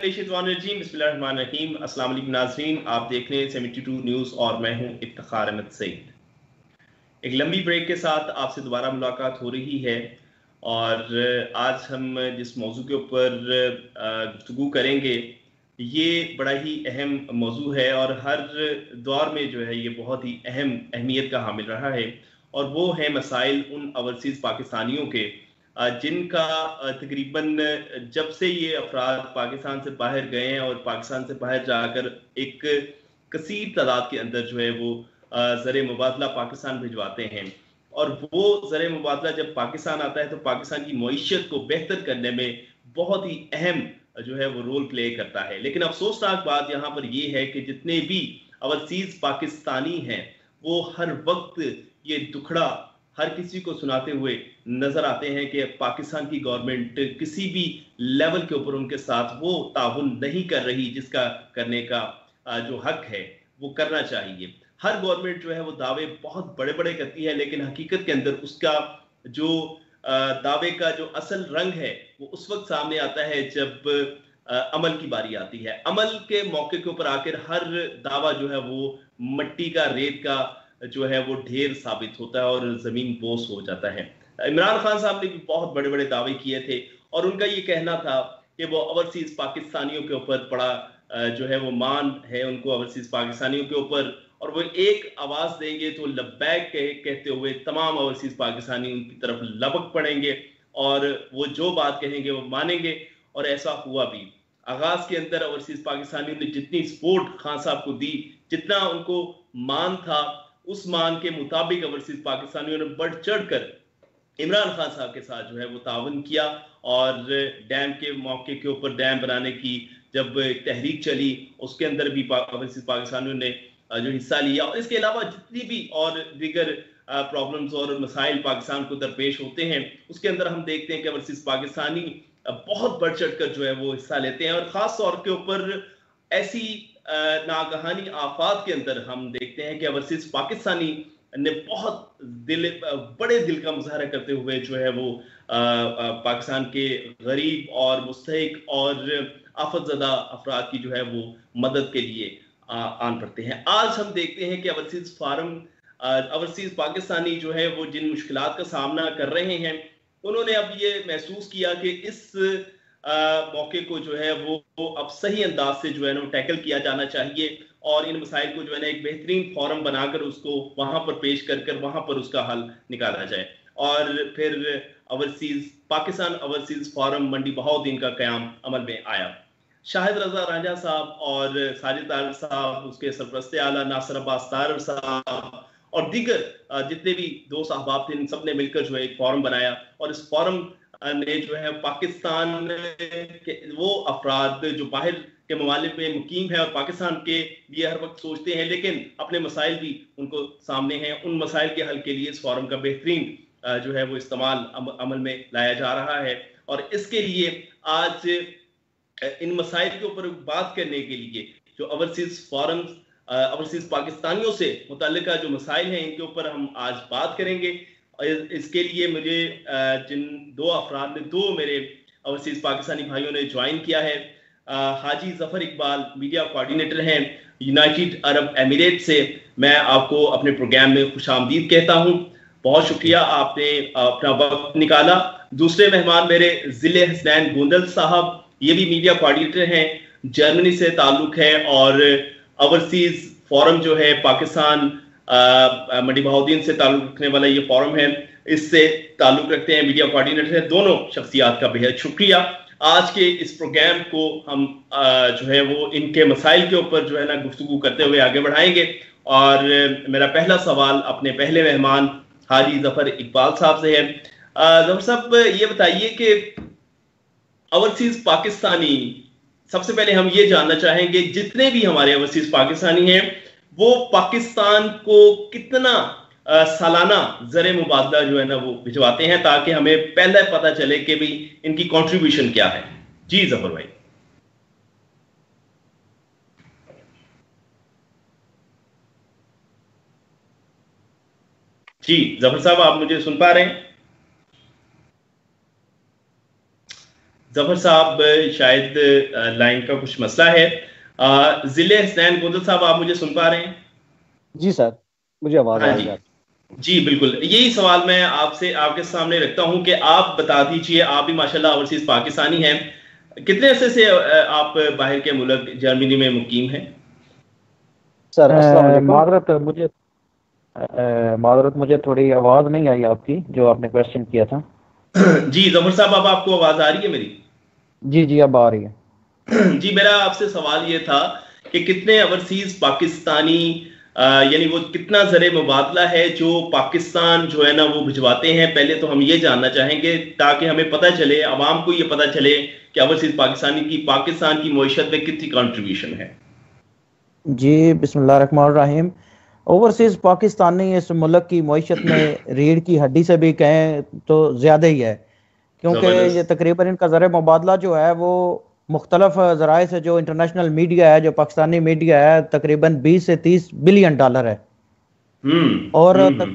बिस्मिल्लाहिर्रहमानिर्रहीम। अस्सलाम वालेकुम नाज़रीन, आप देख रहे हैं 72 न्यूज़ और मैं हूं इफ्तिखार अहमद सईद। एक लंबी ब्रेक के साथ आपसे दोबारा मुलाकात हो रही है और आज हम जिस मौजू के ऊपर गुफ्तगू करेंगे ये बड़ा ही अहम मौजू है और हर दौर में जो है ये बहुत ही अहमियत का हामिल रहा है और वो है मसाइल उन ओवरसीज़ पाकिस्तानियों के जिनका तकरीबन जब से ये अफराद पाकिस्तान से बाहर गए हैं और पाकिस्तान से बाहर जाकर एक कसीर तादाद के अंदर जो है वो ज़र मुबादला पाकिस्तान भिजवाते हैं और वो ज़र मुबादला जब पाकिस्तान आता है तो पाकिस्तान की मईशत को बेहतर करने में बहुत ही अहम जो है वो रोल प्ले करता है। लेकिन अफसोसनाक बात यहाँ पर ये है कि जितने भी ओवरसीज़ पाकिस्तानी हैं वो हर वक्त ये दुखड़ा हर किसी को सुनाते हुए नजर आते हैं कि पाकिस्तान की गवर्नमेंट किसी भी लेवल के ऊपर उनके साथ वो ताउन नहीं कर रही जिसका करने का जो हक है वो करना चाहिए। हर गवर्नमेंट जो है वो दावे बहुत बड़े बड़े करती है लेकिन हकीकत के अंदर उसका जो दावे का जो असल रंग है वो उस वक्त सामने आता है जब अमल की बारी आती है। अमल के मौके के ऊपर आकर हर दावा जो है वो मट्टी का रेत का जो है वो ढेर साबित होता है और जमीन बोस हो जाता है। इमरान खान साहब ने भी बहुत बड़े बड़े दावे किए थे और उनका ये कहना था कि वो ओवरसीज पाकिस्तानियों के ऊपर बड़ा जो है वो मान है उनको ओवरसीज पाकिस्तानियों के ऊपर और वो एक आवाज देंगे तो लब्बैक कहते हुए तमाम ओवरसीज पाकिस्तानी उनकी तरफ लपक पड़ेंगे और वो जो बात कहेंगे वो मानेंगे और ऐसा हुआ भी। आगाज के अंदर ओवरसीज पाकिस्तानियों ने जितनी सपोर्ट खान साहब को दी, जितना उनको मान था, उस मान के मुताबिक ओवरसीज पाकिस्तानियों ने बढ़ चढ़कर इमरान खान साहब के साथ जो है वो तावन किया और डैम के मौके के ऊपर डैम बनाने की जब तहरीक चली उसके अंदर भी ओवरसीज पाकिस्तानियों ने जो हिस्सा लिया और इसके अलावा जितनी भी और दीगर प्रॉब्लम्स और मसाइल पाकिस्तान को दरपेश होते हैं उसके अंदर हम देखते हैं कि ओवरसीज पाकिस्तानी बहुत बढ़ चढ़ कर जो है वो हिस्सा लेते हैं और खास तौर के ऊपर ऐसी नागहानी आफात के अंदर हम देखते हैं कि ओवरसीज पाकिस्तानी ने बहुत बड़े दिल का मुजाहरा करते हुए जो है वो पाकिस्तान के गरीब और मुस्तहिक और आफतज़दा अफराद की जो है वो मदद के लिए आन पड़ते हैं। आज हम देखते हैं कि ओवरसीज पाकिस्तानी जो है वो जिन मुश्किलात का सामना कर रहे हैं उन्होंने अब ये महसूस किया कि इस मौके को जो है वो अब सही अंदाज से जो है ना टैकल किया जाना चाहिए और इन मसाइल को जो है ना एक बेहतरीन फॉरम बनाकर उसको वहां पर पेश कर वहां पर उसका हल निकाला जाए और फिर पाकिस्तान ओवरसीज फॉरम मंडी बहाउद्दीन का क़याम अमल में आया। शाहिद रजा रांझा साहब और साजिद तारर साहब, उसके सरपरस्त आला नासिर अब्बास तारर साहब और दीगर जितने भी दोस्त अहबाब थे इन सब ने मिलकर जो है एक फॉरम बनाया और इस फॉरम ने जो है पाकिस्तान के वो अफराद जो बाहर के ममालिक में मुकीम है और पाकिस्तान के लिए हर वक्त सोचते हैं लेकिन अपने मसाइल भी उनको सामने हैं, उन मसाइल के हल के लिए इस फॉरम का बेहतरीन जो है वो इस्तेमाल अमल में लाया जा रहा है और इसके लिए आज इन मसाइल के ऊपर बात करने के लिए जो ओवरसीज पाकिस्तानियों से मुतल्लिका जो मसाइल हैं इनके ऊपर हम आज बात करेंगे। इसके लिए मुझे जिन दो मेरे ओवरसीज पाकिस्तानी भाइयों ने ज्वाइन किया है, हाजी जफर इकबाल मीडिया कोऑर्डिनेटर हैं यूनाइटेड अरब एमिरेट से। मैं आपको अपने प्रोग्राम में खुशामदीद कहता हूं, बहुत शुक्रिया आपने अपना वक्त निकाला। दूसरे मेहमान मेरे जिले हसनैन गोंदल साहब, ये भी मीडिया कोऑर्डिनेटर हैं, जर्मनी से ताल्लुक है और ओवरसीज फोरम जो है पाकिस्तान मंडी बहाउद्दीन से ताल्लुक रखने वाला ये फोरम है, इससे ताल्लुक रखते हैं, मीडिया कोऑर्डिनेटर है। दोनों शख्सियात का बेहद शुक्रिया। आज के इस प्रोग्राम को हम जो है वो इनके मसाइल के ऊपर जो है ना गुफ्तगू करते हुए आगे बढ़ाएंगे और मेरा पहला सवाल अपने पहले मेहमान हाजी जफर इकबाल साहब से है। जफर साहब ये बताइए कि ओवरसीज पाकिस्तानी, सबसे पहले हम ये जानना चाहेंगे जितने भी हमारे ओवरसीज पाकिस्तानी हैं वो पाकिस्तान को कितना सालाना ज़र मुबादला जो है ना वो भिजवाते हैं ताकि हमें पहले पता चले कि भी इनकी कंट्रीब्यूशन क्या है। जी जफर भाई। जी जफर साहब, आप मुझे सुन पा रहे हैं? ظفر صاحب شاید لائن کا کچھ مسئلہ ہے. ضلع حسنین گوندل صاحب آپ مجھے سن پا رہے ہیں؟ جی سر مجھے آواز آ رہی ہے. جی بالکل, یہی سوال میں آپ سے آپ کے سامنے رکھتا ہوں کہ آپ بتا دیجئے, آپ بھی ماشاءاللہ اوورسیز پاکستانی ہیں, کتنے عرصے سے آپ باہر کے ملک جرمنی میں مقیم ہیں؟ سر السلام علیکم. معذرت مجھے تھوڑی آواز نہیں آئی آپ کی جو آپ نے کویسچن کیا تھا. جی ظفر صاحب اب آپ کو آواز آ رہی ہے میری؟ جی اب آ رہی ہے. جی میرا آپ سے سوال یہ تھا کہ کتنے اوورسیز پاکستانی یعنی وہ کتنا زر مبادلہ ہے جو پاکستان جو ہے نا وہ بھجواتے ہیں, پہلے تو ہم یہ جاننا چاہیں گے تاکہ ہمیں پتہ چلے, عوام کو یہ پتہ چلے کہ اوورسیز پاکستان کی معیشت میں کتنی کنٹریبیوشن ہے. جی بسم اللہ الرحمن الرحیم. اوورسیز پاکستانی اس ملک کی معیشت میں ریڑھ کی ہڈی سے بھی کہیں تو زیادہ ہی ہے, کیونکہ یہ تقریباً ان کا زر مبادلہ جو ہے وہ مختلف ذرائع سے, جو انٹرنیشنل میڈیا ہے, جو پاکستانی میڈیا ہے, تقریباً 20 سے 30 بلین ڈالر ہے. اور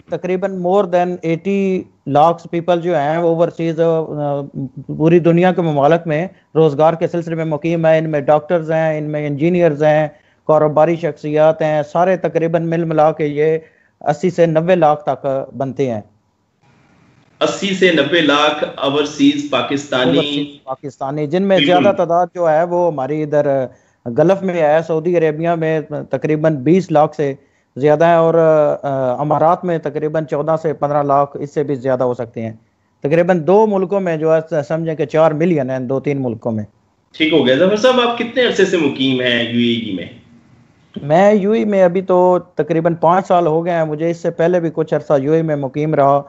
تقریباً مور دین 80 لاکھ پیپل جو ہیں وہ اوورسیز پوری دنیا کے ممالک میں روزگار کے سلسلے میں مقیم ہیں. ان میں ڈاکٹرز ہیں, ان میں انجینئرز ہیں, کاروباری شخصیات ہیں, سارے تقریباً مل ملا کے یہ 80 سے 90 لاکھ تک بنتے ہیں. 80 سے 90 لاکھ اوورسیز پاکستانی, جن میں زیادہ تعداد جو ہے وہ ہماری ادھر گلف میں ہے. سعودی عربیہ میں تقریباً 20 لاکھ سے زیادہ ہیں, اور امارات میں تقریباً 14 سے 15 لاکھ, اس سے بھی زیادہ ہو سکتے ہیں. تقریباً 2 ملکوں میں جو ہے سمجھیں کہ 4 ملین ہیں, 2-3 ملکوں میں. ٹھیک ہو گیا. ظفر صاحب آپ کتنے عرصے سے مقیم ہیں یو اے ای میں؟ میں یو اے میں ابھی تو تقریباً 5 سال ہو گئے ہیں مجھے. اس سے پہلے بھی کچھ عرصہ یو اے میں مقیم رہا.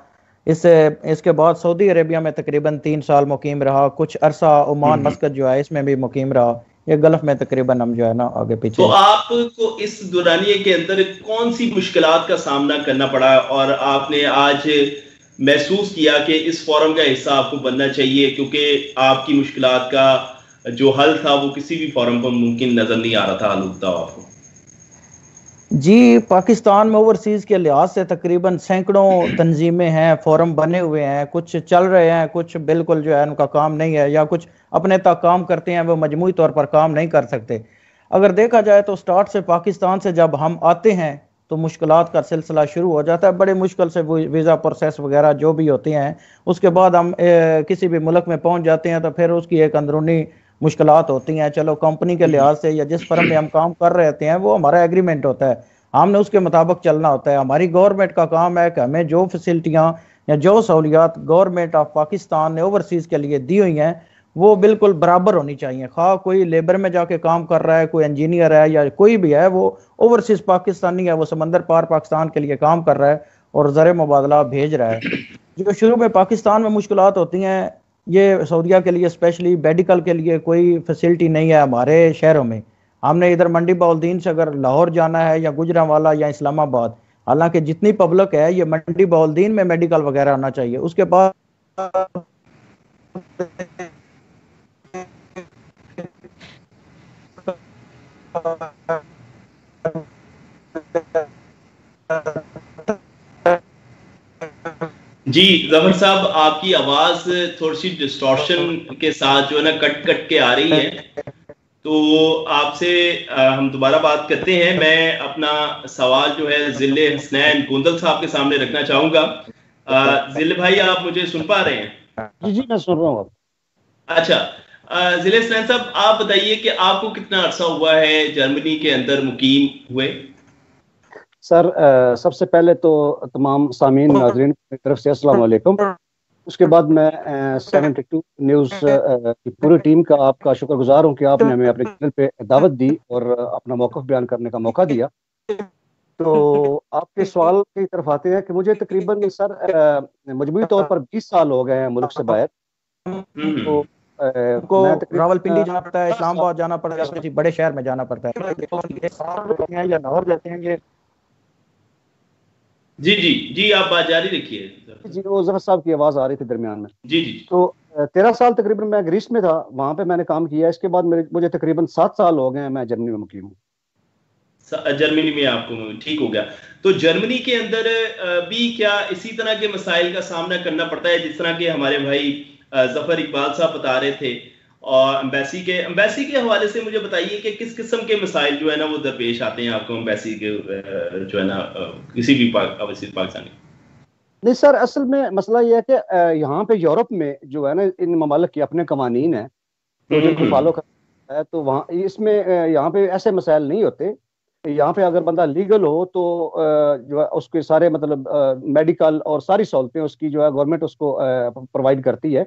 اس کے بعد سعودی عربیہ میں تقریباً 3 سال مقیم رہا. کچھ عرصہ عمان مسقط جو ہے اس میں بھی مقیم رہا. یہ گلف میں تقریباً ہم جو ہے نا آگے پیچھے. تو آپ کو اس دورانیے کے اندر کون سی مشکلات کا سامنا کرنا پڑا اور آپ نے آج محسوس کیا کہ اس فورم کا حصہ آپ کو بننا چاہیے, کیونکہ آپ کی مشکلات کا جو حل تھا وہ کسی بھی فورم پر ممکن نظر نہیں آ رہا تھا حل ہوتا آپ کو؟ جی پاکستان میں اوورسیز کے لحاظ سے تقریباً سینکڑوں تنظیمیں ہیں, فورم بنے ہوئے ہیں, کچھ چل رہے ہیں, کچھ بالکل جو ہے ان کا کام نہیں ہے, یا کچھ اپنے تک کام کرتے ہیں وہ مجموعی طور پر کام نہیں کر سکتے. اگر دیکھا جائے تو سٹارٹ سے پاکستان سے جب ہم آتے ہیں تو مشکلات کا سلسلہ شروع ہو جاتا ہے. بڑے مشکل سے ویزا پروسیس وغیرہ جو بھی ہوتے ہیں, اس کے بعد ہم کسی بھی ملک میں پہنچ جاتے ہیں تو پھر اس کی ایک اندرونی مشکلات ہوتی ہیں. چلو کمپنی کے لحاظ سے یا جس فرم میں ہم کام کر رہے ہوتے ہیں وہ ہمارا ایگریمنٹ ہوتا ہے, ہم نے اس کے مطابق چلنا ہوتا ہے. ہماری گورنمنٹ کا کام ہے کہ ہمیں جو فیسلٹیاں یا جو سہولیات گورنمنٹ آف پاکستان نے اوورسیز کے لیے دی ہوئی ہیں وہ بالکل برابر ہونی چاہیے. خواہ کوئی لیبر میں جا کے کام کر رہا ہے, کوئی انجینئر ہے یا کوئی بھی ہے, وہ اوورسیز پاکستانی ہے, وہ سمندر پار پاکستان کے لیے کام کر رہا ہے اور زر مبادلہ بھیج رہا ہے. جو شروع میں پاکستان میں مشکلات ہوتی ہیں, یہ سعودیہ کے لیے اسپیشلی میڈیکل کے لیے کوئی فیسلٹی نہیں ہے ہمارے شہروں میں. ہم نے ادھر منڈی بہاؤالدین سے اگر لاہور جانا ہے یا گجرانوالہ یا اسلام آباد, حالانکہ جتنی پبلک ہے یہ منڈی بہاؤالدین میں میڈیکل وغیرہ ہونا چاہیے. اس کے بعد جی ظفر صاحب آپ کی آواز تھوڑی سی ڈسٹورشن کے ساتھ جو ہے نا کٹ کٹ کے آ رہی ہے, تو آپ سے ہم دوبارہ بات کرتے ہیں. میں اپنا سوال جو ہے ضلع حسنین گوندل صاحب کے سامنے رکھنا چاہوں گا. ضلع بھائی آپ مجھے سن پا رہے ہیں؟ جی میں سن رہا ہوں. اچھا ضلع حسنین صاحب آپ بتائیے کہ آپ کو کتنا عرصہ ہوا ہے جرمنی کے اندر مقیم ہوئے؟ سر سب سے پہلے تو تمام سامعین ناظرین کی طرف سے السلام علیکم. اس کے بعد میں 72 نیوز کی پوری ٹیم کا آپ کا شکر گزار ہوں کہ آپ نے ہمیں اپنے چینل پہ دعوت دی اور اپنا موقف بیان کرنے کا موقع دیا. تو آپ کے سوال کی طرف آتے ہیں کہ مجھے تقریباً سر مجموعی طور پر 20 سال ہو گئے ہیں ملک سے باہر. تو کو راولپنڈی جانا پڑتا ہے, اسلام آباد جانا پڑتا ہے, کسی بڑے شہر میں جانا پڑتا ہے یا لاہور جاتے ہیں. جی آپ بات جاری رکھیے. جی وہ ظفر صاحب کی آواز آ رہی تھی درمیان میں. جی تو 13 سال تقریباً میں گریس میں تھا, وہاں پہ میں نے کام کیا. اس کے بعد مجھے تقریباً 7 سال ہو گئے ہیں میں جرمنی میں مقیم ہوں. جرمنی میں آپ کو ٹھیک ہو گیا. تو جرمنی کے اندر بھی کیا اسی طرح کے مسائل کا سامنا کرنا پڑتا ہے جس طرح کے ہمارے بھائی ظفر اقبال صاحب بتا رہے تھے؟ اور امبیسی کے حوالے سے مجھے بتائیے کہ کس قسم کے مسائل جو ہے نا وہ درپیش آتے ہیں آپ کو امبیسی کے جو ہے نا کسی بھی پاکستانی؟ نہیں سر، اصل میں مسئلہ یہ ہے کہ یہاں پہ یورپ میں جو ہے نا ان ممالک کے اپنے قوانین ہیں تو جن کو فالو کرنا ہے، تو وہاں اس میں یہاں پہ ایسے مسائل نہیں ہوتے. یہاں پہ اگر بندہ لیگل ہو تو جو ہے اس کے سارے مطلب میڈیکل اور ساری سہولتیں اس کی جو ہے گورنمنٹ اس کو پرووائڈ کرتی ہے.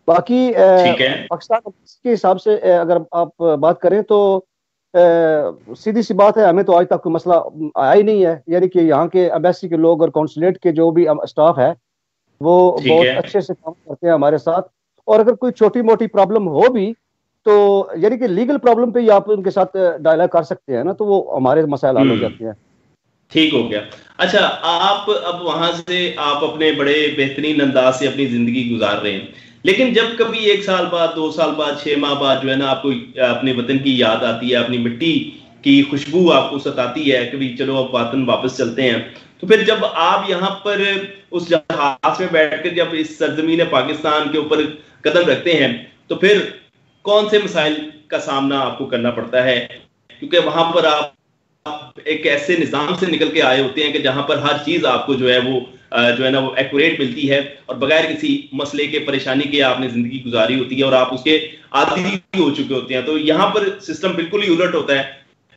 باقی پاکستان کے حساب سے اگر آپ بات کریں تو سیدھی سی بات ہے، ہمیں تو آج تک کوئی مسئلہ آیا ہی نہیں ہے. یعنی کہ یہاں کے ایمبیسی کے لوگ اور کونسولیٹ کے جو بھی اسٹاف ہے وہ بہت اچھے سے کام کرتے ہیں ہمارے ساتھ. اور اگر کوئی چھوٹی موٹی پرابلم ہو بھی تو یعنی کہ لیگل پرابلم پہ ہی آپ ان کے ساتھ ڈائلاگ کر سکتے ہیں نا، تو وہ ہمارے مسائل حل ہو جاتے ہیں. ٹھیک ہو گیا. اچھا، آپ اب وہاں سے آپ اپنے بڑے بہترین انداز سے اپنی زندگی گزار رہے ہیں، لیکن جب کبھی 1 سال بعد 2 سال بعد 6 ماہ بعد جو ہے نا آپ کو اپنے وطن کی یاد آتی ہے، اپنی مٹی کی خوشبو آپ کو ستاتی ہے، کبھی چلو اب وطن واپس چلتے ہیں، تو پھر جب آپ یہاں پر اس جہاز میں بیٹھ کر جب اس سرزمین پاکستان کے اوپر قدم رکھتے ہیں تو پھر کون سے مسائل کا سامنا آپ کو کرنا پڑتا ہے؟ کیونکہ وہاں پر آپ ایک ایسے نظام سے نکل کے آئے ہوتے ہیں کہ جہاں پر ہر چیز آپ کو جو ہے نا وہ ایکوریٹ ملتی ہے اور بغیر کسی مسئلے کے پریشانی کے آپ نے زندگی گزاری ہوتی ہے اور آپ اس کے عادی ہو چکے ہوتے ہیں. تو یہاں پر سسٹم بالکل ہی الٹ ہوتا ہے.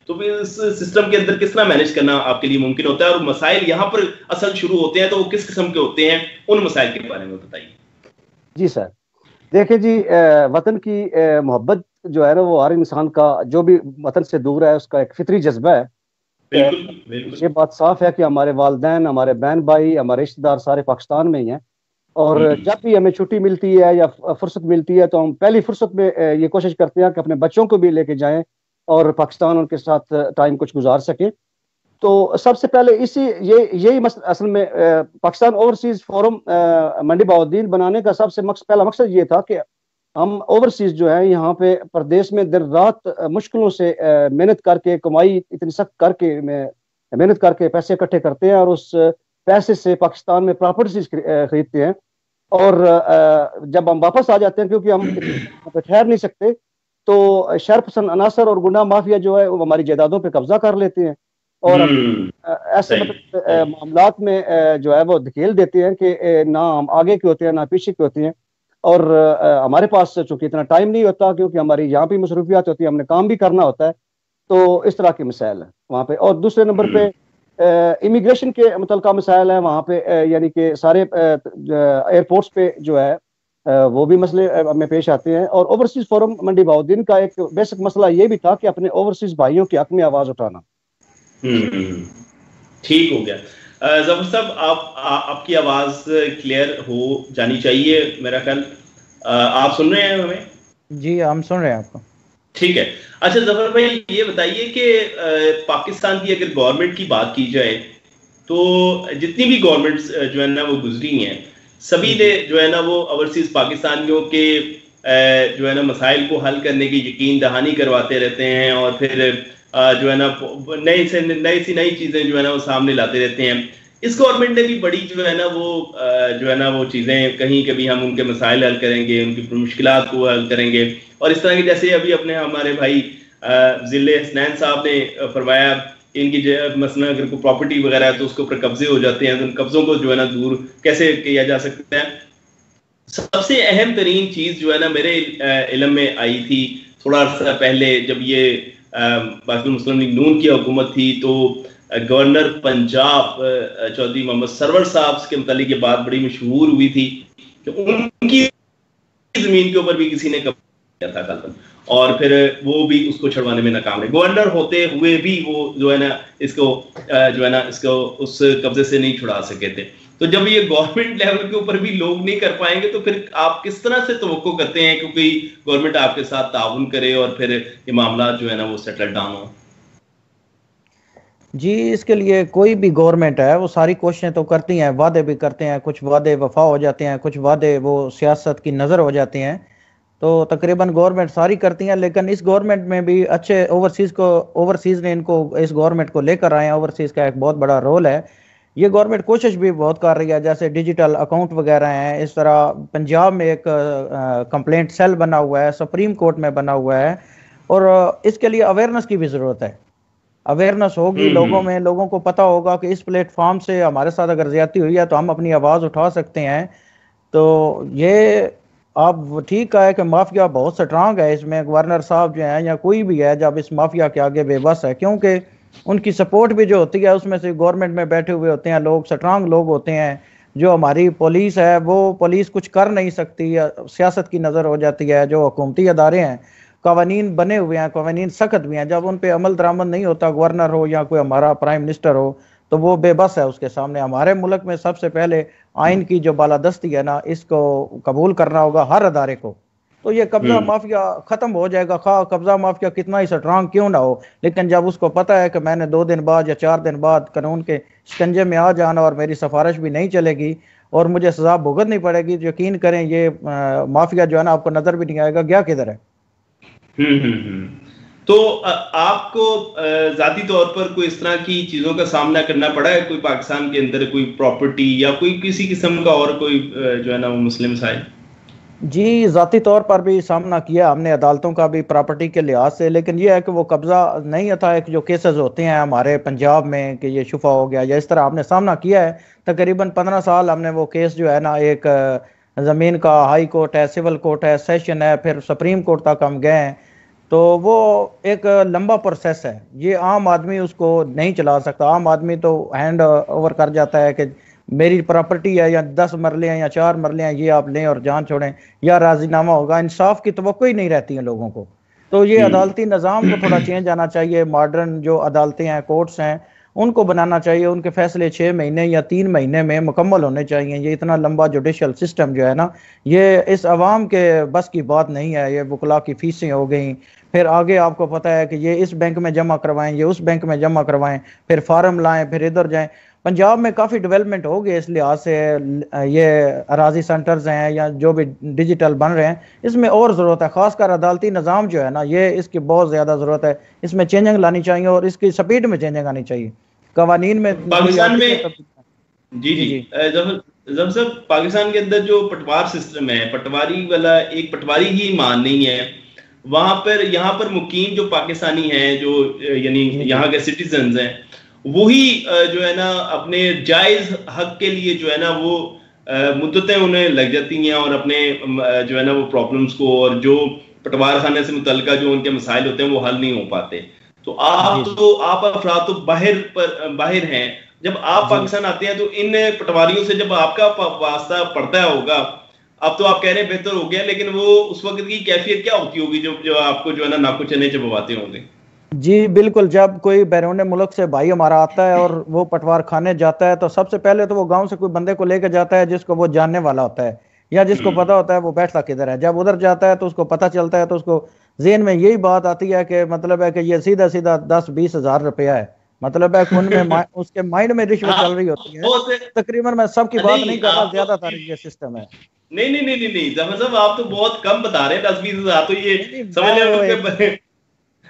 تو پھر اس سسٹم کے اندر کس طرح مینج کرنا آپ کے لیے ممکن ہوتا ہے، اور مسائل یہاں پر اصل شروع ہوتے ہیں تو وہ کس قسم کے ہوتے ہیں، ان مسائل کے بارے میں بتائیے. جی سر، دیکھیں جی، وطن کی محبت جو ہے نا وہ ہر انسان کا، جو بھی وطن سے دور ہے، اس کا ایک فطری جذبہ ہے. یہ بات صاف ہے کہ ہمارے والدین، ہمارے بہن بھائی، ہمارے رشتے دار سارے پاکستان میں ہی ہیں. اور جب بھی ہمیں چھٹی ملتی ہے یا فرصت ملتی ہے تو ہم پہلی فرصت میں یہ کوشش کرتے ہیں کہ اپنے بچوں کو بھی لے کے جائیں اور پاکستان ان کے ساتھ ٹائم کچھ گزار سکیں. تو سب سے پہلے یہی اصل میں پاکستان اوورسیز فورم منڈی بہاؤالدین بنانے کا سب سے پہلا مقصد یہ تھا کہ ہم اوورسیز جو ہے یہاں پہ پردیش میں دن رات مشکلوں سے محنت کر کے، کمائی اتنی سخت کر کے، محنت کر کے پیسے اکٹھے کرتے ہیں اور اس پیسے سے پاکستان میں پراپرٹیز خریدتے ہیں. اور جب ہم واپس آ جاتے ہیں، کیونکہ ہم ٹھہر نہیں سکتے، تو شر پسند عناصر اور گنڈا مافیا جو ہے وہ ہماری جائیدادوں پہ قبضہ کر لیتے ہیں اور ایسے مطلب معاملات میں جو ہے وہ دھکیل دیتے ہیں کہ نہ ہم آگے کے ہوتے ہیں نہ پیچھے کے ہوتے ہیں. اور ہمارے پاس چونکہ اتنا ٹائم نہیں ہوتا، کیونکہ ہماری یہاں بھی مصروفیات ہوتی ہیں، ہم نے کام بھی کرنا ہوتا ہے. تو اس طرح کے مسائل ہیں وہاں پہ. اور دوسرے نمبر پہ امیگریشن کے متعلقہ مسائل ہیں وہاں پہ. یعنی کہ سارے ایئرپورٹس پہ جو ہے وہ بھی مسئلے ہمیں پیش آتے ہیں. اور اوورسیز فورم منڈی بہاؤالدین کا ایک بیسک مسئلہ یہ بھی تھا کہ اپنے اوورسیز بھائیوں کے حق میں آواز اٹھانا. ٹھیک ہو گیا. ظفر صاحب، آپ کی آواز کلیئر ہو جانی چاہیے میرا خیال. آپ سن رہے ہیں ہمیں؟ جی ہم سن رہے ہیں آپ کو. ٹھیک ہے. اچھا ظفر بھائی، یہ بتائیے کہ پاکستان کی اگر گورنمنٹ کی بات کی جائے تو جتنی بھی گورنمنٹس جو ہے نا وہ گزری ہیں، سبھی نے جو ہے نا وہ اوورسیز پاکستانیوں کے جو ہے نا مسائل کو حل کرنے کی یقین دہانی کرواتے رہتے ہیں اور پھر جو ہے نا نئی چیزیں جو ہے نا وہ سامنے لاتے رہتے ہیں. اس گورنمنٹ نے بھی بڑی جو ہے نا وہ چیزیں کہیں کبھی ہم ان کے مسائل حل کریں گے، ان کی مشکلات کو حل کریں گے. اور اس طرح کی جیسے ابھی اپنے ہمارے بھائی ضلع حسنین صاحب نے فرمایا کہ ان کی مثلا اگر کوئی پراپرٹی وغیرہ ہے تو اس کے اوپر قبضے ہو جاتے ہیں، تو ان قبضوں کو جو ہے نا دور کیسے کیا جا سکتا ہے. سب سے اہم ترین چیز جو ہے نا میرے علم میں آئی تھی تھوڑا عرصہ پہلے، جب یہ پاکستان مسلم لیگ نون کی حکومت تھی، تو گورنر پنجاب چودھری محمد سرور صاحب کے متعلق یہ بات بڑی مشہور ہوئی تھی کہ ان کی زمین کے اوپر بھی کسی نے قبضہ کیا تھا، اور پھر وہ بھی اس کو چھڑوانے میں ناکام رہے. گورنر ہوتے ہوئے بھی وہ جو ہے نا اس کو جو ہے نا اس کو اس قبضے سے نہیں چھڑا سکے تھے. تو جب یہ گورنمنٹ لیول کے اوپر بھی لوگ نہیں کر پائیں گے تو پھر آپ کس طرح سے توقع کرتے ہیں کہ کوئی گورنمنٹ آپ کے ساتھ تعاون کرے اور پھر یہ معاملات جو ہے نا وہ سیٹل ڈاؤن ہو؟ جی اس کے لیے کوئی بھی گورنمنٹ ہے وہ ساری کوششیں تو کرتی ہیں، وعدے بھی کرتے ہیں، کچھ وعدے وفا ہو جاتے ہیں، کچھ وعدے وہ سیاست کی نظر ہو جاتے ہیں. تو تقریباً گورنمنٹ ساری کرتی ہیں، لیکن اس گورنمنٹ میں بھی اچھے اوورسیز نے ان کو اس گورنمنٹ کو لے کر آئے ہیں. اوورسیز کا ایک بہت بڑا رول ہے یہ گورنمنٹ کوشش بھی بہت کر رہی ہے، جیسے ڈیجیٹل اکاؤنٹ وغیرہ ہیں، اس طرح پنجاب میں ایک کمپلینٹ سیل بنا ہوا ہے، سپریم کورٹ میں بنا ہوا ہے، اور اس کے لیے اویئرنس کی بھی ضرورت ہے. اویئرنس ہوگی لوگوں میں، لوگوں کو پتا ہوگا کہ اس پلیٹ فارم سے ہمارے ساتھ اگر زیادتی ہوئی ہے تو ہم اپنی آواز اٹھا سکتے ہیں. تو یہ آپ ٹھیک کہا ہے کہ مافیا بہت سٹرانگ ہے اس میں. گورنر صاحب جو ہیں یا کوئی بھی ہے جب اس مافیا کے آگے بے بس ہے، کیونکہ ان کی سپورٹ بھی جو ہوتی ہے اس میں سے گورنمنٹ میں بیٹھے ہوئے ہوتے ہیں لوگ، سٹرانگ لوگ ہوتے ہیں. جو ہماری پولیس ہے وہ پولیس کچھ کر نہیں سکتی، سیاست کی نظر ہو جاتی ہے. جو حکومتی ادارے ہیں، قوانین بنے ہوئے ہیں، قوانین سخت بھی ہیں، جب ان پہ عمل درآمد نہیں ہوتا، گورنر ہو یا کوئی ہمارا پرائم منسٹر ہو، تو وہ بے بس ہے اس کے سامنے. ہمارے ملک میں سب سے پہلے آئین کی جو بالادستی ہے نا، اس کو قبول کرنا ہوگا ہر ادارے کو. تو یہ قبضہ مافیا ختم ہو جائے گا، خواہ قبضہ مافیا کتنا ہی سٹرانگ کیوں نہ ہو. لیکن جب اس کو پتا ہے کہ میں نے 2 دن بعد یا 4 دن بعد قانون کے شکنجے میں آ جانا اور میری سفارش بھی نہیں چلے گی اور مجھے سزا بھگتنی پڑے گی، یقین کریں یہ مافیا جو ہے نا آپ کو نظر بھی نہیں آئے گا گیا کدھر ہے. تو آپ کو ذاتی طور پر کوئی اس طرح کی چیزوں کا سامنا کرنا پڑا ہے؟ کوئی پاکستان کے اندر کوئی پراپرٹی یا کوئی کسی قسم کا اور کوئی جو ہے نا وہ مسئلے مسائل؟ جی ذاتی طور پر بھی سامنا کیا ہم نے، عدالتوں کا بھی پراپرٹی کے لحاظ سے. لیکن یہ ہے کہ وہ قبضہ نہیں تھا. ایک جو کیسز ہوتے ہیں ہمارے پنجاب میں کہ یہ شفا ہو گیا یا اس طرح ہم نے سامنا کیا ہے. تقریباً 15 سال ہم نے وہ کیس جو ہے نا، ایک زمین کا ہائی کورٹ ہے، سول کورٹ ہے، سیشن ہے، پھر سپریم کورٹ تک ہم گئے ہیں. تو وہ ایک لمبا پروسیس ہے، یہ عام آدمی اس کو نہیں چلا سکتا. عام آدمی تو ہینڈ اوور کر جاتا ہے کہ میری پراپرٹی ہے یا 10 مرلے ہیں یا 4 مرلے ہیں، یہ آپ لیں اور جان چھوڑیں، یا راضی نامہ ہوگا. انصاف کی توقع ہی نہیں رہتی ہے لوگوں کو. تو یہ عدالتی نظام کو تھوڑا چینج آنا چاہیے. ماڈرن جو عدالتیں ہیں، کورٹس ہیں، ان کو بنانا چاہیے. ان کے فیصلے 6 مہینے یا 3 مہینے میں مکمل ہونے چاہیے. یہ اتنا لمبا جوڈیشل سسٹم جو ہے نا، یہ اس عوام کے بس کی بات نہیں ہے. یہ وکلا کی فیسیں ہو گئیں، پھر آگے آپ کو پتہ ہے کہ یہ اس بینک میں جمع کروائیں، یہ اس بینک میں جمع کروائیں، پھر فارم لائیں، پھر ادھر جائیں. پنجاب میں کافی ڈیولپمنٹ ہو گئی اس لحاظ سے. یہ اراضی سینٹرز ہیں یا جو بھی ڈیجیٹل بن رہے ہیں، اس میں اور ضرورت ہے. خاص کر عدالتی نظام جو ہے نا، یہ اس کی بہت زیادہ ضرورت ہے. اس میں چینجنگ لانی چاہیے اور اس کی سپیڈ میں چینجنگ آنی چاہیے. قوانین میں پاکستان میں جی صاحب پاکستان کے اندر جو پٹوار سسٹم ہے، پٹواری والا ایک پٹواری ہی مان نہیں ہے وہاں پر. یہاں پر مقیم جو پاکستانی ہیں، جو یعنی یہاں کے سٹیزنز ہیں، وہی جو ہے نا اپنے جائز حق کے لیے جو ہے نا وہ مدتیں انہیں لگ جاتی ہیں اور اپنے جو ہے نا وہ پرابلمز کو اور جو پٹوار خانے سے متعلقہ جو ان کے مسائل ہوتے ہیں وہ حل نہیں ہو پاتے. تو آپ افراد تو باہر ہیں. جب آپ پاکستان آتے ہیں تو ان پٹواریوں سے جب آپ کا واسطہ پڑتا ہوگا، اب تو آپ کہہ رہے ہیں بہتر ہو گیا، لیکن وہ اس وقت کی کیفیت کیا ہوتی ہوگی جو آپ کو جو ہے نا ناکو چنے چبواتے ہوں گے؟ جی بالکل. جب کوئی بیرون ملک سے بھائی ہمارا آتا ہے اور وہ پٹوار خانے جاتا ہے تو سب سے پہلے تو وہ گاؤں سے کوئی بندے کو لے کے جاتا ہے جس کو وہ جاننے والا ہوتا ہے یا جس کو پتا ہوتا ہے وہ بیٹھتا کدھر ہے. جب ادھر جاتا ہے تو اس کو پتا چلتا ہے تو اس کو ذہن میں یہی بات آتی ہے کہ مطلب ہے کہ یہ سیدھا 10-20 ہزار روپیہ ہے. مطلب ہے کہ ان میں اس کے مائنڈ میں رشوت چل رہی ہوتی ہے. تقریباً میں سب کی بات نہیں کر رہا، زیادہ تر یہ سسٹم ہے. نہیں ظفر صاحب آپ تو بہت کم بتا رہے ہیں. 10-20 ہزار تو یہ سمجھ لیں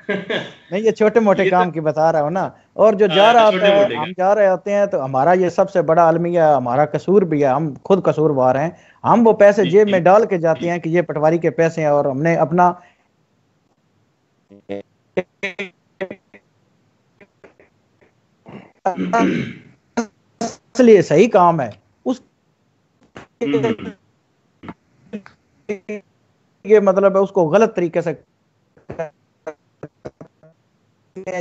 نہیں، یہ چھوٹے موٹے کام کی بتا رہا ہوں نا. اور جو جا رہا ہوتا ہے، ہم جا رہے ہوتے ہیں تو ہمارا یہ سب سے بڑا المیہ ہمارا قصور بھی ہے. ہم خود قصوروار ہیں. ہم وہ پیسے جیب میں ڈال کے جاتے ہیں کہ یہ پٹواری کے پیسے ہیں اور ہم نے اپنا اصلی صحیح کام ہے اس یہ مطلب ہے اس کو غلط طریقے سے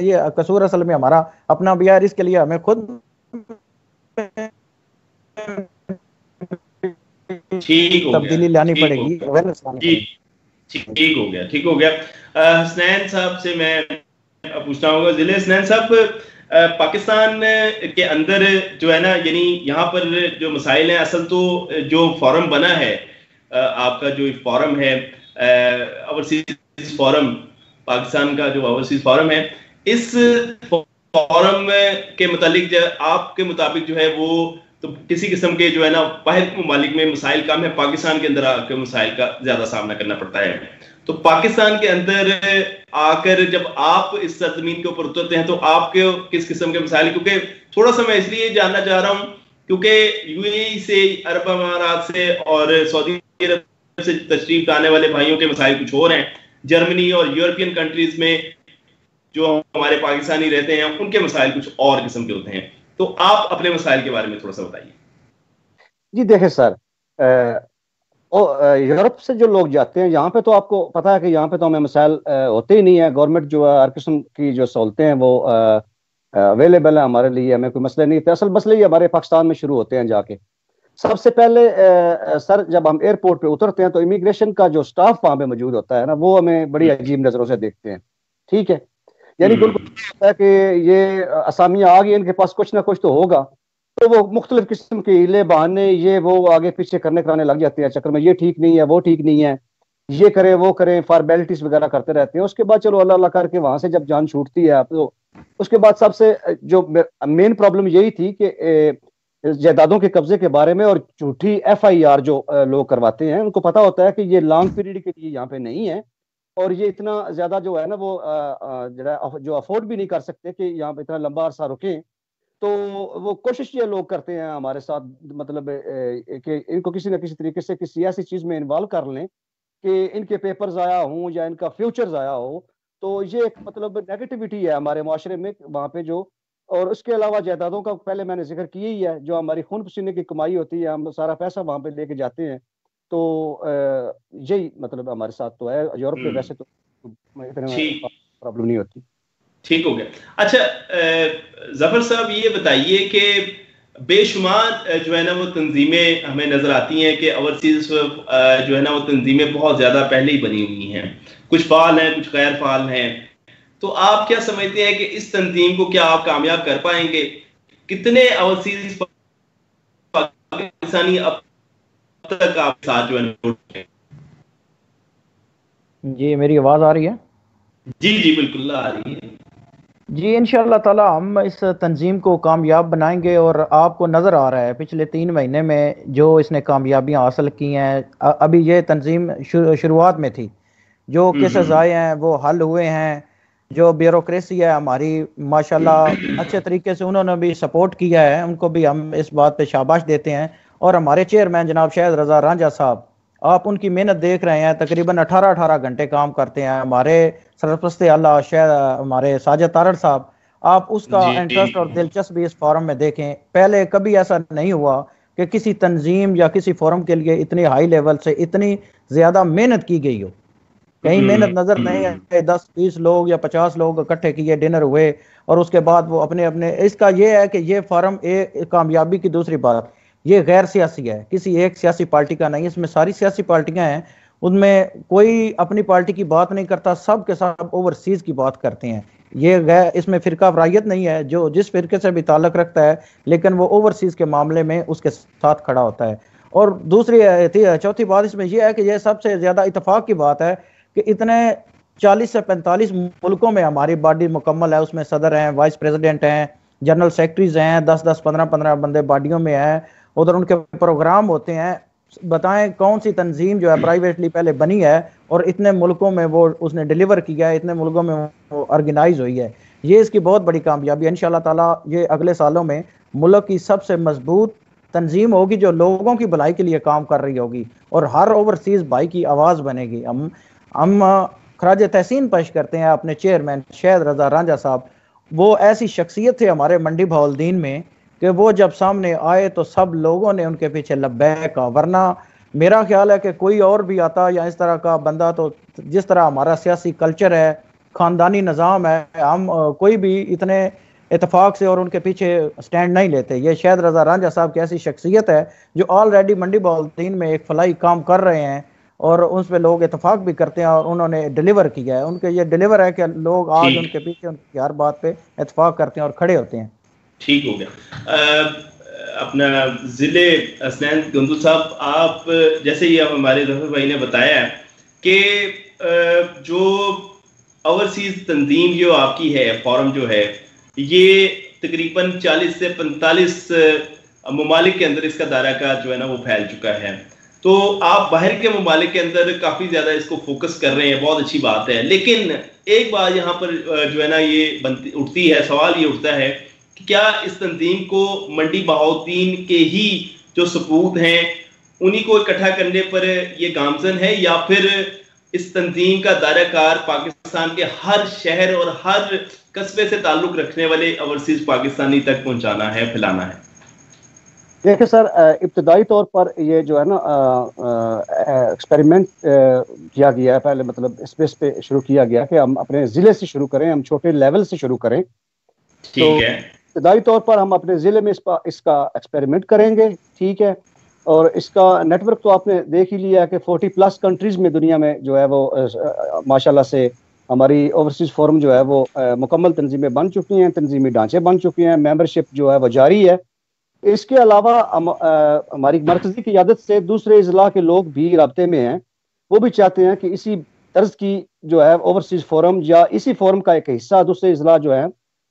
یہ قصور اصل میں ہمارا اپنا بھی ہے. اس کے لیے ہمیں خود تبدیلی لانی پڑے گی. ٹھیک ہو گیا. حسنین صاحب سے میں پوچھنا ہوگا. ضلع حسنین صاحب، پاکستان کے اندر جو ہے نا، یعنی یہاں پر جو مسائل ہیں، اصل تو جو فورم بنا ہے آپ کا، جو فورم ہے اوورسیز فورم، پاکستان کا جو اوورسیز فورم ہے، اس فورم کے متعلق آپ کے مطابق جو ہے وہ تو کسی قسم کے جو ہے نا باہر کے ممالک میں مسائل کم ہے, پاکستان کے اندر آ کے مسائل کا زیادہ سامنا کرنا پڑتا ہے. تو پاکستان کے اندر آ کر جب آپ اس سرزمین کے اوپر اترتے ہیں تو آپ کے کس قسم کے مسائل, کیونکہ تھوڑا سا میں اس لیے جاننا چاہ رہا ہوں کیونکہ یو اے ای سے, عرب امارات سے اور سعودی عرب سے تشریف لانے والے بھائیوں کے مسائل کچھ اور ہیں. جرمنی اور یورپین کنٹریز میں جو ہمارے پاکستانی رہتے ہیں ان کے مسائل کچھ اور قسم کے ہوتے ہیں. تو آپ اپنے مسائل کے بارے میں تھوڑا سا بتائیے. جی دیکھیں سر, یورپ سے جو لوگ جاتے ہیں یہاں پہ تو آپ کو پتا ہے کہ یہاں پہ تو ہمیں مسائل ہوتے ہی نہیں ہیں. گورنمنٹ جو ہے ہر قسم کی جو سہولتیں ہیں وہ اویلیبل ہیں ہمارے لیے, ہمیں کوئی مسئلہ نہیں. اصل مسئلے یہ ہمارے پاکستان میں شروع ہوتے ہیں جا کے. سب سے پہلے سر جب ہم ایئرپورٹ پہ اترتے ہیں تو امیگریشن کا جو سٹاف وہاں پہ موجود ہوتا ہے نا, وہ ہمیں بڑی عجیب نظروں سے دیکھتے ہیں. ٹھیک ہے, یعنی بالکل ہوتا ہے کہ یہ اسامیاں آ گئی, ان کے پاس کچھ نہ کچھ تو ہوگا, تو وہ مختلف قسم کے ہیلے بہانے یہ وہ آگے پیچھے کرنے کرانے لگ جاتے ہیں چکر میں. یہ ٹھیک نہیں ہے, وہ ٹھیک نہیں ہے, یہ کریں وہ کریں, فارمیلٹیز وغیرہ کرتے رہتے ہیں. اس کے بعد چلو اللہ اللہ کر کے وہاں سے جب جان چھوٹتی ہے آپ, تو اس کے بعد سب سے جو مین پرابلم یہی تھی کہ جائیدادوں کے قبضے کے بارے میں اور جھوٹی ایف آئی آر جو لوگ کرواتے ہیں, ان کو پتا ہوتا ہے کہ یہ لانگ پیریڈ کے لیے یہاں پہ نہیں ہے اور یہ اتنا زیادہ جو ہے نا وہ جو افورڈ بھی نہیں کر سکتے کہ یہاں پہ اتنا لمبا عرصہ رکیں. تو وہ کوشش یہ لوگ کرتے ہیں ہمارے ساتھ, مطلب کہ ان کو کسی نہ کسی طریقے سے کسی ایسی چیز میں انوالو کر لیں کہ ان کے پیپر ضائع ہوں یا ان کا فیوچر ضائع ہو. تو یہ ایک مطلب نیگیٹیوٹی ہے ہمارے معاشرے میں وہاں پہ جو. اور اس کے علاوہ جائیدادوں کا پہلے میں نے ذکر کیا ہی ہے, جو ہماری خون پسینے کی کمائی ہوتی ہے, ہم سارا پیسہ وہاں پہ لے کے جاتے ہیں. تو یہی مطلب ہمارے ساتھ تو ہے. یورپ میں ویسے تو پرابلم نہیں ہوتی. ٹھیک ہو گیا. اچھا ظفر صاحب یہ بتائیے کہ بے شمار جو ہے نا وہ تنظیمیں ہمیں نظر آتی ہیں کہ اوورسیز جو ہے نا وہ تنظیمیں بہت زیادہ پہلے ہی بنی ہوئی ہیں, کچھ فعال ہیں کچھ غیر فعال ہیں. تو آپ کیا سمجھتے ہیں کہ اس تنظیم کو کیا آپ کامیاب کر پائیں گے؟ کتنے اوورسیز پاکستانی اب تک آپ ساتھ جو ہے؟ جی میری آواز آ رہی ہے؟ جی جی بالکل آ رہی ہے. جی انشاءاللہ تعالی ہم اس تنظیم کو کامیاب بنائیں گے. اور آپ کو نظر آ رہا ہے پچھلے 3 مہینے میں جو اس نے کامیابیاں حاصل کی ہیں. ابھی یہ تنظیم شروعات میں تھی, جو کیسز آئے ہیں وہ حل ہوئے ہیں. جو بیوروکریسی ہے ہماری ماشاءاللہ اچھے طریقے سے انہوں نے بھی سپورٹ کیا ہے, ان کو بھی ہم اس بات پہ شاباش دیتے ہیں. اور ہمارے چیئرمین جناب شاہد رضا رانجھا صاحب, آپ ان کی محنت دیکھ رہے ہیں, تقریباً 18 گھنٹے کام کرتے ہیں. ہمارے سرپرست اعلیٰ ہمارے ساجد تارڑ صاحب, آپ اس کا انٹرسٹ اور دلچسپی اس فورم میں دیکھیں. پہلے کبھی ایسا نہیں ہوا کہ کسی تنظیم یا کسی فورم کے لیے اتنی ہائی لیول سے اتنی زیادہ محنت کی گئی ہو. کہیں محنت نظر نہیں ہے. 10-20 لوگ یا 50 لوگ اکٹھے کیے, ڈنر ہوئے, اور اس کے بعد وہ اپنے اس کا یہ ہے کہ یہ فورم ایک کامیابی کی دوسری بات, یہ غیر سیاسی ہے, کسی ایک سیاسی پارٹی کا نہیں. اس میں ساری سیاسی پارٹیاں ہیں, ان میں کوئی اپنی پارٹی کی بات نہیں کرتا, سب کے ساتھ اوورسیز کی بات کرتے ہیں. یہ اس میں فرقہ وارایت نہیں ہے, جو جس فرقے سے بھی تعلق رکھتا ہے لیکن وہ اوورسیز کے معاملے میں اس کے ساتھ کھڑا ہوتا ہے. اور دوسری چوتھی بات اس میں یہ ہے کہ یہ سب سے زیادہ اتفاق کی بات ہے کہ اتنے 40 سے 45 ملکوں میں ہماری باڈی مکمل ہے. اس میں صدر ہیں, وائس پریزیڈنٹ ہیں, جنرل سیکرٹریز ہیں, 10-10 15-15 بندے باڈیوں میں ہیں. ادھر ان کے پروگرام ہوتے ہیں. بتائیں کون سی تنظیم جو ہے پرائیویٹلی پہلے بنی ہے اور اتنے ملکوں میں وہ اس نے ڈیلیور کیا ہے, اتنے ملکوں میں وہ آرگنائز ہوئی ہے. یہ اس کی بہت بڑی کامیابی ہے. انشاءاللہ تعالی یہ اگلے سالوں میں ملک کی سب سے مضبوط تنظیم ہوگی جو لوگوں کی بھلائی کے لیے کام کر رہی ہوگی اور ہر اوورسیز بھائی کی آواز بنے گی. ہم خراج تحسین پیش کرتے ہیں اپنے چیئرمین شاہد رضا رانجھا صاحب. وہ ایسی شخصیت تھے ہمارے منڈی بہاولدین میں کہ وہ جب سامنے آئے تو سب لوگوں نے ان کے پیچھے لبیک کہا. ورنہ میرا خیال ہے کہ کوئی اور بھی آتا یا اس طرح کا بندہ, تو جس طرح ہمارا سیاسی کلچر ہے, خاندانی نظام ہے, ہم کوئی بھی اتنے اتفاق سے اور ان کے پیچھے سٹینڈ نہیں لیتے. یہ شاہد رضا رانجھا صاحب کی ایسی شخصیت ہے جو آلریڈی منڈی بہاولدین میں ایک فلاحی کام کر رہے ہیں اور اس پہ لوگ اتفاق بھی کرتے ہیں اور انہوں نے ڈیلیور کیا ہے. ان کے یہ ڈیلیور ہے کہ لوگ آج ان کے پیچھے ان کی ہر بات پہ اتفاق کرتے ہیں اور کھڑے ہوتے ہیں. ٹھیک ہو گیا. اپنا ضلع حسنین گندو صاحب, آپ جیسے یہ ہمارے ظفر بھائی نے بتایا ہے کہ جو اوورسیز تنظیم جو آپ کی ہے, فورم جو ہے, یہ تقریباً 40 سے 45 ممالک کے اندر اس کا دائرہ کار جو ہے نا وہ پھیل چکا ہے. تو آپ باہر کے ممالک کے اندر کافی زیادہ اس کو فوکس کر رہے ہیں, بہت اچھی بات ہے, لیکن ایک بات یہاں پر جو ہے نا یہ اٹھتی ہے, سوال یہ اٹھتا ہے کہ کیا اس تنظیم کو منڈی بہاؤالدین کے ہی جو ثبوت ہیں انہی کو اکٹھا کرنے پر یہ گامزن ہے, یا پھر اس تنظیم کا دائرہ کار پاکستان کے ہر شہر اور ہر قصبے سے تعلق رکھنے والے اوورسیز پاکستانی تک پہنچانا ہے, پھیلانا ہے؟ دیکھیں سر, ابتدائی طور پر یہ جو ہے نا ایکسپیریمنٹ کیا گیا ہے. پہلے مطلب اسپیس پہ شروع کیا گیا کہ ہم اپنے ضلع سے شروع کریں, ہم چھوٹے لیول سے شروع کریں. ٹھیک ہے, ابتدائی طور پر ہم اپنے ضلع میں اس کا ایکسپیریمنٹ کریں گے, ٹھیک ہے. اور اس کا نیٹ ورک تو آپ نے دیکھ ہی لیا کہ 40+ کنٹریز میں دنیا میں جو ہے وہ ماشاءاللہ سے ہماری اوورسیز فورم جو ہے وہ مکمل تنظیمیں بن چکی ہیں, تنظیمی ڈھانچے بن چکے ہیں, ممبرشپ جو ہے وہ جاری ہے. اس کے علاوہ ہماری مرکزی قیادت سے دوسرے اضلاع کے لوگ بھی رابطے میں ہیں, وہ بھی چاہتے ہیں کہ اسی طرز کی جو ہے اوورسیز فورم یا اسی فورم کا ایک حصہ دوسرے اضلاع جو ہے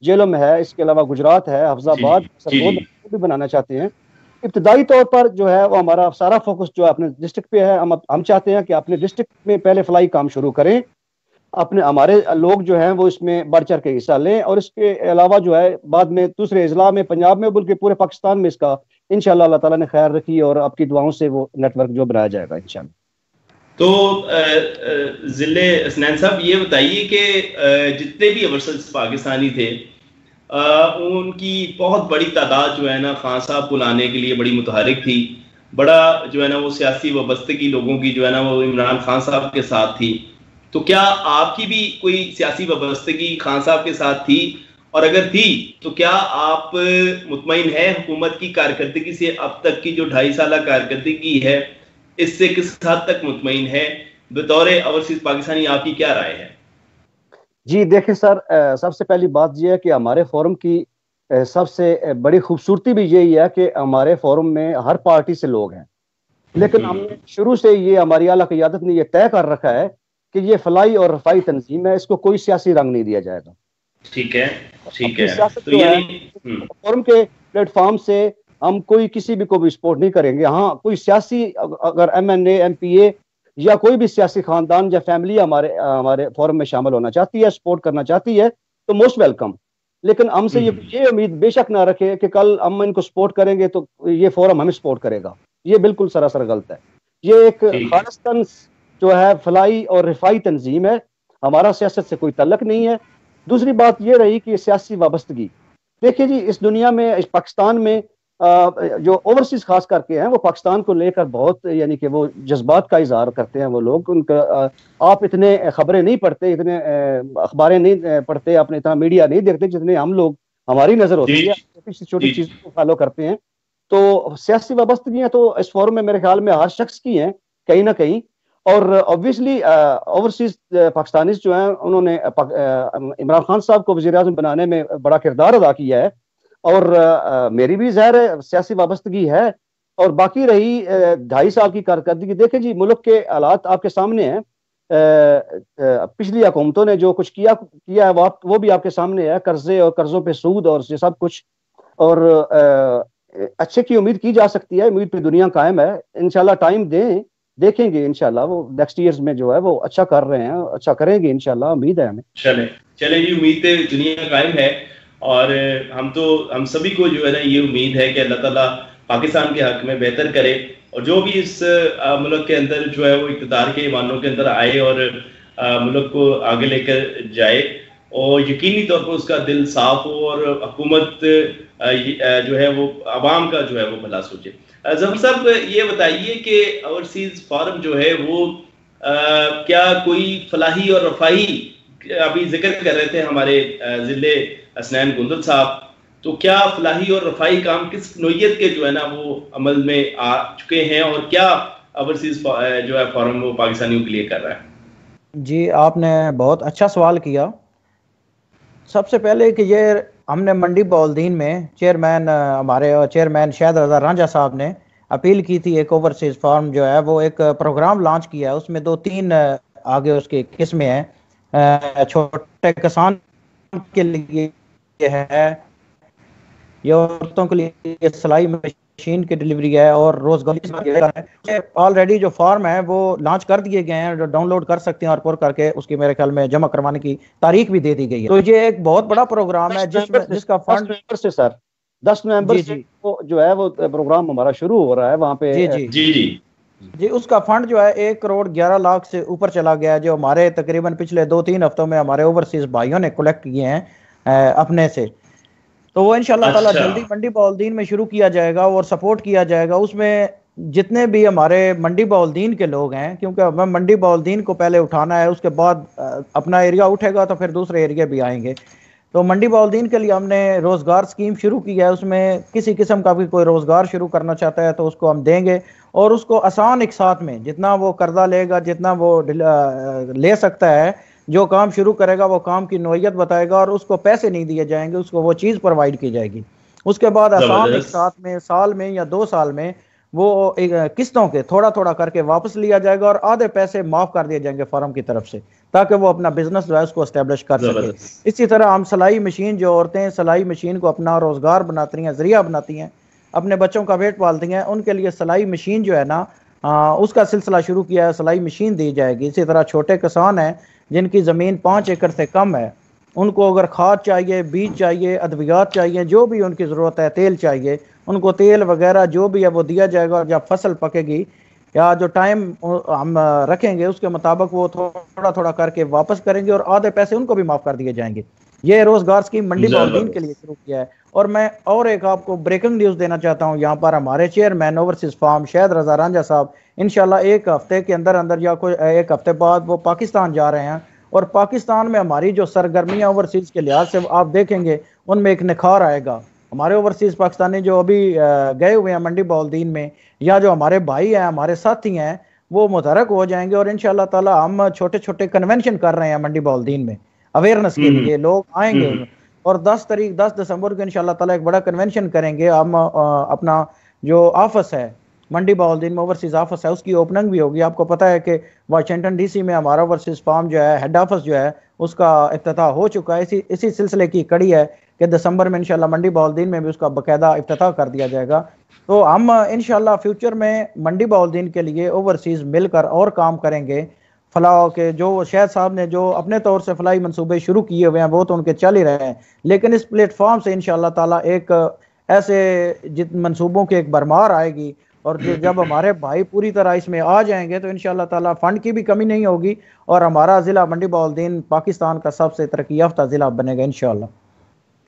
جیلم ہے, اس کے علاوہ گجرات ہے, حفظ آباد, سرگود بھی بنانا چاہتے ہیں. ابتدائی طور پر جو ہے وہ ہمارا سارا فوکس جو ہے اپنے ڈسٹرکٹ پہ ہے. ہم چاہتے ہیں کہ اپنے ڈسٹرکٹ میں پہلے فلائی کام شروع کریں, ہمارے لوگ جو ہیں وہ اس میں بڑھ چڑھ کے حصہ لیں, اور اس کے علاوہ جو ہے بعد میں دوسرے اضلاع میں, پنجاب میں, بلکہ پورے پاکستان میں اس کا انشاءاللہ اللہ تعالیٰ نے خیر رکھی اور آپ کی دعاؤں سے وہ نیٹ ورک جو بنایا جائے گا انشاءاللہ. تو ضلع حسنین صاحب یہ بتائیے کہ جتنے بھی اوورسیز پاکستانی تھے ان کی بہت بڑی تعداد جو ہے نا خان صاحب کو لانے کے لیے بڑی متحرک تھی, بڑا جو ہے نا وہ سیاسی وابستگی لوگوں کی جو ہے نا وہ عمران خان صاحب کے ساتھ تھی. تو کیا آپ کی بھی کوئی سیاسی وابستگی خان صاحب کے ساتھ تھی, اور اگر تھی تو کیا آپ مطمئن ہیں حکومت کی کارکردگی سے؟ اب تک کی جو 2.5 سالہ کارکردگی ہے اس سے کس حد تک مطمئن ہے؟ بطور اوورسیز پاکستانی آپ کی کیا رائے ہے؟ جی دیکھیں سر, سب سے پہلی بات یہ ہے کہ ہمارے فورم کی سب سے بڑی خوبصورتی بھی یہی ہے کہ ہمارے فورم میں ہر پارٹی سے لوگ ہیں, لیکن ہم نے شروع سے یہ ہماری اعلیٰ قیادت نے یہ طے کر رکھا ہے کہ یہ فلائی اور رفائی تنظیم ہے, اس کو کوئی سیاسی رنگ نہیں دیا جائے گا. ٹھیک ہے, ٹھیک ہے. سیاست جو ہے فورم کے پلیٹ فارم سے ہم کوئی کسی بھی کو بھی سپورٹ نہیں کریں گے. ہاں کوئی سیاسی اگر MNA MPA یا کوئی بھی سیاسی خاندان یا فیملی ہمارے فورم میں شامل ہونا چاہتی ہے, سپورٹ کرنا چاہتی ہے, تو موسٹ ویلکم. لیکن ہم سے یہ امید بے شک نہ رکھے کہ کل ہم ان کو سپورٹ کریں گے تو یہ فورم ہمیں سپورٹ کرے گا. یہ بالکل سراسر غلط ہے. یہ ایک خالصتاً جو ہے فلائی اور رفائی تنظیم ہے, ہمارا سیاست سے کوئی تعلق نہیں ہے. دوسری بات یہ رہی کہ سیاسی وابستگی, دیکھیے جی اس دنیا میں, اس پاکستان میں جو اوورسیز خاص کر کے ہیں وہ پاکستان کو لے کر بہت یعنی کہ وہ جذبات کا اظہار کرتے ہیں. وہ لوگ ان کا آپ اتنے خبریں نہیں پڑھتے, اتنے اخباریں نہیں پڑھتے, اپنے اتنا میڈیا نہیں دیکھتے جتنے ہم لوگ, ہماری نظر ہوتی ہے, چھوٹی چھوٹی چیزوں کو فالو کرتے ہیں. تو سیاسی وابستگیاں تو اس فورم میں میرے خیال میں ہر شخص کی ہیں کہیں نہ کہیں. اور اوبویسلی اوورسیز پاکستانیز جو ہیں انہوں نے عمران خان صاحب کو وزیر اعظم بنانے میں بڑا کردار ادا کیا ہے, اور میری بھی ظاہر ہے سیاسی وابستگی ہے. اور باقی رہی 2.5 سال کی کارکردگی, دیکھیں جی ملک کے حالات آپ کے سامنے ہیں, پچھلی حکومتوں نے جو کچھ کیا ہے وہ بھی آپ کے سامنے ہے, قرضے اور قرضوں پہ سود اور یہ سب کچھ. اور اچھے کی امید کی جا سکتی ہے, امید پہ دنیا قائم ہے. انشاءاللہ ٹائم دیں, دیکھیں گے انشاءاللہ وہ نیکسٹ ایئرز میں جو ہے وہ اچھا کر رہے ہیں, اچھا کریں گے انشاءاللہ, امید ہے ہمیں. چلیں جی, امید پہ دنیا قائم ہے, اور ہم سبھی کو جو ہے نا یہ امید ہے کہ اللہ تعالیٰ پاکستان کے حق میں بہتر کرے, اور جو بھی اس ملک کے اندر جو ہے وہ اقتدار کے ایوانوں کے اندر آئے اور ملک کو آگے لے کر جائے, اور یقینی طور پر اس کا دل صاف ہو اور حکومت جو ہے وہ عوام کا جو ہے وہ بھلا سوچے. ظفر صاحب یہ بتائیے کہ اوورسیز فورم جو ہے وہ کیا کوئی فلاحی اور رفاہی, ابھی ذکر کر رہے تھے ہمارے ضلع حسنین گندل صاحب, تو کیا فلاحی اور رفاہی کام کس نوعیت کے جو ہے نا وہ عمل میں آ چکے ہیں, اور کیا اوورسیز جو ہے فورم وہ پاکستانیوں کے لیے کر رہا ہے؟ جی آپ نے بہت اچھا سوال کیا. سب سے پہلے کہ یہ ہم نے منڈی بہاؤالدین میں ہمارے چیئرمین شاہد رضا رانجھا صاحب نے اپیل کی تھی, ایک اوورسیز فارم جو ہے وہ ایک پروگرام لانچ کیا ہے, اس میں 2-3 آگے اس کی قسمیں ہیں. چھوٹے کسان کے لیے ہے, یہ عورتوں کے لیے سلائی مشین کی ڈلیوری ہے اور روزگار آلریڈی جو فارم ہے وہ لانچ کر دیے گئے ہیں, ڈاؤن لوڈ کر سکتے ہیں اور پر کر کے اس کی میرے خیال میں جمع کروانے کی تاریخ بھی دے دی گئی ہے. تو یہ ایک بہت بڑا پروگرام ہے جس کا فنڈ 10 نومبر سے جو ہے وہ پروگرام ہمارا شروع ہو رہا ہے وہاں پہ. جی اس کا فنڈ جو ہے 1,11,00,000 سے اوپر چلا گیا ہے, جو ہمارے تقریباً پچھلے 2-3 ہفتوں میں ہمارے اوورسیز بھائیوں نے کلیکٹ کیے ہیں اپنے سے. تو وہ انشاءاللہ تعالیٰ جلدی منڈی بہاولدین میں شروع کیا جائے گا اور سپورٹ کیا جائے گا. اس میں جتنے بھی ہمارے منڈی بہاولدین کے لوگ ہیں, کیونکہ ہمیں منڈی بہاولدین کو پہلے اٹھانا ہے, اس کے بعد اپنا ایریا اٹھے گا تو پھر دوسرے ایریا بھی آئیں گے. تو منڈی بہاولدین کے لیے ہم نے روزگار اسکیم شروع کی ہے. اس میں کسی قسم کا بھی کوئی روزگار شروع کرنا چاہتا ہے تو اس کو ہم دیں گے, اور اس کو آسان ایک ساتھ میں جتنا وہ قرضہ لے گا, جتنا وہ لے سکتا ہے, جو کام شروع کرے گا وہ کام کی نوعیت بتائے گا اور اس کو پیسے نہیں دیے جائیں گے, اس کو وہ چیز پرووائڈ کی جائے گی. اس کے بعد آسان ایک ساتھ میں سال میں یا 2 سال میں وہ قسطوں کے تھوڑا تھوڑا کر کے واپس لیا جائے گا اور آدھے پیسے معاف کر دیے جائیں گے فارم کی طرف سے, تاکہ وہ اپنا بزنس جو ہے اس کو اسٹیبلش کر سکے. اسی طرح ہم سلائی مشین, جو عورتیں سلائی مشین کو اپنا روزگار بناتی ہیں, ذریعہ بناتی ہیں, اپنے بچوں کا پیٹ پالتی ہیں, ان کے لیے سلائی مشین جو ہے نا اس کا سلسلہ شروع کیا ہے, سلائی مشین دی جائے گی. اسی طرح چھوٹے کسان ہیں جن کی زمین 5 ایکڑ سے کم ہے, ان کو اگر کھاد چاہیے, بیج چاہیے, ادویات چاہیے, جو بھی ان کی ضرورت ہے, تیل چاہیے, ان کو تیل وغیرہ جو بھی ہے وہ دیا جائے گا. اور جب فصل پکے گی یا جو ٹائم ہم رکھیں گے اس کے مطابق وہ تھوڑا تھوڑا کر کے واپس کریں گے اور آدھے پیسے ان کو بھی معاف کر دیے جائیں گے. یہ روزگار اسکیم منڈی بہاولدین کے لیے شروع کیا ہے. اور میں اور ایک آپ کو بریکنگ نیوز دینا چاہتا ہوں. یہاں پر ہمارے چیئرمین اوورسیز فارم شاہد رضا رانجھا صاحب انشاءاللہ 1 ہفتے کے اندر یا کوئی 1 ہفتے بعد وہ پاکستان جا رہے ہیں, اور پاکستان میں ہماری جو سرگرمیاں اوورسیز کے لحاظ سے آپ دیکھیں گے ان میں ایک نکھار آئے گا. ہمارے اوورسیز پاکستانی جو ابھی گئے ہوئے ہیں منڈی بہاولدین میں, یا جو ہمارے بھائی ہیں, ہمارے ساتھی ہیں, وہ متحرک ہو جائیں گے. اور انشاءاللہ تعالی ہم چھوٹے چھوٹے کنونشن کر رہے ہیں منڈی بہاولدین میں اویئرنیس کے لیے, لوگ آئیں گے. اور 10 دسمبر کو انشاءاللہ تعالی ایک بڑا کنونشن کریں گے. ہم اپنا جو آفس ہے منڈی بہاولدین میں, اوورسیز آفس ہے, اس کی اوپننگ بھی ہوگی. آپ کو پتہ ہے کہ واشنگٹن ڈی سی میں ہمارا اوورسیز فارم جو ہے ہیڈ آفس جو ہے اس کا افتتاح ہو چکا ہے. اسی سلسلے کی کڑی ہے کہ دسمبر میں انشاءاللہ منڈی بہاولدین میں بھی اس کا باقاعدہ افتتاح کر دیا جائے گا. تو ہم انشاءاللہ فیوچر میں منڈی بہاولدین کے لیے اوورسیز مل کر اور کام کریں گے. فلاح کے جو شاہد صاحب نے جو اپنے طور سے فلاحی منصوبے شروع کیے ہوئے ہیں وہ تو ان کے چل ہی رہے ہیں, لیکن اس پلیٹ فارم سے انشاءاللہ تعالی ایک ایسے منصوبوں کی ایک بھرمار آئے گی. اور جب ہمارے بھائی پوری طرح اس میں آ جائیں گے تو انشاءاللہ تعالی فنڈ کی بھی کمی نہیں ہوگی, اور ہمارا ضلع منڈی بہاولدین پاکستان کا سب سے ترقی یافتہ ضلع بنے گا انشاءاللہ.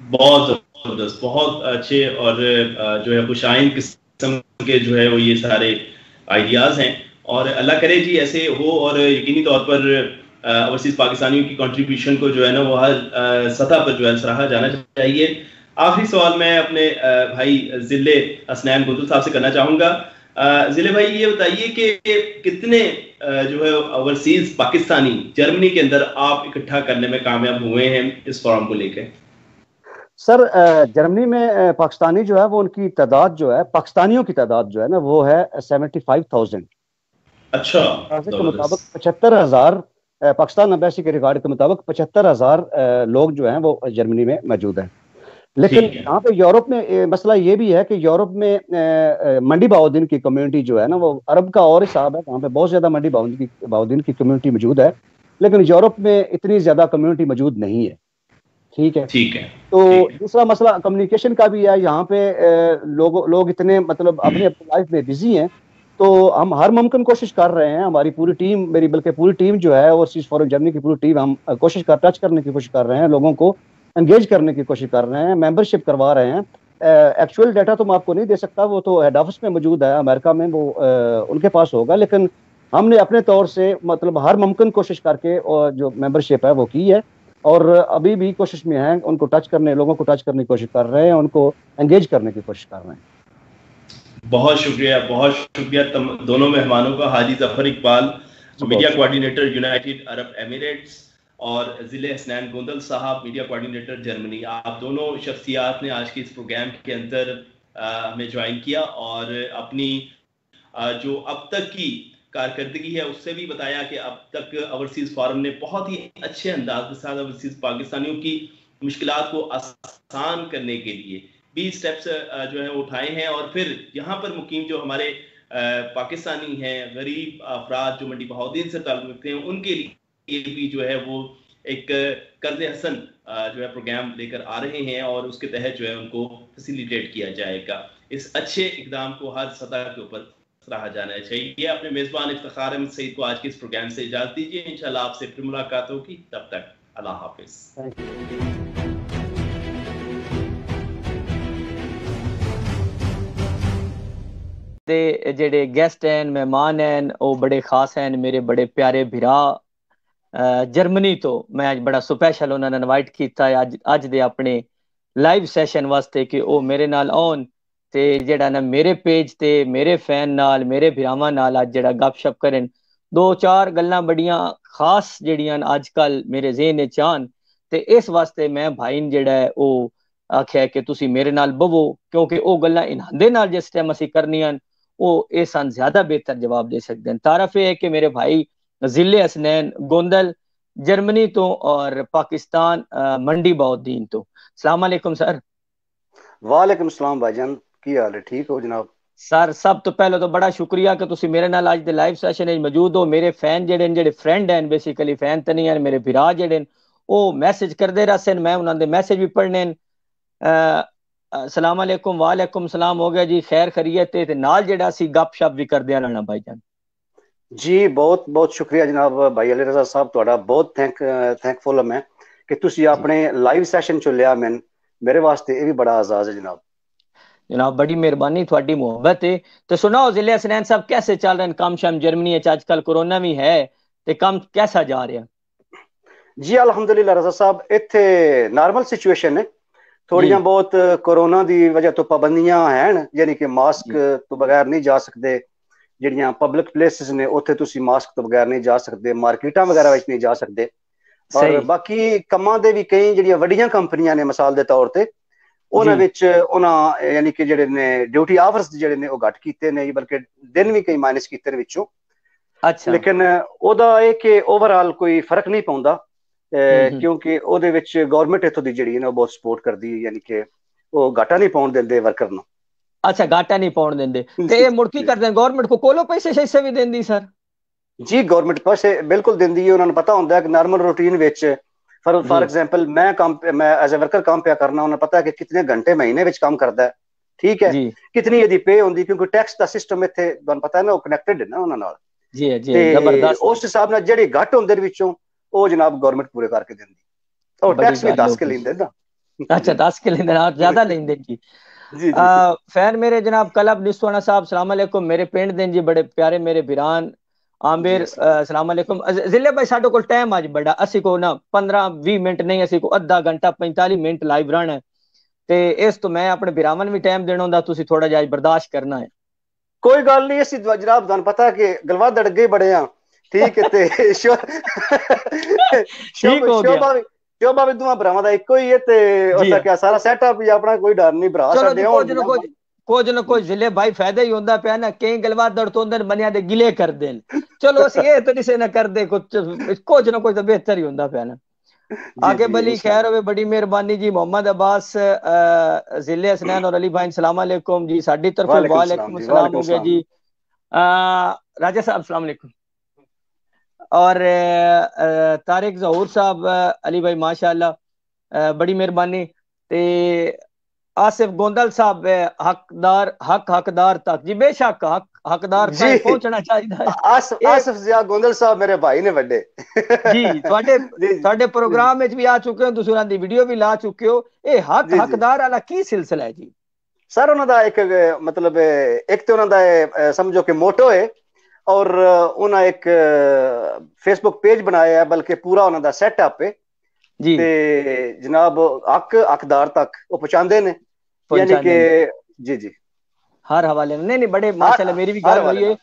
بہت زبردست, بہت اچھے اور جو ہے خوش آئند قسم کے جو ہے وہ یہ سارے آئیڈیاز ہیں, اور اللہ کرے جی ایسے ہو, اور یقینی طور پر اوورسیز پاکستانیوں کی کنٹریبیوشن کو جو ہے نا وہ ہر سطح پر جو ہے سراہا جانا چاہیے. آخری سوال میں اپنے بھائی ضلع حسنین گندل صاحب سے کرنا چاہوں گا. ضلع بھائی یہ بتائیے کہ کتنے جو ہے اوورسیز پاکستانی جرمنی کے اندر آپ اکٹھا کرنے میں کامیاب ہوئے ہیں اس فارم کو لے کے؟ سر جرمنی میں پاکستانی جو ہے وہ ان کی تعداد جو ہے, پاکستانیوں کی تعداد جو ہے نا وہ ہے 75,000. اچھا, کے مطابق 75,000 پاکستان امبیسی کے ریکارڈ کے مطابق 75,000 لوگ جو ہیں وہ جرمنی میں موجود ہیں. لیکن یہاں پہ یورپ میں مسئلہ یہ بھی ہے کہ یورپ میں منڈی بہاولدین کی کمیونٹی جو ہے نا وہ عرب کا اور حساب ہے, وہاں پہ بہت زیادہ منڈی بہاولدین کی کمیونٹی موجود ہے, لیکن یورپ میں اتنی زیادہ کمیونٹی موجود نہیں ہے. ٹھیک ہے. تو دوسرا مسئلہ کمیونیکیشن کا بھی ہے. یہاں پہ لوگ اتنے مطلب اپنے لائف میں بزی ہیں, تو ہم ہر ممکن کوشش کر رہے ہیں, ہماری پوری ٹیم, میری بلکہ پوری ٹیم جو ہے اوورسیز فارم جرمنی کی پوری ٹیم, ہم ٹچ کرنے کی کوشش کر رہے ہیں, لوگوں کو انگیج کرنے کی کوشش کر رہے ہیں, ممبرشپ کروا رہے ہیں. ایکچوئل ڈیٹا تو میں آپ کو نہیں دے سکتا, وہ تو ہیڈ آفس میں موجود ہے امریکہ میں, وہ ان کے پاس ہوگا, لیکن ہم نے اپنے طور سے مطلب ہر ممکن کوشش کر کے جو ممبرشپ ہے وہ کی ہے, اور ابھی بھی کوشش میں ہیں ان کو ٹچ کرنے, لوگوں کو ٹچ کرنے کی کوشش کر رہے ہیں, ان کو انگیج کرنے کی کوشش کر رہے ہیں. بہت شکریہ دونوں مہمانوں کا, حاجی ظفر اقبال میڈیا کوآرڈینیٹر یونائٹڈ عرب ایمریٹس اور ضلع حسنین گندل صاحب میڈیا کوآرڈینیٹر جرمنی. آپ دونوں شخصیات نے آج کے اس پروگرام کے اندر ہمیں جوائن کیا اور اپنی جو اب تک کی کارکردگی ہے اس سے بھی بتایا کہ اب تک اوورسیز فارم نے بہت ہی اچھے انداز کے ساتھ اوورسیز پاکستانیوں کی مشکلات کو آسان کرنے کے لیے بھی اسٹیپس جو ہے اٹھائے ہیں، اور پھر یہاں پر مقیم جو ہمارے پاکستانی ہیں، غریب افراد جو منڈی بہاؤالدین سے تعلق رکھتے ہیں، ان کے لیے بھی جو ہے وہ ایک قرض حسن جو ہے پروگرام لے کر آ رہے ہیں، اور اس کے تحت جو ہے ان کو فیسیلیٹیٹ کیا جائے گا۔ اس اچھے اقدام کو ہر سطح کے اوپر سراہا جانا چاہیے۔ اپنے میزبان افتخار احمد سعید کو آج کے اس پروگرام سے اجازت دیجیے، انشاءاللہ آپ سے پھر ملاقات ہوگی، تب تک اللہ حافظ۔ دے جڑے گیسٹ ہیں، مہمان ہیں، وہ بڑے خاص ہیں، میرے بڑے پیارے بھرا جرمنی تو میں اج بڑا سپیشل انہوں نے انوائٹ کیتا ہے اج دے اپنے لائیو سیشن واسطے کہ وہ میرے نال آن تے جڑا نا میرے پیج تے میرے فین نال میرے بھراواں نال اج جڑا گپ شپ کرن، دو چار گلاں بڑیاں خاص جڑیاں اج کل میرے ذہن وچ آن، تے اس واسطے میں بھائی جڑا ہے او آکھیا کہ تسی میرے نال بوو، کیونکہ او گلاں انہاں دے نال جس ٹائم اسی کرنیاں او اسان زیادہ بہتر جواب دے سکتے ہیں۔ تعارف ہے کہ میرے بھائی ضلع حسنین گوندل جرمنی تو اور پاکستان منڈی بہاؤالدین تو۔ السلام علیکم سر۔ وعلیکم السلام بھائی جان، کی حال ہے؟ ٹھیک ہو جناب؟ سر سب تو پہلے تو بڑا شکریہ کہ تسی میرے نال اج دے لائیو سیشن وچ موجود ہو۔ میرے فین جڑے فرینڈ ہیں، بیسیکلی فین تے نہیں ہیں، میرے بھرا جڑے او میسج کردے رہسن، میں انہاں دے میسج بھی پڑھنے۔ السلام علیکم، وعلیکم السلام ہو گیا جی، خیر خیریت تے نال جڑا سی گپ شپ بھی کردے رہنا بھائی جان۔ جی بہت بہت شکریہ جناب بھائی علی رضا صاحب، تہاڈا بہت تھینکفل میں کہ تسی اپنے لائیو سیشن چ لیا میں، میرے واسطے یہ بھی بڑا اعزاز ہے جناب۔ جناب بڑی مہربانی، تھوڑی محبت ہے۔ تو سناؤ ضلع حسنین صاحب کیسے چل رہے ہیں کام شام جرمنی اچ؟ آج کل کورونا بھی ہے تے کام کیسا جا رہا ہے؟ جی الحمدللہ رضا صاحب، ایتھے نارمل سچویشن ہے، تھوڑیاں بہت کورونا دی وجہ تو پابندیاں ہیں، یعنی کہ ماسک تو بغیر نہیں جا سکتے، جڑیاں پبلک پلیسز نے اوتھے تسی ماسک تو بغیر نہیں جا سکتے، مارکیٹاں وغیرہ وچ نہیں جا سکتے، اور باقی کماں دے بھی کئی جڑیاں وڈیاں کمپنیاں نے مثال دے طور تے انہاں وچ انہاں یعنی کہ جڑے نے ڈیوٹی آورز جڑے نے او گھٹ کیتے نے، بلکہ دن بھی کئی مائنس کیتے نے وچوں۔ اچھا، لیکن او دا اے کہ اوور آل کوئی فرق نہیں پوندا، کیونکہ او دے وچ گورنمنٹ ایتھوں دی جڑی ہے نا بہت سپورٹ کردی ہے، یعنی کہ وہ گھاٹا نہیں پاؤن دیندے ورکر نو۔ اچھا گھاٹا نہیں پاؤن دیندے تے اے مڑ کی کردے گورنمنٹ کو کولو پیسے شیسے بھی دیندی سر؟ جی گورنمنٹ پیسے بالکل دیندی ہے، انہوں نے پتہ ہوندا ہے کہ normal routine which for example میں ایز اے ورکر کام پیا کرنا، انہیں پتا ہے کہ کتنے گھنٹے مہینے وچ کام کردا ہے، ٹھیک ہے، کتنی یہ پے ہوندی، کیونکہ ٹیکس دا سسٹم ایتھے تانوں پتہ ہے نا وہ کنیکٹڈ ہے نا انہاں نال، تے اس حساب نال جڑے گھٹ ہوندے وچوں او جناب گورنمنٹ پورے کر کے دیندی، اور ٹیکس بھی 10 کے لیندے نا۔ اچھا 10 کے لیندے نا، زیادہ لیندے جی۔ فین میرے جناب کلب نسوانا صاحب السلام علیکم، میرے پنڈ دین جی بڑے پیارے میرے بھران عامر السلام علیکم۔ ضلع بھائی ساڈے کول ٹائم اج بڑا، اسی کو نا 15-20 منٹ نہیں، اسی کو ادھا گھنٹہ 45 منٹ لائیو رہنا ہے، تے اس تو میں اپنے بھراواں بھی ٹائم دینا ہوندا، تسی تھوڑا جہا برداشت کرنا ہے۔ کوئی گل نہیں، اسی جناب تانوں پتہ ہے کہ گلوا دڑگے بڑے ہاں، ٹھیک ہے، تے شوبا بھی دوواں بھراواں دا اکو ہی ہے، تے اس دا کیا سارا سیٹ اپ ہی اپنا، کوئی ڈر نہیں بھرا ساڈے ہون دی۔ کچھ نہ کچھ ضلع بھائی فائدہ ہی ہوندا پیا نا، کئی گلوا دڑ تو اندر بنیا دے گلے کر دین، چلو اسی یہ تو نہیں نہ کر دے، کچھ نہ کچھ تو بہتر ہی ہوندا پیا نا۔ آگے بلی خیر ہوئے، بڑی مہربانی جی۔ محمد عباس ضلع حسنین اور علی بھائی السلام علیکم جی، ساڈی طرف وعلیکم السلام ہو گیا جی۔ راجہ صاحب السلام علیکم، اور طارق ظہور صاحب علی بھائی ماشاءاللہ بڑی مہربانی، تے آصف گوندل صاحب حقدار تک جی، بے شک حقدار تک پہنچنا چاہیے۔ آصف ضیاء گوندل صاحب میرے بھائی نے وڈے جی، تواڈے پروگرام وچ بھی آ چکے ہو، تسی انہاں دی ویڈیو بھی لا چکے ہو، اے حقدار والا کی سلسلہ ہے جی؟ سر انہاں دا ایک مطلب ایک تے انہاں دا سمجھو کہ موٹو ہے، اور انہاں ایک فیس بک پیج بنایا ہے، بلکہ پورا انہاں دا سیٹ اپ ہے جی، تے جناب حقدار تک وہ پہنچاندے نے، یعنی کہ جی جی ہر حوالے نہیں بڑے ماشاءاللہ، میری بھی گل ہوئی ہے،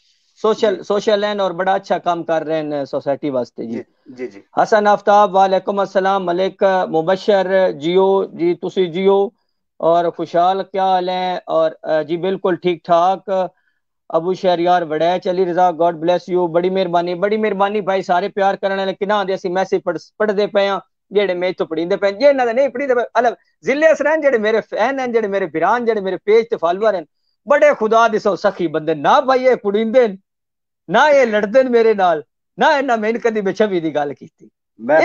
سوشل ہیں اور بڑا اچھا کام کر رہے ہیں سوسائٹی واسطے جی۔ جی جی حسن آفتاب وعلیکم السلام، ملک مبشر جیو جی، تسی جیو اور خوشحال کیا حال ہیں؟ اور جی بالکل ٹھیک ٹھاک۔ ابو Shahryar وڑیچ Ali Raza God bless you, بڑی مہربانی بھائی، سارے پیار کرنے والے کناں دے اسی میسج پڑھ دے پے ہاں، ਜਿਹੜੇ ਮੈਚ ਤੋਂ ਪੜੀਂਦੇ ਪਏ ਜੇ ਇਹਨਾਂ ਦੇ ਨਹੀਂ ਪੜੀਂਦੇ ਅਲੱਗ ਜ਼ਿਲ੍ਹੇ ਅਸਰਨ ਜਿਹੜੇ ਮੇਰੇ ਫੈਨ ਹਨ ਜਿਹੜੇ ਮੇਰੇ ਵੀਰਾਨ ਜਿਹੜੇ ਮੇਰੇ ਪੇਜ ਤੇ ਫਾਲੋਅਰ ਹਨ ਬੜੇ ਖੁਦਾ ਦਿਸੋ ਸਖੀ ਬੰਦੇ ਨਾ ਭਾਈ ਇਹ ਪੜੀਂਦੇ ਨਾ ਇਹ ਲੜਦੇ ਮੇਰੇ ਨਾਲ ਨਾ ਇਹਨਾਂ ਮੈਂ ਕਦੀ ਬੇਛਵੀ ਦੀ ਗੱਲ ਕੀਤੀ ਮੈਂ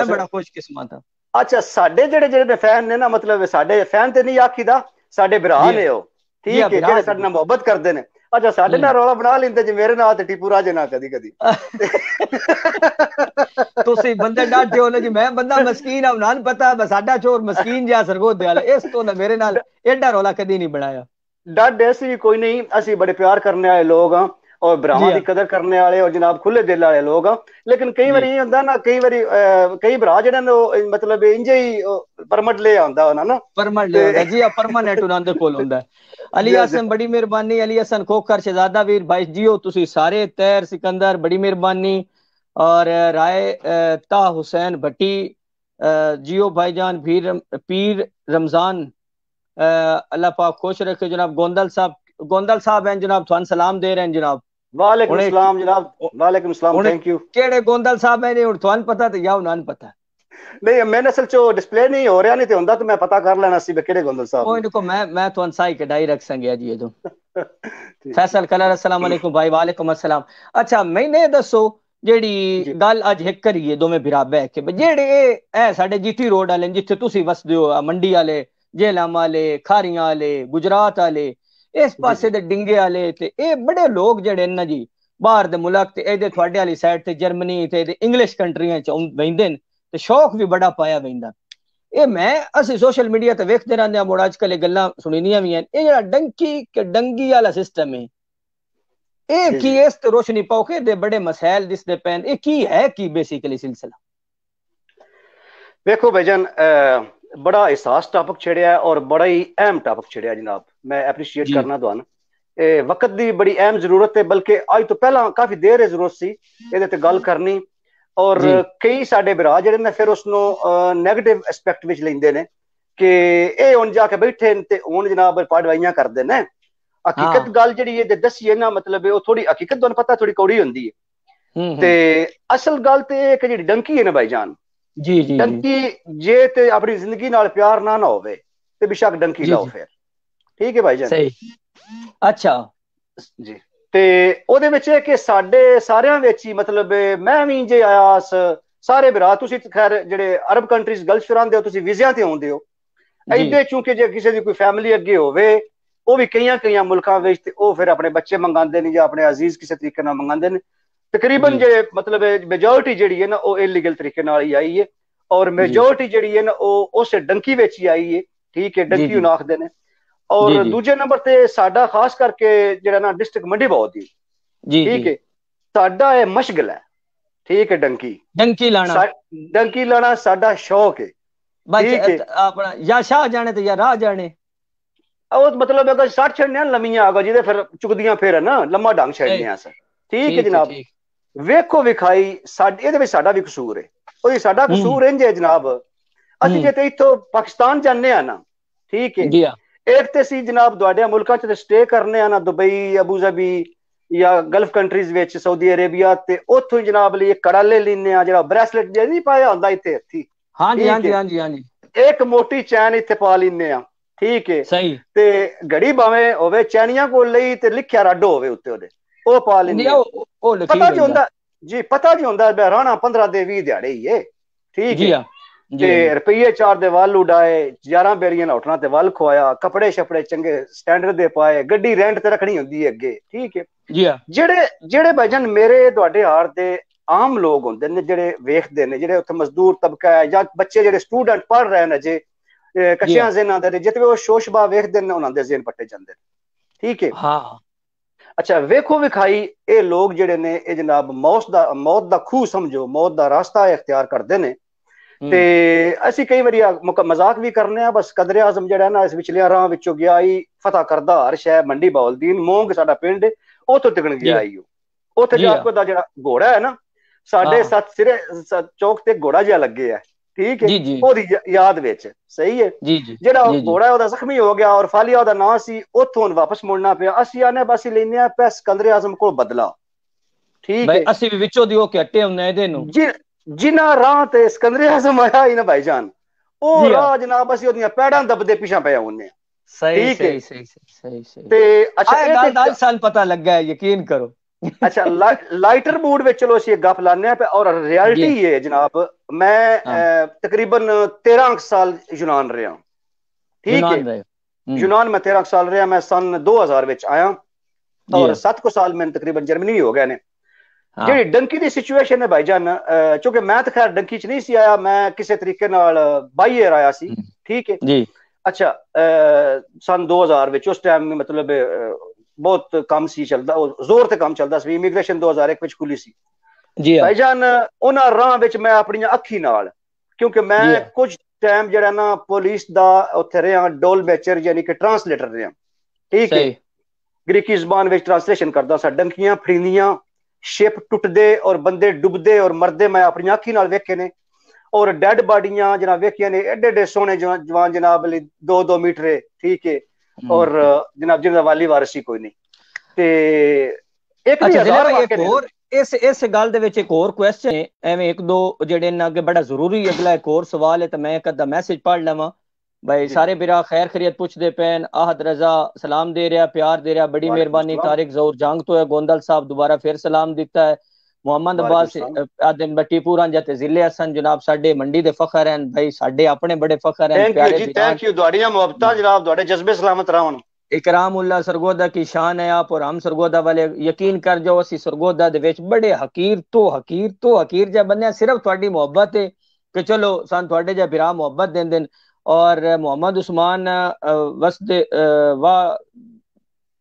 ਬੜਾ ਖੁਸ਼ਕਿਸਮਤ ਹਾਂ। ਅੱਛਾ ਸਾਡੇ ਜਿਹੜੇ ਫੈਨ ਨੇ ਨਾ ਮਤਲਬ ਸਾਡੇ ਫੈਨ ਤੇ ਨਹੀਂ ਆਖੀਦਾ ਸਾਡੇ ਭਰਾ ਨੇ ਉਹ ਠੀਕ ਹੈ ਜਿਹੜੇ ਸਾਡੇ ਨਾਲ ਮੁਹੱਬਤ ਕਰਦੇ ਨੇ ਅੱਛਾ ਸਾਡੇ ਨਾਲ ਰੌਲਾ ਬਣਾ ਲੈਂਦੇ ਜੇ ਮੇਰੇ ਨਾਲ ਤੇ ਟੀਪੂ ਰਾਜੇ ਨਾਲ ਕਦੀ ਕਦੀ ਤੁਸੀਂ ਬੰਦੇ ਡਾਢੇ ਹੋ ਜੀ ਮੈਂ ਬੰਦਾ ਮਸਕੀਨ ਆ ਉਹਨਾਂ ਨੂੰ ਪਤਾ ਸਾਡਾ ਚੋਰ ਮਸਕੀਨ ਜਿਹਾ ਸਰਗੋਦੇ ਵਾਲਾ ਇਸ ਤੋਂ ਨਾ ਮੇਰੇ ਨਾਲ ਐਡਾ ਰੌਲਾ ਕਦੀ ਨਹੀਂ ਬਣਾਇਆ। ਡਾਢੇ ਅਸੀਂ ਕੋਈ ਨਹੀਂ ਅਸੀਂ ਬੜੇ ਪਿਆਰ ਕਰਨੇ ਵਾਲੇ ਲੋਕ ਹਾਂ और भरावां की कदर करने वाले और जनाब खुले दिल वाले लोग लेकिन कई बार ये होंदा ना कई बार कई भरा जेड़ा मतलब इंजे ही परमिट ले आंदा होना ना परमिट ले आंदा जी परमानेंट उन्हां दे कोल हुंदा अली हसन बड़ी मेहरबानी अली हसन खोखर शहजादा वीर भाई जियो तुसी सारे तैर सिकंदर बड़ी मेहरबानी और राय ता हुसैन भट्टी जियो भाईजान पीर रमजान अल्लाह पाक खुश रखे जनाब गोंदल साहब हैं जनाब थान सलाम दे रहे हैं जनाब वालेकुम सलाम जनाब वालेकुम सलाम थैंक यू केड़े गोंदल साहब है हुण थान पता ते या उन्हां पता नहीं मैंने असल चो डिस्प्ले नहीं हो रहा नहीं ते हुंदा तो मैं पता कर लेना सी केड़े गोंदल साहब कोई देखो मैं थान सही कढाई रख संगया जी ये तो फैसल कलर अस्सलाम वालेकुम भाई वालेकुम अस्सलाम। अच्छा मैंने दसो जेड़ी गल अज हिक करिए दोवें भिरा बैठ के जेड़े ए साडे जीटी रोड वाले जिथे तुसी वसदे हो मंडी वाले जेलम वाले खारियां वाले गुजरात वाले इस पासे दे डिंगे वाले ते ए बड़े लोग जेड़े ना जी बाहर दे मुल्क ते एदे थोड़े वाली साइड ते जर्मनी ते इंग्लिश कंट्रियां च वहिंदे ते शौक भी बड़ा पाया वहिंदा ए मैं असि सोशल मीडिया ते वेखदे रहंदे आ मुड़ अजकल गल्लां सुणीनियां भी हैं ए जेड़ा डंगी वाला सिस्टम है ए की इस ते रोशनी पाओ के दे बड़े मसैल दिसदे पैन ए की है की बेसिकली सिलसिला देखो भाईजान बड़ा एहसास टॉपिक छेड़िया है और बड़ा ही अहम टॉपिक छेड़िया जनाब मैं एप्रीशिएट करना तुहानू वक्त दी बड़ी अहम जरूरत है बल्कि आज तो पहला काफी देर है जरूरत सी इहदे ते गल करनी और कई साडे भरा जेहड़े ने फिर उसनू नेगेटिव एस्पेक्ट विच लैंदे ने कि ए हुण जाके बैठे ते हुण जनाब पढ़वाइयां करदे ने हकीकत गल जेहड़ी है दसी है ना मतलब वो थोड़ी हकीकत तुहानू पता थोड़ी कौड़ी हुंदी है ते असल गल ते एक जेहड़ी डंकी है ना भाईजान जी जी डंकी जे ते अपनी जिंदगी नाल प्यार ना होवे ते बेशक डंकी लाओ फिर ठीक है भाई जान सही अच्छा जी ते ओदे विच है कि साडे सारियां विच ही मतलब मैं भी जे आयास सारे भरा तुसी खैर जेड़े अरब कंट्रीज गल्फ फिरांदे हो तुसी वीज़ा ते आउंदे हो ऐडे चूंकि जे किसी दी कोई फैमिली अगे होवे ओ भी कई मुल्कां विच ते ओ फिर अपने बच्चे मंगांदे ने या अपने अजीज किसी तरीके नाल मंगांदे ने तकरीबन जे मतलब मेजोरिटी जेड़ी है ना वो इलीगल तरीके नाल ही आई है और मेजोरिटी जेड़ी है ना वो उस डंकी विच ही आई है ठीक है डंकी आखदे ने और दूजे नंबर ते साडा खास करके जेड़ा ना डिस्ट्रिक्ट मंडी बहुत ही ठीक है साडा है मशगल है ठीक है डंकी लाना साडा शौक है ठीक है अपना या शाह जाने ते या राह जाने मतलब अगर सट छड़ने लम्मियां आगा जिदे फिर चुकदियां फिर ना लम्मा ढंग छड़ने अस ठीक है जनाब वेखो विखाई ਇਹਦੇ ਵਿੱਚ ਸਾਡਾ ਵੀ ਕਸੂਰ ਹੈ ਉਹ ਸਾਡਾ ਕਸੂਰ ਇੰਜ ਹੈ ਜਨਾਬ ਅਸੀਂ ਜੇ ਤੇ ਇੱਥੋਂ ਪਾਕਿਸਤਾਨ ਜਾਂਦੇ ਆ ਨਾ ਠੀਕ ਹੈ ਜੀ ਇੱਕ ਤੇ ਸੀ ਜਨਾਬ ਤੁਹਾਡੇ ਮੁਲਕਾਂ 'ਚ ਸਟੇ ਕਰਨੇ ਆ ਨਾ ਦੁਬਈ ਅਬੂ ਜ਼ਬੀ ਜਾਂ ਗਲਫ ਕੰਟਰੀਜ਼ ਵਿੱਚ ਸਾਊਦੀ ਅਰੇਬੀਆ ਤੇ ਉੱਥੋਂ ਜਨਾਬ ਲਈ ਕੜਾ ਲੈ ਲੈਨੇ ਆ ਜਿਹੜਾ ਬ੍ਰੈਸਲੇਟ ਜੇ ਨਹੀਂ ਪਾਇਆ ਹੁੰਦਾ ਇੱਥੇ ਹੱਥੀ ਹਾਂਜੀ ਇੱਕ ਮੋਟੀ ਚੈਨ ਇੱਥੇ ਪਾ ਲੈਨੇ ਆ ਠੀਕ ਹੈ ਸਹੀ ਤੇ ਘੜੀ ਭਾਵੇਂ ਹੋਵੇ ਚੈਨੀਆਂ ਕੋਲ ਲਈ ਤੇ ਲਿਖਿਆ ਰਾਡੋ ਹੋਵੇ ਉੱਤੇ ਉਹਦੇ ਉਹ ਪਾ ਲੈਂਦੇ ਪਤਾ ਜੀ ਹੁੰਦਾ ਜੀ ਪਤਾ ਜੀ ਹੁੰਦਾ ਰਾਣਾ 15 ਦੇ 20 ਦਿਹਾੜੇ ਹੀ ਹੈ ਠੀਕ ਹੈ ਤੇ ਰੁਪਈਏ 4 ਦੇ ਵੱਲ ਉਡਾਏ 11 ਬੇਰੀਆਂ ਹੋਟਲਾਂ ਤੇ ਵੱਲ ਖਵਾਇਆ ਕੱਪੜੇ ਛਪੜੇ ਚੰਗੇ ਸਟੈਂਡਰਡ ਦੇ ਪਾਏ ਗੱਡੀ ਰੈਂਟ ਤੇ ਰੱਖਣੀ ਹੁੰਦੀ ਹੈ ਅੱਗੇ ਠੀਕ ਹੈ ਜਿਹੜੇ ਭਾਈਜਾਨ ਮੇਰੇ ਤੁਹਾਡੇ ਹਾਰ ਦੇ ਆਮ ਲੋਕ ਹੁੰਦੇ ਨੇ ਜਿਹੜੇ ਵੇਖਦੇ ਨੇ ਜਿਹੜੇ ਉੱਥੇ ਮਜ਼ਦੂਰ ਤਬਕਾ ਹੈ ਜਾਂ ਬੱਚੇ ਜਿਹੜੇ ਸਟੂਡੈਂਟ ਪੜ੍ਹ ਰਹੇ ਨੇ ਜੇ ਕੱਚਿਆਂ ਜ਼ਿਹਨਾਂ ਦੇ ਜਿੱਥੇ ਉਹ ਸ਼ੋਸ਼ਬਾ ਵੇਖਦੇ ਨੇ ਉਹਨਾਂ ਦੇ ਜ਼ਿਹਨ ਪੱਟੇ ਜਾਂਦੇ ਨੇ ਠੀਕ ਹੈ ਹਾਂ अच्छा वेखो विखाई ये लोग जेड़े ने ये जनाब मौत दा खूह समझो मौत दा रास्ता इख्तियार करते ने ते असी कई बारी मजाक भी करने आ बस कदरे आजम जेड़ा ना इस विचलिया राह विचों गया ही फतह करदा हर शहर मंडी बहाउद्दीन मोंग साडा पिंड ओथों तकन गया ही ओथे जाके दा जेड़ा घोड़ा है ना साडे सत सिरे चौक ते घोड़ा जिहा लगे है ठीक है ओदी याद विच सही है जेड़ा घोड़ा ओदा जख्मी हो गया और फालिया ओदा नाम सी ओथों वापस मुड़ना पिया असी आने बस लेने आ पैस कंदरे आजम को बदला ठीक है भाई असी भी विचों दी हो के हटे हुंने इदे नु ਜਿਨ੍ਹਾਂ ਰਾਹ ਤੇ ਸਿਕੰਦਰ ਆਜ਼ਮ ਆਇਆ ਹੀ ਨਾ ਭਾਈ ਜਾਨ, ਉਹ ਰਾਹ ਜਨਾਬ ਅਸੀਂ ਉਹਦੀਆਂ ਪੈੜਾਂ ਦੱਬਦੇ ਪਿਛਾਂ ਪਏ ਹੁੰਨੇ। ਸਹੀ ਸਹੀ ਸਹੀ ਸਹੀ ਸਹੀ। ਤੇ ਅੱਛਾ ਇਹ ਗੱਲ ਦਾ ਅੱਜ ਸਾਨੂੰ ਪਤਾ ਲੱਗਾ ਹੈ, ਯਕੀਨ ਕਰੋ। ਅੱਛਾ ਲਾਈਟਰ ਮੂਡ ਵਿੱਚ ਚਲੋ ਅਸੀਂ ਗੱਪ ਲਾਣੇ ਆ, ਔਰ ਰਿਐਲਿਟੀ ਹੈ ਜਨਾਬ, ਮੈਂ ਤਕਰੀਬਨ 13 ਸਾਲ ਯੂਨਾਨ ਰਿਹਾ। ਠੀਕ ਹੈ, ਯੂਨਾਨ ਮੈਂ 13 ਸਾਲ ਰਿਹਾ। ਮੈਂ ਸਨ 2000 ਵਿੱਚ ਆਇਆ ਔਰ 7 ਸਾਲ ਮੈਨੂੰ ਤਕਰੀਬਨ ਜਰਮਨੀ ਹੋ ਗਏ ਨੇ। ਜਿਹੜੀ ਡੰਕੀ ਦੀ ਸਿਚੁਏਸ਼ਨ ਹੈ ਭਾਈ ਜਾਨ, ਕਿਉਂਕਿ ਮੈਂ ਤਾਂ ਖੈਰ ਡੰਕੀ ਚ ਨਹੀਂ ਸੀ ਆਇਆ, ਮੈਂ ਕਿਸੇ ਤਰੀਕੇ ਨਾਲ ਬਾਈ ਏਅਰ ਆਇਆ ਸੀ। ਠੀਕ ਹੈ ਜੀ। ਅੱਛਾ ਸਨ 2000 ਵਿੱਚ ਉਸ ਟਾਈਮ ਮਤਲਬ ਬਹੁਤ ਕੰਮ ਸੀ ਚੱਲਦਾ, ਜ਼ੋਰ ਤੇ ਕੰਮ ਚੱਲਦਾ ਸੀ। ਇਮੀਗ੍ਰੇਸ਼ਨ 2001 ਵਿੱਚ ਖੁੱਲੀ ਸੀ ਭਾਈ ਜਾਨ। ਉਹਨਾਂ ਰਾਹ ਵਿੱਚ ਮੈਂ ਆਪਣੀਆਂ ਅੱਖੀ ਨਾਲ, ਕਿਉਂਕਿ ਮੈਂ ਕੁਝ ਟਾਈਮ ਜਿਹੜਾ ਨਾ ਪੁਲਿਸ ਦਾ ਉੱਥੇ ਰਿਹਾ, ਡੋਲਮੈਚਰ ਯਾਨੀ ਕਿ ਟਰਾਂਸਲੇਟਰ ਰਿਹਾ। ਠੀਕ ਹੈ, ਗ੍ਰੀਕੀ ਜ਼ਬਾਨ ਵਿੱਚ ਟਰਾਂਸਲੇਸ਼ਨ ਕਰਦਾ ਸਾਂ। ਡੰਕੀਆਂ ਫੜੀਆਂ, ਸ਼ਿਪ ਟੁੱਟਦੇ ਔਰ ਬੰਦੇ ਡੁੱਬਦੇ ਔਰ ਮਰਦੇ ਮੈਂ ਆਪਣੀਆਂ ਅੱਖੀ ਨਾਲ ਵੇਖੇ ਨੇ। ਔਰ ਡੈਡ ਬਾਡੀਆਂ ਜਨਾਬ ਵੇਖੀਆਂ ਨੇ, ਐਡੇ ਐਡੇ ਸੋਹਣੇ ਜਵਾਨ ਜਨਾਬ ਲਈ 2-2 ਮੀਟਰ। ਠੀਕ ਹੈ, ਔਰ ਜਨਾਬ ਜਿਹਨਾਂ ਦਾ ਵਾਲੀ ਵਾਰਿਸ ਹੀ ਕੋਈ ਨਹੀਂ। ਤੇ ਇੱਕ ਹੋਰ ਇਸ ਗੱਲ ਦੇ ਵਿੱਚ ਇੱਕ ਹੋਰ ਕੁਐਸਚਨ ਹੈ, ਐਵੇਂ ਇੱਕ ਦੋ ਜਿਹੜੇ ਨਾ ਅੱਗੇ ਬੜਾ ਜ਼ਰੂਰੀ ਅਗਲਾ ਇੱਕ ਹੋਰ ਸਵਾਲ ਹੈ, ਤੇ ਮੈਂ ਇੱਕ ਅੱਧਾ ਮੈਸੇਜ ਪੜ੍ਹ ਲਵਾਂ। ਭਾਈ ਸਾਰੇ ਬਿਰਾ ਖੈਰ ਖੈਰੀਅਤ ਪੁੱਛਦੇ ਪੈਨ। आहद रजा सलाम दे रहा, प्यार दे रहा, बड़ी मेहरबानी। तारिक जहूर जंग तो है, गोंदल साहब दोबारा फिर सलाम दिता है। मोहम्मद अब्बास आदम बट्टी पूरा जते जिले हसन जनाब साडे मंडी दे फखर हैं भाई, साडे अपने बड़े फखर हैं। प्यारे जी थैंक यू, दुआड़ियां मोहब्बतां जनाब, दुआड़े जज्बे सलामत रहन। इकरामुल्लाह सरगोदा की शान है आप, और हम सरगोदा वाले यकीन कर जाओ असी सरगोदा दे विच बड़े हकीर जा बंदे, सिर्फ तुहाडी मोहब्बत है कि चलो सान तुहाडे जा बिरा मोहब्बत देंदे। और मोहम्मद उस्मान वसदे वाह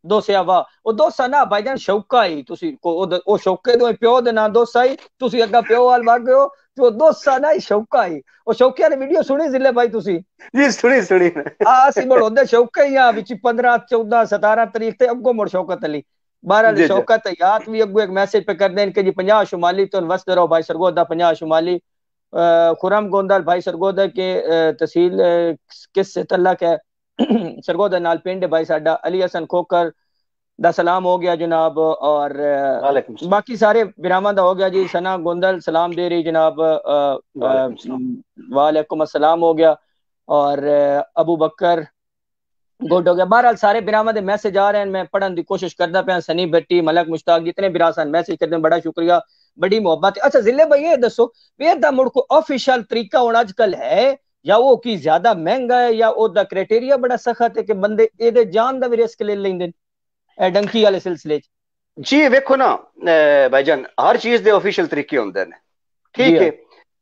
दोसिया वाह, वो दोसा ना भाईजान शौका ही तुसी ओ शौके दो प्यो दे ना दोसा ही तुसी अग्गा प्यो वाल भाग गए हो, तो दोसा ना शौका ही। ओ शौकिया ने वीडियो सुनी जिले भाई तुसी? जी सुनी ਅਸੀਂ ਬੜੋਦੇ ਸ਼ੌਕਾ ਹੀ ਆ ਵਿੱਚ 15 14 17 ਤਰੀਕ ਤੇ ਅੱਗੋਂ ਮੁੜ ਸ਼ੌਕਤ ਅਲੀ 12 ਸ਼ੌਕਤ ਯਾਦ ਵੀ ਅੱਗੋਂ ਇੱਕ ਮੈਸੇਜ पे कर देन कि जी 50 शुमाली तो वसते रहो भाई सरगोदा 50 शुमाली। खुरम गोंदल भाई सरगोदा के तहसील किस से तल्लक है सरगोदा नाल पिंड भाई साडा अली हसन खोकर दा सलाम हो गया जनाब। और बाकी सारे बिरामा दा हो गया जी। सना गोंदल सलाम दे रही जनाब, वालेकुम अस्सलाम हो गया। और अबू बकर गुड हो गया। बहरहाल सारे बिरामा दे मैसेज आ रहे हैं, मैं पढ़ने की कोशिश करता पाया। सनी भट्टी, मलक मुश्ताक, जितने बिरासन मैसेज करते हैं बड़ा शुक्रिया, बड़ी मोहब्बत। अच्छा जिले भाई ये दसो दा मुड़ को ऑफिशियल तरीका हुन आजकल है या वो की ज्यादा महंगा है, या ओदा क्राइटेरिया बड़ा सख्त है कि बंदे एदे जान दा भी रिस्क ले लेंदे डंकी वाले सिलसिले जी? वेखो ना भाईजान, हर चीज दे ऑफिशियल तरीके होंदे ने। ठीक है,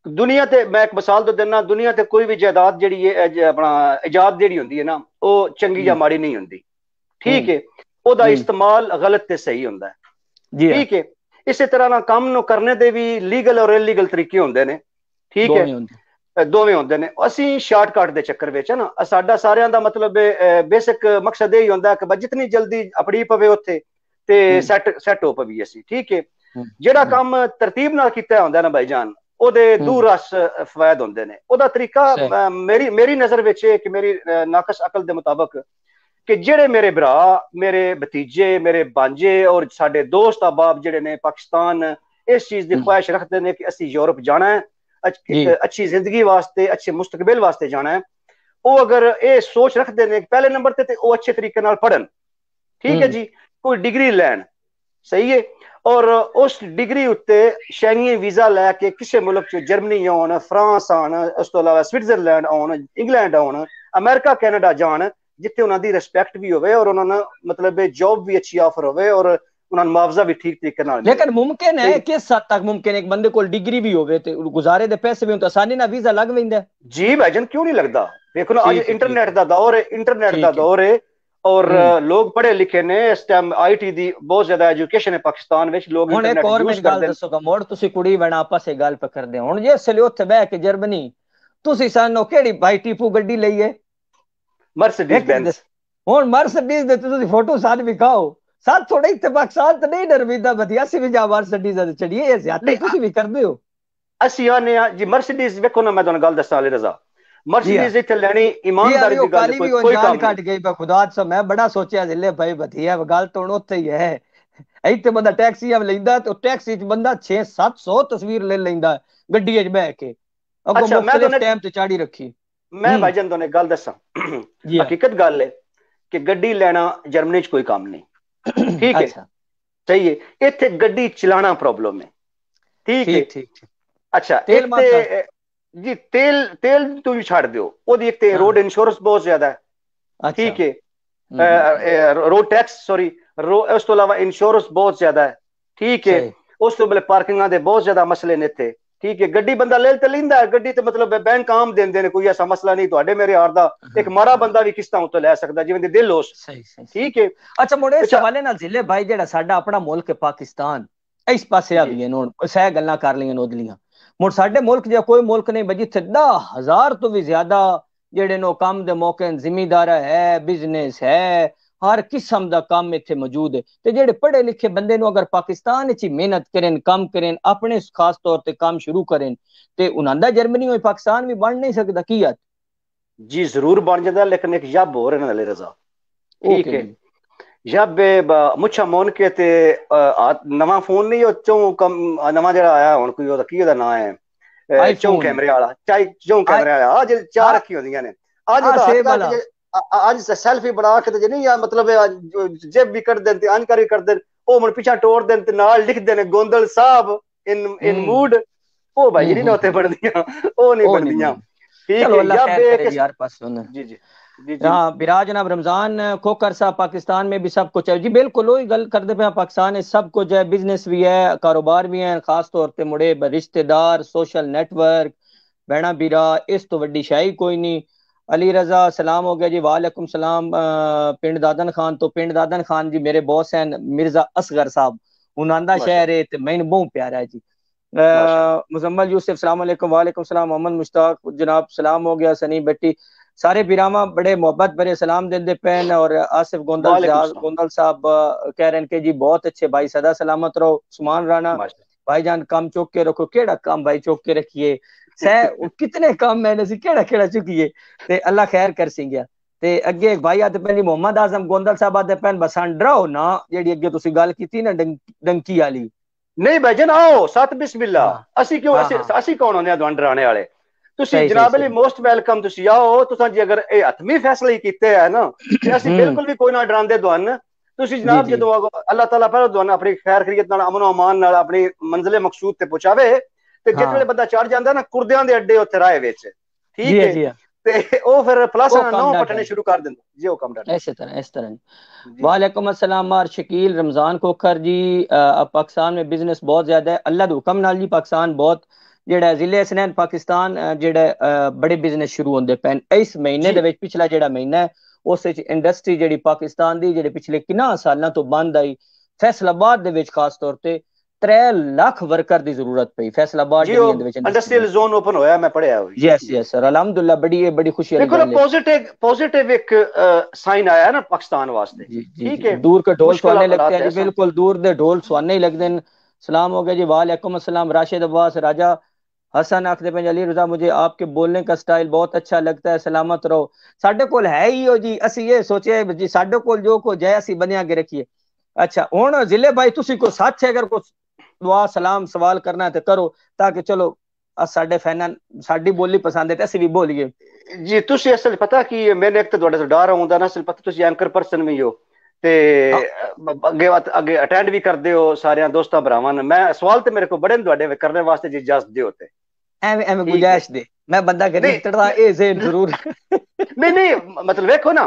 दुनिया ते मैं एक मिसाल तो देना, दुनिया ते कोई भी जायदाद जिहड़ी है अपना इजाद जिहड़ी हुंदी है ना, वो चंगी या माड़ी नहीं हुंदी। ठीक है, ओदा इस्तेमाल गलत ते सही हुंदा है। ठीक है, इसी तरह ना काम नु करने दे भी लीगल और इलीगल तरीके हुंदे ने। ठीक है, दोवें हुंदे ने। असीं शार्टकट दे चक्कर विच है ना, साडा सारियां दा मतलब बेसिक मकसद यही हुंदा है कि जितनी जल्दी अपड़ी पवे उत्थे ते सैट हो पवी असीं। ठीक है, जेड़ा काम तरतीब नाल कीता हुंदा ना भाईजान, ओदे दूर रस फवायद होंदे ने। ओदा तरीका मेरी नजर विच है कि मेरी नाकस अकल दे मुताबिक कि जेड़े मेरे भरा, मेरे भतीजे, मेरे बांजे और साडे दोस्त अहबाब जेड़े ने पाकिस्तान इस चीज की ख्वाहिश रखते हैं कि असी यूरोप जाना है, अच्छी जिंदगी वास्ते, अच्छे मुस्तकबिल वास्ते जाना है, वो अगर ये सोच रखते हैं पहले नंबर ते वो अच्छे तरीके नाल पढ़न। ठीक है जी, कोई डिग्री लैन सही है, और उस डिग्री उत्ते शैंगी वीजा लैके किसी मुल्क च जर्मनी आउन, फ्रांस आउन, उस तो इलावा स्विट्जरलैंड आउन, इंग्लैंड आउन, अमेरिका कैनेडा जान, जिथे उन्होंने रिस्पैक्ट भी होवे और उन्होंने मतलब जॉब भी अच्छी ऑफर होवे और उन्होंने मुआवजा भी ठीक तरीके नाल। लेकिन मुमकिन है किस हद तक मुमकिन है एक बंदे को डिग्री भी होवे ते गुजारे दे पैसे भी हों तो आसानी ना वीजा लग वेंदा है? जी भाईजान, क्यों नहीं लगता? देखो ना आज इंटरनेट दा दौर है, इंटरनेट दा दौर है, और लोग पढ़े लिखे ने। इस टाइम आईटी दी बहुत ज्यादा एजुकेशन है पाकिस्तान विच। लोग इंटरनेट यूज करदे। दसोगा मोड़ तुसी कुड़ी बना आपस में गल पकड़दे हुन जे सले उत्थे बैठ के जर्मनी तुसी सानो केड़ी भाई टीपू गड्डी लईए? Mercedes Benz. हुन मर्सिडीज दे तुसी फोटो साथ विखाओ, साथ थोड़े इत्ते पाकिस्तान ते नहीं डरवीदा बदिया सी भी जा मर्सिडीज दे चढ़िए, ये ज्यादा तुसी भी करदे हो। ਅਸੀਂ ਆਨੇ ਆ ਜੀ ਮਰਸੀਡੀਜ਼ ਵੇਖੋ ਨਾ, ਮੈਂ ਤੁਹਾਨੂੰ ਗੱਲ ਦੱਸਾਂ ਅਲੀ ਰਜ਼ਾ, मर्सिडीज इत्थे लेनी ईमानदारी दी गल कोई काम काट गई बा खुदा से। मैं बड़ा सोचा जिले भाई बधिया गल तो उत्थे ही है, ਇੱਥੇ ਬੰਦਾ ਟੈਕਸੀ ਆ ਲੈਂਦਾ ਤੇ ਟੈਕਸੀ 'ਚ ਬੰਦਾ 600-700 ਤਸਵੀਰ ਲੈ ਲੈਂਦਾ ਗੱਡੀ 'ਚ ਬਹਿ ਕੇ ਅੱਗੋਂ ਮੁਖਤਲਿਫ ਟਾਈਮ ਤੇ ਚਾੜੀ ਰੱਖੀ। ਮੈਂ ਭਾਈ ਜਾਨ ਤੁਹਾਨੂੰ ਇੱਕ ਗੱਲ ਦੱਸਾਂ, ਹਕੀਕਤ ਗੱਲ ਹੈ ਕਿ ਗੱਡੀ ਲੈਣਾ ਜਰਮਨੀ 'ਚ ਕੋਈ ਕੰਮ ਨਹੀਂ, ਠੀਕ ਹੈ, ਸਹੀ ਹੈ। ਇੱਥੇ ਗੱਡੀ ਚਲਾਣਾ ਪ੍ਰੋਬਲਮ ਹੈ, ਠੀਕ ਹੈ, ਠੀਕ। ਅੱਛਾ ਜੀ ਤੇਲ ਤੋਂ ਵੀ ਛੱਡ ਦਿਓ, ਉਹਦੀ ਇੱਕ ਤੇ ਰੋਡ ਇੰਸ਼ੋਰੈਂਸ ਬਹੁਤ ਜ਼ਿਆਦਾ ਹੈ, ਠੀਕ ਹੈ, ਰੋਡ ਟੈਕਸ ਸੌਰੀ ਉਸ ਤੋਂ ਇਲਾਵਾ ਇੰਸ਼ੋਰੈਂਸ ਬਹੁਤ ਜ਼ਿਆਦਾ ਹੈ, ਠੀਕ ਹੈ। ਉਸ ਤੋਂ ਪਹਿਲੇ ਪਾਰਕਿੰਗਾਂ ਦੇ ਬਹੁਤ ਜ਼ਿਆਦਾ ਮਸਲੇ ਨੇ ਇੱਥੇ, ਠੀਕ ਹੈ। ਗੱਡੀ ਬੰਦਾ ਲੈ ਤੇ ਲੈਂਦਾ ਹੈ, ਗੱਡੀ ਤੇ ਮਤਲਬ ਬੈਂਕ ਆਮ ਦਿੰਦੇ ਨੇ, ਕੋਈ ਐਸਾ ਮਸਲਾ ਨਹੀਂ। ਤੁਹਾਡੇ ਮੇਰੇ ਯਾਰ ਦਾ ਇੱਕ ਮਾਰਾ ਬੰਦਾ ਵੀ ਕਿਸ਼ਤਾਂ ਉੱਤੇ ਲੈ ਸਕਦਾ ਜਿਵੇਂ ਦੀ ਦਿਲ ਹੋਸ, ਠੀਕ ਹੈ। ਅੱਛਾ ਮੁੰਡੇ ਇਸ ਹਵਾਲੇ ਨਾਲ ਜ਼ਿਲੇ ਭਾਈ ਜਿਹੜਾ ਸਾਡਾ ਆਪਣਾ ਮੁਲਕ ਹੈ ਪਾਕਿਸਤਾਨ, ਇਸ ਪਾਸੇ ਆ ਗਈਆਂ ਹੁਣ ਸਹਿ ਗੱਲਾਂ ਕਰ ਲਈਆਂ ਉਹਦਲੀਆਂ। ਮੁੜ ਸਾਡੇ ਮੁਲਕ ਜਿਹਾ ਕੋਈ ਮੁਲਕ ਨਹੀਂ ਬਈ ਜਿੱਥੇ 10,000 ਤੋਂ ਵੀ ਜ਼ਿਆਦਾ ਜਿਹੜੇ ਨੋ ਕੰਮ ਦੇ ਮੌਕੇ, ਜ਼ਿਮੀਦਾਰਾ ਹੈ, ਬਿਜ਼ਨਸ ਹੈ, ਹਰ ਕਿਸਮ ਦਾ ਕੰਮ ਇੱਥੇ ਮੌਜੂਦ ਹੈ। ਤੇ ਜਿਹੜੇ ਪੜ੍ਹੇ ਲਿਖੇ ਬੰਦੇ ਨੂੰ ਅਗਰ ਪਾਕਿਸਤਾਨ ਵਿੱਚ ਮਿਹਨਤ ਕਰਨ, ਕੰਮ ਕਰਨ, ਆਪਣੇ ਖਾਸ ਤੌਰ ਤੇ ਕੰਮ ਸ਼ੁਰੂ ਕਰਨ ਤੇ ਉਹਨਾਂ ਦਾ ਜਰਮਨੀ ਹੋਏ ਪਾਕਿਸਤਾਨ ਵੀ ਬਣ ਨਹੀਂ ਸਕਦਾ ਕੀ ਆ ਜੀ? ਜ਼ਰੂਰ ਬਣ ਜਾਂਦਾ, ਲੇਕਿਨ ਇੱਕ ਜੱਬ ਹੋ ਰਿਹਾ ਨਾ ਰਜ਼ਾ, ਠੀਕ ਹੈ। ਜੱਬ ਮੁੱਛਾ ਮੋਨ ਕੇ ਤੇ ਨਵਾਂ ਫੋਨ ਨਹੀਂ, ਉਹ ਚੋਂ ਨਵਾਂ ਜਿਹੜਾ ਆਇਆ ਹੁਣ ਕੋਈ, ਉਹਦਾ ਕੀ ਉਹਦਾ ਨਾਂ ਹੈ, ਚੋਂ ਕੈਮਰੇ ਵਾਲਾ, ਚੋਂ ਕੈਮਰੇ ਵਾਲਾ, ਅੱਜ ਚਾਰ ਰੱਖੀ ਹੁੰਦੀਆਂ ਨੇ, ਅੱਜ ਸੈਲਫੀ ਬਣਾ ਕੇ ਤੇ ਨਹੀਂ ਮਤਲਬ ਜੇਬ ਵੀ ਕੱਢ ਦੇਣ ਤੇ ਅੰਕਰ ਵੀ ਕਰ ਦੇਣ, ਉਹ ਮੁੜ ਪਿੱਛਾ ਤੋੜ ਦੇਣ ਤੇ ਨਾਲ ਲਿਖਦੇ ਨੇ ਗੋਂਦਲ ਸਾਹਿਬ ਇਨ ਮੂਡ, ਉਹ ਭਾਈ ਨਹੀਂ ਉੱਥੇ ਬਣਦੀਆਂ, ਉਹ ਨਹੀਂ ਬਣਦੀਆਂ, ठीक है। यार पास जी जी जी हाँ बिराज जनाब रमजान खोकर साहब पाकिस्तान में भी सब कुछ है जी, बिल्कुल वही गल करते पे पाकिस्तान में सब कुछ है, बिजनेस भी है, कारोबार भी है, खास तौर पे मुड़े रिश्तेदार, सोशल नेटवर्क, बहना बीरा, इस तो वड्डी शाही कोई नहीं। अली रजा सलाम हो गया जी, वालेकुम सलाम। पिंड दादन खान, तो पिंड दादन खान जी मेरे बॉस हैं मिर्जा असगर साहब, उन्होंने शहर है तो मैंने बहुत प्यारा है जी। मुजम्मल यूसुफ सलाम अलैकुम, वालेकुम सलाम। मोहम्मद मुश्ताक जनाब सलाम हो गया। सनी भट्टी सारे बिरामा बड़े मोहब्बत भरे सलाम देते पैन। और आसिफ गोंदल साहब कह रहे हैं कि जी बहुत अच्छे भाई, सदा सलामत रहो। सुमान राणा भाईजान काम चौक के रखो, केड़ा काम भाई चौक के रखिए सह कितने काम मैंने सी केड़ा केड़ा चुकिए ते अल्लाह खैर कर सिंगया। ते अगे एक भाई आते पैन मोहम्मद आजम गोंदल साहब आते पैन बसान डराओ ना, जेड़ी अगे तुसी गल कीती ना डंकी वाली, नहीं भाईजान आओ सत बिस्मिल्ला, ਅਸੀਂ ਕਿਉਂ ਅਸੀਂ ਕੌਣ ਹੁੰਦੇ ਆ ਤੁਹਾਨੂੰ ਡਰਾਣੇ ਵਾਲੇ? ਤੁਸੀਂ ਜਨਾਬ ਅਲੀ ਮੋਸਟ ਵੈਲਕਮ, ਤੁਸੀਂ ਆਓ। ਤੁਸੀਂ ਜੇ ਅਗਰ ਇਹ ਹਤਮੀ ਫੈਸਲੇ ਕੀਤੇ ਹੈ ਨਾ ਤੇ ਅਸੀਂ ਬਿਲਕੁਲ ਵੀ ਕੋਈ ਨਾ ਡਰਾਉਂਦੇ ਤੁਹਾਨੂੰ। ਤੁਸੀਂ ਜਨਾਬ ਜਦੋਂ ਅੱਲਾਹ ਤਾਲਾ ਪਹਿਲਾਂ ਤੁਹਾਨੂੰ ਆਪਣੀ ਖੈਰ ਖਰੀਅਤ ਨਾਲ ਅਮਨ ਅਮਾਨ ਨਾਲ ਆਪਣੀ ਮੰਜ਼ਿਲੇ ਮਕਸੂਦ ਤੇ ਪਹੁੰਚਾਵੇ ਤੇ ਜਿੱਥੇ ਬੰਦਾ ਚੜ ਜਾਂਦਾ ਨਾ ਕੁਰਦਿਆਂ ਦੇ ਅੱਡੇ ਉੱਥੇ ਰਾਹ ਵਿੱਚ, ਠੀਕ ਹੈ, ਤੇ ਉਹ ਫਿਰ ਪਲੱਸ ਨੌ ਪਟਣੇ ਸ਼ੁਰੂ ਕਰ ਦਿੰਦਾ ਜੀ। ਉਹ ਕੰਮ ਇਸੇ तरह वालेकुम अस्सलाम मार शकील रमजान खोखर जी। पाकिस्तान में बिजनेस बहुत ज्यादा है, अल्लाह दे हुक्म नाल जी। पाकिस्तान बहुत जेड़ा जिले हसनैन पाकिस्तान जेड़ा बड़े बिजनेस शुरू होंदे पैन इस महीने दे विच। पिछला जेड़ा महीना है उस विच इंडस्ट्री जेड़ी पाकिस्तान दी जेड़े पिछले किन्ना सालां तो बंद आई, फैसलाबाद दे विच खास तौर ते 3 लाख वर्कर दी जरूरत पई। फैसलाबाद दे विच इंडस्ट्रियल जोन ओपन होया, मैं पढ़या। यस सर अल्हम्दुलिल्लाह, बड़ी खुशी वाली बात है। पॉजिटिव एक साइन आया ना पाकिस्तान वास्ते, ठीक है। दूर के ढोल सुनने लगते हैं जी, बिल्कुल दूर दे ढोल सुनने ही लगदे। सलाम हो गया जी, वालेकुम अस्सलाम। राशिद अब्बास राजा हसन आखदे पे अली रजा मुझे आपके बोलने का स्टाइल बहुत अच्छा लगता है, सलामत रहो। साडे कोल है ही हो जी, असि ये सोचे जी साडे कोल जो को जय असि बनिया के रखिए। अच्छा हुण जिले भाई तुसी को सच है अगर को दुआ सलाम सवाल करना है तो करो, ताकि चलो साडे फैनां साडी बोली पसंद है ते असि भी बोलिए जी। तुसी असल पता कि मैंने एक तो तुहाडे तो डर आउंदा ना, असल पता तुसी एंकर पर्सन भी हो ते अगे अटेंड भी करदे हो सारे दोस्तां भरावां ने। मैं सवाल ते मेरे को बड़े तुहाडे करने वास्ते जी इजाजत दियो ते एवें गुंजाइश दे, मैं बंदा कनेक्टेड दा ए ज़ेन जरूर नहीं मतलब देखो ना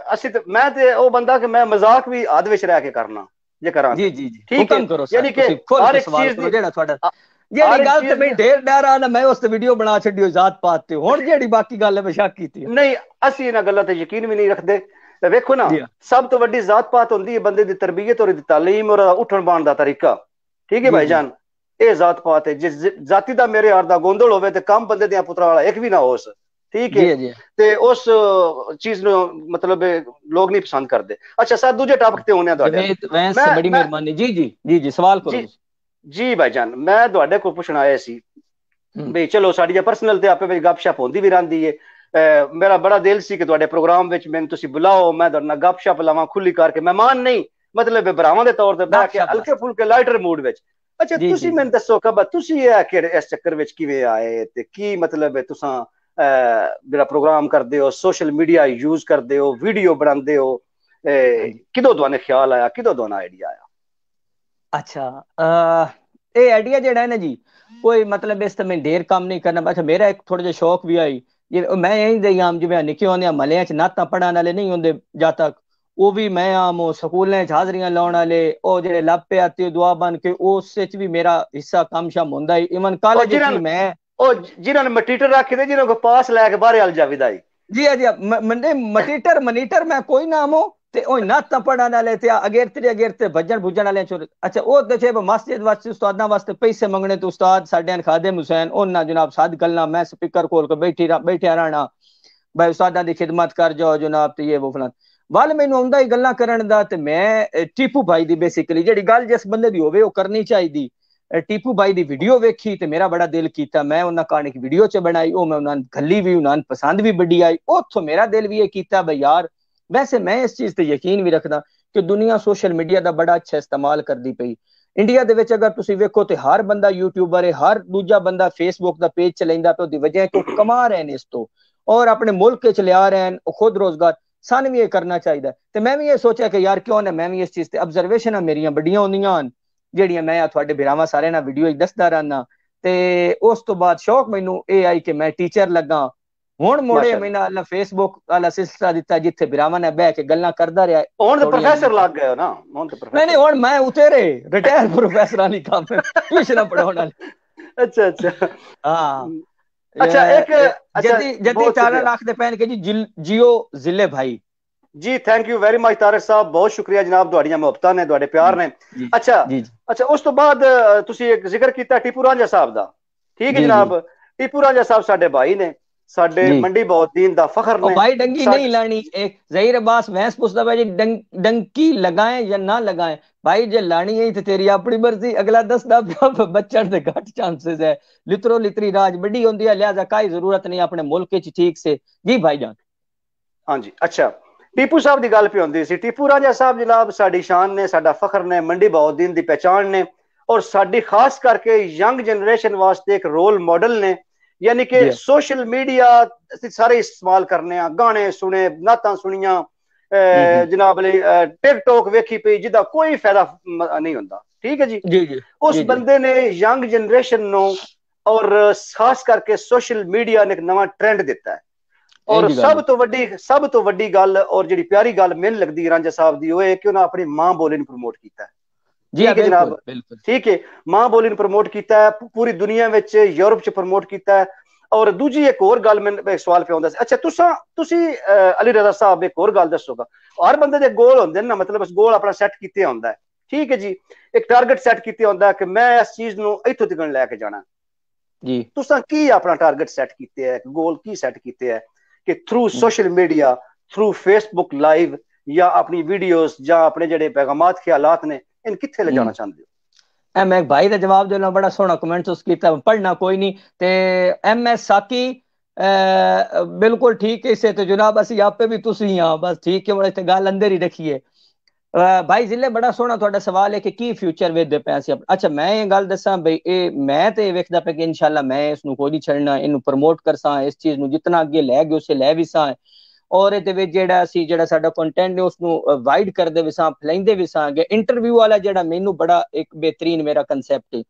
असि ते मैं ते ओ बंदा कि मैं मजाक भी आद विच रह के करना जे करा जी जी जी हुक्म करो सर, यानी कि हर एक चीज दी जेड़ा ਤੁਹਾਡਾ ਜਿਹੜੀ ਗੱਲ ਤੇ ਮੈਂ ਢੇਰ ਡਰਾ ਨਾ ਮੈਂ ਉਸ ਤੇ ਵੀਡੀਓ ਬਣਾ ਛੱਡਿਓ ਜ਼ਾਤ ਪਾਤ ਤੇ। ਹੁਣ ਜਿਹੜੀ ਬਾਕੀ ਗੱਲ ਹੈ ਮੈਂ ਸ਼ੱਕ ਕੀਤੀ ਨਹੀਂ, ਅਸੀਂ ਇਹਨਾਂ ਗੱਲਾਂ ਤੇ ਯਕੀਨ ਵੀ ਨਹੀਂ ਰੱਖਦੇ। ਤੇ ਵੇਖੋ ਨਾ ਸਭ ਤੋਂ ਵੱਡੀ ਜ਼ਾਤ ਪਾਤ ਹੁੰਦੀ ਹੈ ਬੰਦੇ ਦੀ ਤਰਬੀਅਤ ਔਰ ਦੀ ਤਾਲੀਮ ਔਰ ਉੱਠਣ ਬਾਣ ਦਾ ਤਰੀਕਾ, ਠੀਕ ਹੈ ਭਾਈ ਜਾਨ। ਇਹ ਜ਼ਾਤ ਪਾਤ ਹੈ। ਜਿਸ ਜ਼ਾਤੀ ਦਾ ਮੇਰੇ ਯਾਰ ਦਾ ਗੋਂਦਲ ਹੋਵੇ ਤੇ ਕੰਮ ਬੰਦੇ ਦੀਆਂ ਪੁੱਤਰਾਂ ਵਾਲਾ ਇੱਕ ਵੀ ਨਾ ਹੋਸ, ठीक है। ते उस चीज नु मतलब लोग नहीं पसंद करते। अच्छा सर दूजे टॉपिक ते होने ਤੁਹਾਡੇ वैसे बड़ी मेहरबानी जी जी जी जी सवाल करो जी भाईजान। मैं ਤੁਹਾਡੇ को पूछना आया सी ਬਈ ਚਲੋ ਸਾਡੀ ਪਰਸਨਲ ਤੇ ਆਪੇ ਵਿੱਚ ਗੱਪਸ਼ਪ ਹੁੰਦੀ ਵੀ ਰਹਿੰਦੀ ਹੈ। ਮੇਰਾ ਬੜਾ ਦਿਲ ਸੀ ਕਿ ਤੁਹਾਡੇ ਪ੍ਰੋਗਰਾਮ ਵਿੱਚ ਮੈਨੂੰ ਤੁਸੀਂ ਬੁਲਾਓ, ਮੈਂ ਤੁਹਾਡੇ ਨਾਲ ਗੱਪਸ਼ਪ ਲਾਵਾਂ ਖੁੱਲੀ ਕਰਕੇ। ਮਹਿਮਾਨ ਨਹੀਂ ਮਤਲਬ ਭਰਾਵਾਂ ਦੇ ਤੌਰ ਤੇ ਬਹਿ ਕੇ ਹਲਕੇ ਫੁਲਕੇ ਲਾਈਟਰ ਮੂਡ ਵਿੱਚ। ਅੱਛਾ ਤੁਸੀਂ ਮੈਨੂੰ ਦੱਸੋ ਕਬਾ ਤੁਸੀਂ ਇਹ ਕਿਹੜੇ ਇਸ ਚੱਕਰ ਵਿੱਚ ਕਿਵੇਂ ਆਏ ਤੇ ਕੀ ਮਤਲਬ ਹੈ ਤੁਸੀਂ ਜਿਹੜਾ ਪ੍ਰੋਗਰਾਮ ਕਰਦੇ ਹੋ, ਸੋਸ਼ਲ ਮੀਡੀਆ ਯੂਜ਼ ਕਰਦੇ ਹੋ, ਵੀਡੀਓ ਬਣਾਉਂਦੇ ਹੋ, ਕਿਦੋਂ ਤੁਹਾਨੂੰ ਖਿਆਲ ਆਇਆ, ਕਿਦੋਂ ਤੁਹਾਨੂੰ ਆਈਡੀਆ ਆਇਆ? ਅੱਛਾ ਇਹ ਆਈਡੀਆ ਜਿਹੜਾ ਹੈ ਨਾ ਜੀ, ਕੋਈ ਮਤਲਬ ਇਸ ਤੇ ਮੈਂ ਢੇਰ ਕੰਮ ਨਹੀਂ ਕਰਨਾ। ਅੱਛਾ ਮੇਰਾ ਇੱਕ ਥੋੜਾ ਜਿਹਾ ਸ਼ੌਕ ਵੀ ਆਈ, ਮੈਂ ਇਹੀ ਦੇ ਆਮ ਜਿਵੇਂ ਨਿੱਕੇ ਹੁੰਦੇ ਮਹੱਲਿਆਂ ਚ ਨਾਤਾਂ ਪੜ੍ਹਨ ਵਾਲੇ ਨਹੀਂ ਹੁੰਦੇ ਜਦ ਤੱਕ, ਉਹ ਵੀ ਮੈਂ ਆਮ ਉਹ ਸਕੂਲਾਂ ਚ ਹਾਜ਼ਰੀਆਂ ਲਾਉਣ ਵਾਲੇ ਉਹ ਜਿਹੜੇ ਲਾਪੇ ਆਤੀ ਦੁਆ ਬਣ ਕੇ ਉਸ ਵਿੱਚ ਵੀ ਮੇਰਾ ਹਿੱਸਾ ਕੰਮ ਸ਼ਮ ਹੁੰਦਾ ਹੀ। ਇਵਨ ਕਾਲਜ ਵਿੱਚ ਵੀ ਮੈਂ ਉਹ ਜਿਨ੍ਹਾਂ ਨੇ ਮਟੀਟਰ ਰੱਖਦੇ ਜਿਹਨਾਂ ਕੋ ਪਾਸ ਲੈ ਕੇ ਬਾਹਰ ਹਲ ਜਾਵੀਦਾ ਜੀ ਜੀ ਮਟੀਟਰ ਮਨੀਟਰ ਮੈਂ ਕੋਈ ਨਾਮ ਹੋ ਤੇ ਉਹ ਨਾਤਾਂ ਪੜ੍ਹਨ ਵਾਲੇ ਤੇ ਅਗੇਰਤੇ ਭੱਜਣ ਭੁੱਜਣ ਵਾਲੇ ਚੋਰ। ਅੱਛਾ ਉਹ ਦੱਸੇ ਮਸਜਿਦ ਵਾਸਤੇ ਉਸਤਾਦਾਂ ਵਾਸਤੇ ਪੈਸੇ ਮੰਗਣੇ ਤੇ ਉਸਤਾਦ ਸਾਡੇ ਖਾਦਿਮ ਹੁਸੈਨ ਉਹਨਾਂ ਜਨਾਬ ਸਾਧ ਗੱਲਾਂ ਮੈਂ ਸਪੀਕਰ ਖੋਲ ਕੇ ਬੈਠਿਆ ਰਹਿਣਾ ਭਾਈ ਉਸਤਾਦਾਂ ਦੀ ਖਿਦਮਤ ਕਰ ਜਾਓ ਜਨਾਬ ਤੇ ਇਹ ਉਹ ਫਲਾਨ ਵੱਲ ਮੈਨੂੰ ਆਉਂਦਾ ਹੀ ਗੱਲਾਂ ਕਰਨ ਦਾ। ਤੇ ਮੈਂ ਟੀਪੂ ਭਾਈ ਦੀ ਬੇਸਿਕਲੀ ਜਿਹੜੀ ਗੱਲ ਜਿਸ ਬੰਦੇ ਦੀ ਹੋਵੇ ਉਹ ਕਰਨੀ ਚਾਹੀਦੀ, ਟੀਪੂ ਭਾਈ ਦੀ ਵੀਡੀਓ ਵੇਖੀ ਤੇ ਮੇਰਾ ਬੜਾ ਦਿਲ ਕੀਤਾ, ਮੈਂ ਉਹਨਾਂ ਕਹਾਣੀ ਵੀਡੀਓ ਚ ਬਣਾਈ, ਉਹ ਮੈਂ ਉਹਨਾਂ ਨੂੰ ਖੱਲੀ ਵੀ, ਉਹਨਾਂ ਨੂੰ ਪਸੰਦ ਵੀ ਬੜੀ ਆਈ। ਉੱਥੋਂ ਮੇਰਾ ਦਿਲ ਵੀ ਇਹ ਕੀਤਾ ਬਈ ਯਾਰ ਵੈਸੇ ਮੈਂ ਇਸ ਚੀਜ਼ ਤੇ ਯਕੀਨ ਵੀ ਰੱਖਦਾ ਕਿ ਦੁਨੀਆ ਸੋਸ਼ਲ ਮੀਡੀਆ ਦਾ ਬੜਾ ਅੱਛਾ ਇਸਤੇਮਾਲ ਕਰਦੀ ਪਈ। ਇੰਡੀਆ ਦੇ ਵਿੱਚ ਅਗਰ ਤੁਸੀਂ ਵੇਖੋ ਤੇ ਹਰ ਬੰਦਾ ਯੂਟਿਊਬਰ ਹੈ, ਹਰ ਦੂਜਾ ਬੰਦਾ ਫੇਸਬੁੱਕ ਦਾ ਪੇਜ ਚਲਾਉਂਦਾ ਪਿਆ, ਉਹਦੀ ਵਜ੍ਹਾ ਕਿ ਉਹ ਕਮਾ ਰਹੇ ਨੇ ਇਸ ਤੋਂ ਔਰ ਆਪਣੇ ਮੁਲਕ ਚ ਲਿਆ ਰਹੇ ਹਨ ਉਹ ਖੁਦ ਰੋਜ਼ਗਾਰ। ਸਾਨੂੰ ਵੀ ਇਹ ਕਰਨਾ ਚਾਹੀਦਾ ਤੇ ਮੈਂ ਵੀ ਇਹ ਸੋਚਿਆ ਕਿ ਯਾਰ ਕਿਉਂ ਨਾ ਮੈਂ ਵੀ ਇਸ ਚੀਜ਼ ਤੇ ਅਬਜ਼ਰਵੇਸ਼ਨਾਂ ਮੇਰੀਆਂ ਵੱਡੀਆਂ ਹੁੰਦੀਆਂ ਹਨ ਜਿਹੜੀਆਂ ਮੈਂ ਤੁਹਾਡੇ ਭਰਾਵਾਂ ਸਾਰਿਆਂ ਨਾਲ ਵੀਡੀਓ ਦੱਸਦਾ ਰਹਿਣਾ। ਤੇ ਉਸ ਤੋਂ ਬਾਅਦ ਸ਼ੌਕ ਮੈਨੂੰ ਇਹ ਆਈ ਕਿ ਮੈਂ ਟੀਚਰ ਲੱਗਾ। ਹੁਣ ਮੋੜੇ ਮੈਨੂੰ ਅੱਲਾ ਫੇਸਬੁੱਕ ਵਾਲਾ ਸਿਲਸਿਲਾ ਦਿੱਤਾ ਜਿੱਥੇ ਭਰਾਵਾਂ ਨਾਲ ਬਹਿ ਕੇ ਗੱਲਾਂ ਕਰਦਾ ਰਿਹਾ। ਹੁਣ ਤੇ ਪ੍ਰੋਫੈਸਰ ਲੱਗ ਗਏ ਹੋ ਨਾ? ਹੁਣ ਤੇ ਪ੍ਰੋਫੈਸਰ ਨਹੀਂ ਹੁਣ ਮੈਂ ਉਤੇਰੇ ਰਿਟਾਇਰ ਪ੍ਰੋਫੈਸਰਾਂ ਨਹੀਂ ਕੰਮ ਟਿਊਸ਼ਨਾਂ ਪੜਾਉਣ ਵਾਲੇ। ਅੱਛਾ ਅੱਛਾ ਹਾਂ ਅੱਛਾ ਇੱਕ ਜੱਦੀ ਤਾਰਾ ਰੱਖਦੇ ਪੈਣ ਕਿ ਜੀ ਜੀਓ ਜ਼ਿਲੇ ਭਾਈ ਜੀ। ਥੈਂਕ ਯੂ ਵੈਰੀ ਮਚ ਤਾਰਿਕ ਸਾਹਿਬ, ਬਹੁਤ ਸ਼ੁਕਰੀਆ ਜਨਾਬ, ਤੁਹਾਡੀਆਂ ਮੁਹੱਬਤਾਂ ਨੇ, ਤੁਹਾਡੇ ਪਿਆਰ ਨੇ। ਅੱਛਾ ਉਸ ਤੋਂ ਬਾਅਦ ਤੁਸੀਂ ਇੱਕ ਜ਼ਿਕਰ ਕੀਤਾ ਟੀਪੂ ਰਾਂਝਾ ਸਾਹਿਬ ਦਾ, ਠੀਕ ਹੈ ਜਨਾਬ। ਟੀਪੂ ਰਾਂਝਾ ਸਾਹਿਬ ਸਾਡੇ ਭਾਈ ਨੇ, ਸਾਡੇ ਮੰਡੀ ਬਹੁਦੀਨ ਦਾ ਫਖਰ ਨੇ। ਭਾਈ ਡੰਗੀ ਨਹੀਂ ਲਾਣੀ, ਇੱਕ ਜ਼ਹੀਰ ਅब्बास महस ਪੁੱਛਦਾ ਭਾਈ ਜੀ ਡੰਕੀ ਲਗਾਏ ਜਾਂ ਨਾ ਲਗਾਏ। ਭਾਈ ਜੇ ਲਾਣੀ ਹੈ ਤੇ ਤੇਰੀ ਆਪਣੀ ਮਰਜ਼ੀ, ਅਗਲਾ ਦੱਸਦਾ ਬੱਚਣ ਦੇ ਘੱਟ ਚਾਂਸਸ ਹੈ, ਲਿਤਰੋ ਲਿਤਰੀ ਰਾਜ ਵੱਡੀ ਹੁੰਦੀ ਹੈ, ਲਿਹਾਜ਼ਾ ਕਾਈ ਜ਼ਰੂਰਤ ਨਹੀਂ ਆਪਣੇ ਮੁਲਕ ਚ ਠੀਕ ਸੇ ਜੀ ਭਾਈ ਜਾਨ। ਹਾਂਜੀ ਅੱਛਾ ਟੀਪੂ ਸਾਹਿਬ ਦੀ ਗੱਲ ਪਈ ਹੁੰਦੀ ਸੀ। ਟੀਪੂ ਰਾਂਝਾ ਸਾਹਿਬ ਜਨਾਬ ਸਾਡੀ ਸ਼ਾਨ ਨੇ, ਸਾਡਾ ਫਖਰ ਨੇ, ਮੰਡੀ ਬਹੁਦੀਨ ਦੀ ਪਹਿਚਾਣ ਨੇ ਔਰ ਸਾਡੀ ਖਾਸ ਕਰਕੇ ਯੰਗ ਜਨਰੇਸ਼ਨ ਵਾਸਤੇ ਇੱਕ ਰੋਲ ਮਾਡਲ ਨੇ। यानी कि सोशल मीडिया सारे इस्तेमाल करने, गाने सुने, नातां सुनियां, जनाब टिकटॉक वेखी पई जिदा कोई फायदा नहीं होता, ठीक है जी, जी। उस बंदे ने यंग जनरेशन नो और खास करके सोशल मीडिया ने एक नवा ट्रेंड दिता है। और सब तो वड्डी गल और जिहड़ी प्यारी गल मैनूं लगदी रांझा साहब दी ओह है कि उन्हां अपनी मां बोली नूं प्रमोट कीता है। ठीक है जनाब, ठीक है, मां बोली नूं प्रमोट किया है, पूरी दुनिया में यूरोप च प्रमोट किया है। और दूजी एक और गल मैं सवाल पे आउंदा सी, अच्छा तुसी अली रज़ा साहब एक और गल दसोगा, हर बंदे दे गोल होंदे ना, मतलब उस गोल अपना सैट कीते होंदा है, ठीक है जी, एक टारगेट सैट कीते होंदा है कि मैं इस चीज नूं इत्थों तक लेके जाना जी। तुसां की अपना टारगेट सैट कीते है, गोल की सैट कीते है कि through social media, through Facebook live या अपनी वीडियोस या अपने जेडे पैगामात ख्यालात ने इन कित्थे ले जाना चाहते हो? मैं एक भाई का जवाब देना, बड़ा सोहना कमेंट उस कीता, पढ़ना कोई नहीं ते MS साकी बिल्कुल ठीक है इसे तो जनाब असी आपे भी तुसी हां बस ठीक है, इत्थे गल अंदर ही रखिए। भाई जिले बड़ा सोहना तुहाडा सवाल है कि की फ्यूचर वेखदे पे असी। अच्छा मैं ये गल दसां बई ए मैं ते वेखदा पे कि इंशाल्लाह मैं इसनूं कोई नहीं छड़ना, इनू प्रमोट करसां, इस चीज नूं जितना अगे लै गए उसे लै विसां और ਇਹਦੇ ਵਿੱਚ ਜਿਹੜਾ ਸਾਡਾ ਕੰਟੈਂਟ ਹੈ ਉਸ ਨੂੰ ਵਾਈਡ ਕਰਦੇ ਵਿਸਾਂ, ਫੈਲਾਉਂਦੇ ਵਿਸਾਂਗੇ। ਇੰਟਰਵਿਊ ਵਾਲਾ ਜਿਹੜਾ ਮੈਨੂੰ ਬੜਾ ਇੱਕ ਬਿਹਤਰੀਨ ਮੇਰਾ ਕਨਸੈਪਟ ਹੈ,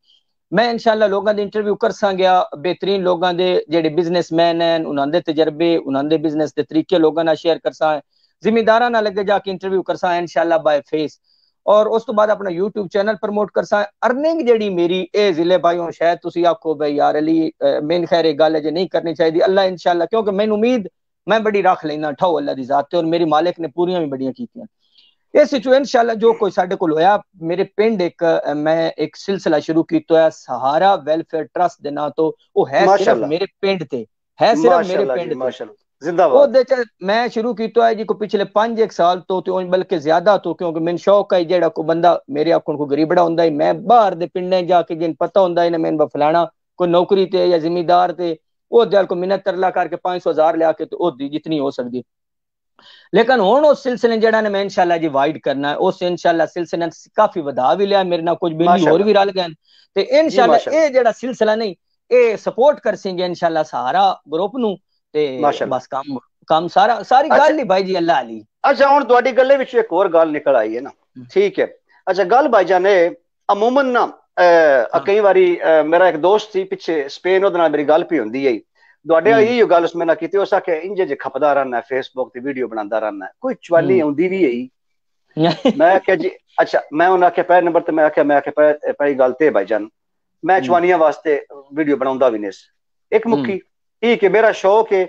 ਮੈਂ ਇਨਸ਼ਾਅੱਲਾ ਲੋਕਾਂ ਦੇ ਇੰਟਰਵਿਊ ਕਰਸਾਂਗਾ, ਬਿਹਤਰੀਨ ਲੋਕਾਂ ਦੇ ਜਿਹੜੇ ਬਿਜ਼ਨਸਮੈਨ ਹਨ ਉਹਨਾਂ ਦੇ ਤਜਰਬੇ, ਉਹਨਾਂ ਦੇ ਬਿਜ਼ਨਸ ਦੇ ਤਰੀਕੇ ਲੋਕਾਂ ਨਾਲ ਸ਼ੇਅਰ ਕਰਸਾਂ, ਜ਼ਿਮੀਂਦਾਰਾਂ ਨਾਲ ਅੱਗੇ ਜਾ ਕੇ ਇੰਟਰਵਿਊ ਕਰਸਾਂ ਇਨਸ਼ਾਅੱਲਾ ਬਾय ਫੇਸ। ਔਰ ਉਸ ਤੋਂ ਬਾਅਦ ਆਪਣਾ YouTube ਚੈਨਲ ਪ੍ਰਮੋਟ ਕਰਸਾਂ। ਅਰਨਿੰਗ ਜਿਹੜੀ ਮੇਰੀ ਇਹ ਜ਼ਿਲੇ ਭਾਈਓ ਸ਼ਾਇਦ ਤੁਸੀਂ ਆਖੋ ਬਈ ਯਾਰ ਅਲੀ ਮੈਨੂੰ ਖੈਰ ਇਹ ਗੱਲ ਜੇ ਨਹੀਂ ਕਰਨੀ ਚਾਹੀਦੀ, ਅੱਲਾ ਇਨਸ਼ਾਅੱਲਾ, ਕਿਉਂਕਿ ਮੈਨੂੰ ਉਮੀਦ मैं बड़ी रख लेना ठाओ अल्लाह दी जात और मेरी मालिक ने पूरी भी बड़ियां कीतियां। इस इंशाअल्लाह जो कोई साडे कोल होया, मेरे पिंड एक मैं एक सिलसिला शुरू कीता है सहारा वेलफेयर ट्रस्ट दे नां तो, वो है सिर्फ मेरे पिंड ते, है सिर्फ मेरे पिंड माशाअल्लाह जिंदाबाद। ओदे च मैं शुरू कीता है जी को पिछले 5-1 साल तो बल्कि ज्यादा तो, क्योंकि मैनूं शौक है जेड़ा को बंदा मेरे आखण को गरीबड़ा हुंदा है, मैं बाहर दे पिंडें जाके जिन पता हुंदा है ना मैनूं फलाना कोई नौकरी ते या जिम्मेदार ते वो जल को मिन्नत तरला करके 500,000 लिया के तो जितनी हो सकती لیکن ہوں اس سلسلے جہاں نے میں انشاءاللہ جی وائڈ کرنا ہے اس انشاءاللہ سلسلے کافی ودا بھی لیا میرے نال کچھ بیلی اور بھی رل گئے تے انشاءاللہ اے جڑا سلسلہ نہیں اے سپورٹ کر سیں گے انشاءاللہ سہارا گروپ نو تے بس کام ساری گل ہی بھائی جی اللہ علی. اچھا ہن تہاڈی گلے وچ ایک اور گل نکل آئی ہے نا ٹھیک ہے. اچھا گل بھائی جان عموماً نا کئی واری میرا ایک دوست سی پیچھے سپین اودے نال میری گل پی ہوندی ہے تہاڈے والی یہ گل اس میں نہ کیتی اس آکھیا انج جے کھپدا رہنا ہے فیس بک تے ویڈیو بناندا رہنا ہے کوئی چوالی ہوندی بھی ہے. میں کہ جی اچھا میں انہاں آکھیا پہلے نمبر تے میں آکھیا پہلی گل تے بھائی جان میں چوانیاں واسطے ویڈیو بناوندا بھی نہیں ایک مکھی ٹھیک ہے میرا شوق ہے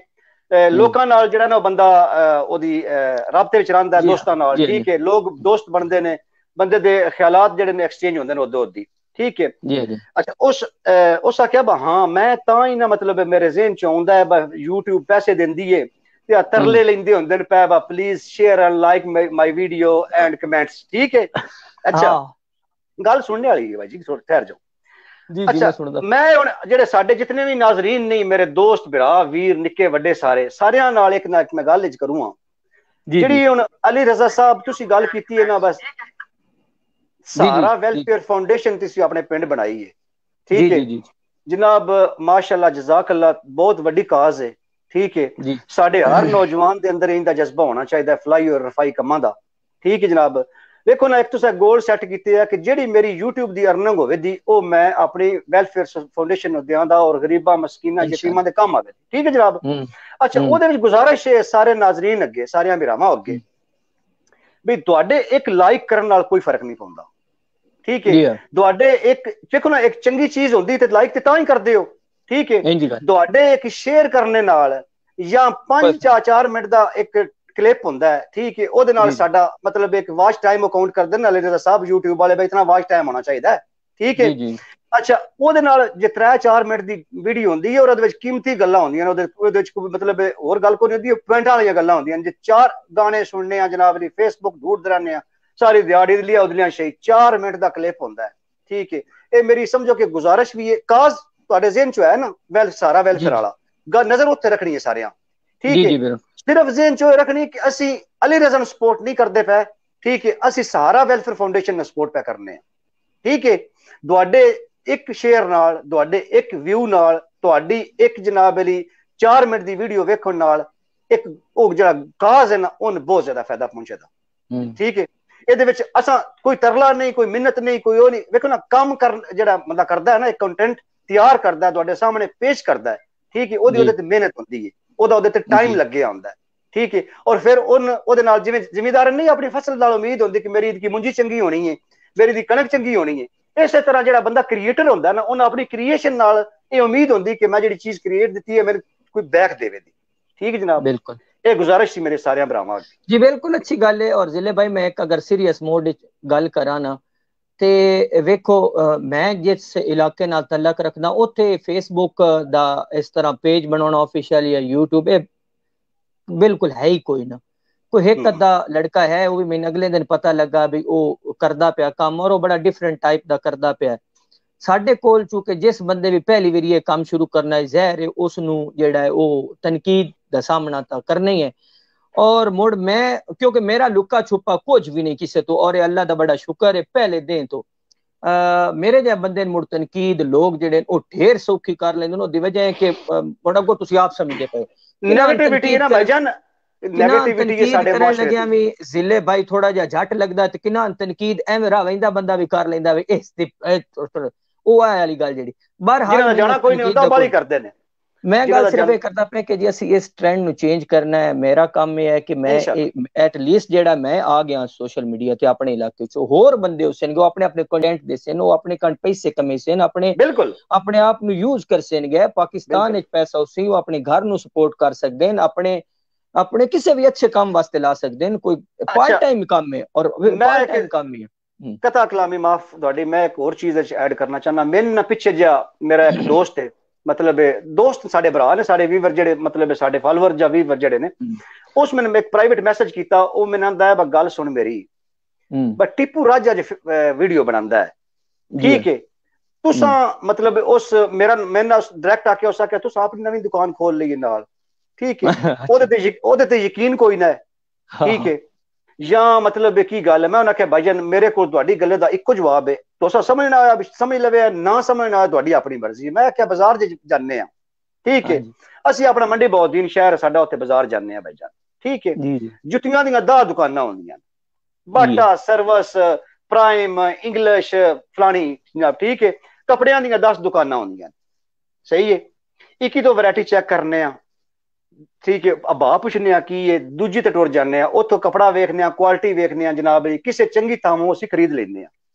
لوکاں نال جڑا نا بندہ اودی رابطے وچ رہندا ہے دوستاں نال ٹھیک ہے لوگ دوست بندے نے بندے دے خیالات جڑے نے ایکسچینج ہوندے نے اودی ٹھیک ہے. اچھا اس آکھیا ہاں میں تاں ہی نا مطلب میرے ذہن چ آوندا ہے یوٹیوب پیسے دیندی ہے تے ترلے لیندے ہوندے نے پے please share and like my video and comments ٹھیک ہے. اچھا گل سننے والی ہے بھائی جی ٹھہر جاؤ. اچھا میں جڑے ساڈے جتنے بھی ناظرین نہیں میرے دوست بھرا ویر نکے وڈے ساریاں نال ایک نہ ایک میں گل کروں ہاں جڑی ہن علی رضا صاحب تسی گل کیتی ہے نا بس سارا ویلفیئر فاؤنڈیشن تسی اپنے پنڈ بنائی ہے ٹھیک ہے جناب ماشاءاللہ جزاک اللہ بہت وڈی کاز ہے ٹھیک ہے. ساڈے ہر نوجوان دے اندر ایندا جذبہ ہونا چاہیے فلائی اور رفائی کماں دا ٹھیک ہے جناب. دیکھو نا ایک تو گول سیٹ کیتے ہے کہ جیڑی میری یوٹیوب دی ارننگ ہوے دی او میں اپنی ویلفیئر فاؤنڈیشن نوں دیاں دا اور غریباں مسکیناں یتیماں دے کم آوے ٹھیک ہے جناب. اچھا او دے وچ گزارش ہے سارے ناظرین اگے سارے بھراواں اگے بھی تواڈے ایک لائک کرن نال کوئی فرق نہیں پوندا ٹھیک ہے. تواڈے ایک دیکھو نا ایک چنگی چیز ہوندی تے لائک تے تاں ہی کردے ہو ٹھیک ہے. تواڈے ایک شیئر کرنے نال یا 5-4 منٹ دا ایک کلپ ہوندا ہے ٹھیک ہے او دے نال ساڈا مطلب ایک واچ ٹائم اکاؤنٹ کر دین علی رضا صاحب یوٹیوب والے بھائی اتنا واچ ٹائم ہونا چاہیے ٹھیک ہے. اچھا او دے نال جے 3-4 منٹ دی ویڈیو ہوندی ہے اور اودے وچ قیمتی گلاں ہوندیاں نے اودے وچ مطلب اور گل کوئی نہیں ہوندی پوائنٹاں والیاں گلاں ہوندیاں جے 4 گانے سننے ہیں جناب علی فیس بک ڈھونڈ رہنے ہیں ساری دیہاڑی لیا ادلیاں شہی 4 منٹ دا کلپ ہوندا ہے ٹھیک ہے. اے میری سمجھو کہ گزارش بھی ہے کاز تواڈے ذہن چ ہے نا سارا ویلفیئر والا نظر اوتھے رکھنی ہے ساریاں ٹھیک ہے. صرف ذہن چ رکھنی کہ اسی علی رضا نوں سپورٹ نہیں کردے پے ٹھیک ہے اسی سہارا ویلفیئر فاؤنڈیشن نوں سپورٹ پہ کرنے ہیں ٹھیک ہے. تواڈے ایک شیئر نال تواڈے ایک ویو نال تواڈی ایک جناب علی 4 منٹ دی ویڈیو ویکھن نال ایک او جڑا کاز ہے نا اون بہت زیادہ فائدہ پہنچے دا ٹھیک ہے. یہ اساں کوئی ترلا نہیں کوئی منت نہیں کوئی وہ نہیں ویکھو نا کام کر جڑا بندہ کردا ہے نا ایک کنٹینٹ تیار کردا ہے تواڈے سامنے پیش کردا ہے ٹھیک ہے اودی اودے تے محنت ہوندی ہے اودے تے ٹائم لگیا ہوندا ہے ٹھیک ہے. اور پھر اودے نال جویں زمیندار نہیں اپنی فصل نال امید ہوندی کہ میری دی منجی چنگی ہونی ہے میری دی کنک چنگی ہونی ہے اسی طرح جڑا بندہ کریٹر ہوندا ہے نا انہاں اپنی کریشن نال یہ امید ہوندی کہ میں جڑی چیز کریٹ دتی ہے میرے کوئی بیک دے دی ٹھیک ہے جناب. بالکل یہ گزارش سی میرے سارے بھراواں جی بالکل اچھی گل ہے. اور ضلع بھائی میں ایک اگر سیریس موڈ گل کراں نا تے ویکھو میں جس علاقے نال تعلق رکھنا اوتھے فیس بک دا اس طرح پیج بنانا آفیشیل یا یوٹیوب بالکل ہے ہی کوئی نہ کوئی ایک ادھا لڑکا ہے وہ بھی میں اگلے دن پتہ لگا بھی او کردا پیا کام اور وہ بڑا ڈیفرنٹ ٹائپ دا کردا پیا. ساڈے کول چونکہ جس بندے بھی پہلی واری یہ کام شروع کرنا ہے ظاہر ہے اس نو جڑا ہے او تنقید دا سامنا تا کرنا ہی ہے. اور مڑ میں کیونکہ میرا لکا چھپا کچھ بھی نہیں کسے تو اور اللہ دا بڑا شکر ہے پہلے دن تو میرے جے بندے مڑ تنقید لوگ جڑے او ڈھیر سوکھی کر لیندے نو دی وجہ ہے کہ بڑا کو تسی آپ سمجھے پے نیگیٹیوٹی ہے نا بھائی جان نیگیٹیوٹی ہے ساڈے معاشرے لگیا وی ضلع بھائی تھوڑا جا جھٹ لگدا تے کنا تنقید ایویں راہ ویندا بندہ بھی کر لیندا وی اس او والی گل جڑی بہرحال جانا کوئی نہیں ہوندا بالی کردے نے میں گل صرف یہ کرتا پیا کہ جی اسی اس ٹرینڈ نو چینج کرنا ہے. میرا کام یہ ہے کہ میں ایٹ لیسٹ جیڑا میں آ گیا سوشل میڈیا تے اپنے علاقے چ ہور بندے ہوسن گے اپنے اپنے کنٹینٹ دسن او اپنے کنٹ پیسے کمے سن اپنے اپنے آپ نو یوز کر سن گے پاکستان وچ پیسہ اسی او اپنے گھر نو سپورٹ کر سکدے ہیں اپنے کسی بھی اچھے کام واسطے لا سکدے ہیں. کوئی پارٹ ٹائم کام ہے اور پارٹ ٹائم کام ہے. قطع کلامی معاف تہاڈی میں ایک اور چیز ایڈ کرنا چاہنا میں پیچھے جا میرا ایک دوست ہے مطلب دوست ساڈے بھرا نے ساڈے ویور جڑے مطلب ساڈے فالوور یا ویور جڑے نے اس میں ایک پرائیویٹ میسج کیتا او میں نندا ہے گل سن میری بٹ ٹیپو راجا جو ویڈیو بناندا ہے ٹھیک ہے تساں مطلب اس میرا میں ڈائریکٹ آ کے اس آ کے تساں اپنی نویں دکان کھول لئی نال ٹھیک ہے او تے یقین کوئی نہ ہے ठीक है या मतलब की गल है मैं उन्हें आख्या भाईजान मेरे को तुहाडी गल्ले दा इक्को जवाब है तुसा समझना आया समझ लवे ना समझना आया तुहाडी अपनी मर्जी मैं आख्या बाजार जाने आ ठीक है ਅਸੀਂ ਆਪਣਾ ਮੰਡੀ ਬਹੁਦੀਨ ਸ਼ਹਿਰ ਸਾਡਾ ਉੱਥੇ ਬਾਜ਼ਾਰ ਜਾਂਦੇ ਆ ਭਾਈਜਾਨ ਠੀਕ ਹੈ ਜੁੱਤੀਆਂ ਦੀਆਂ 10 ਦੁਕਾਨਾਂ ਹੁੰਦੀਆਂ ਬਾਟਾ ਸਰਵਿਸ ਪ੍ਰਾਈਮ ਇੰਗਲਿਸ਼ ਫਲਾਣੀ ਜਨਾਬ ਠੀਕ ਹੈ ਕੱਪੜਿਆਂ ਦੀਆਂ 10 ਦੁਕਾਨਾਂ ਹੁੰਦੀਆਂ ਸਹੀ ਹੈ ਇੱਕ ਹੀ ਤੋਂ ਵੈਰਾਈਟੀ ਚੈੱਕ ਕਰਨੇ ਆ ਠੀਕ ਹੈ ਅਬਾ ਪੁੱਛਨੇ ਆ ਕੀ ਇਹ ਦੂਜੀ ਤੇ ਟੁਰ ਜਾਂਦੇ ਆ ਉੱਥੋਂ ਕਪੜਾ ਵੇਖਨੇ ਆ ਕੁਆਲਿਟੀ ਵੇਖਨੇ ਆ ਜਨਾਬ ਕਿਸੇ ਚੰਗੀ ਥਾਂੋਂ ਅਸੀਂ ਖਰੀਦ ਲੈਂਦੇ ਆ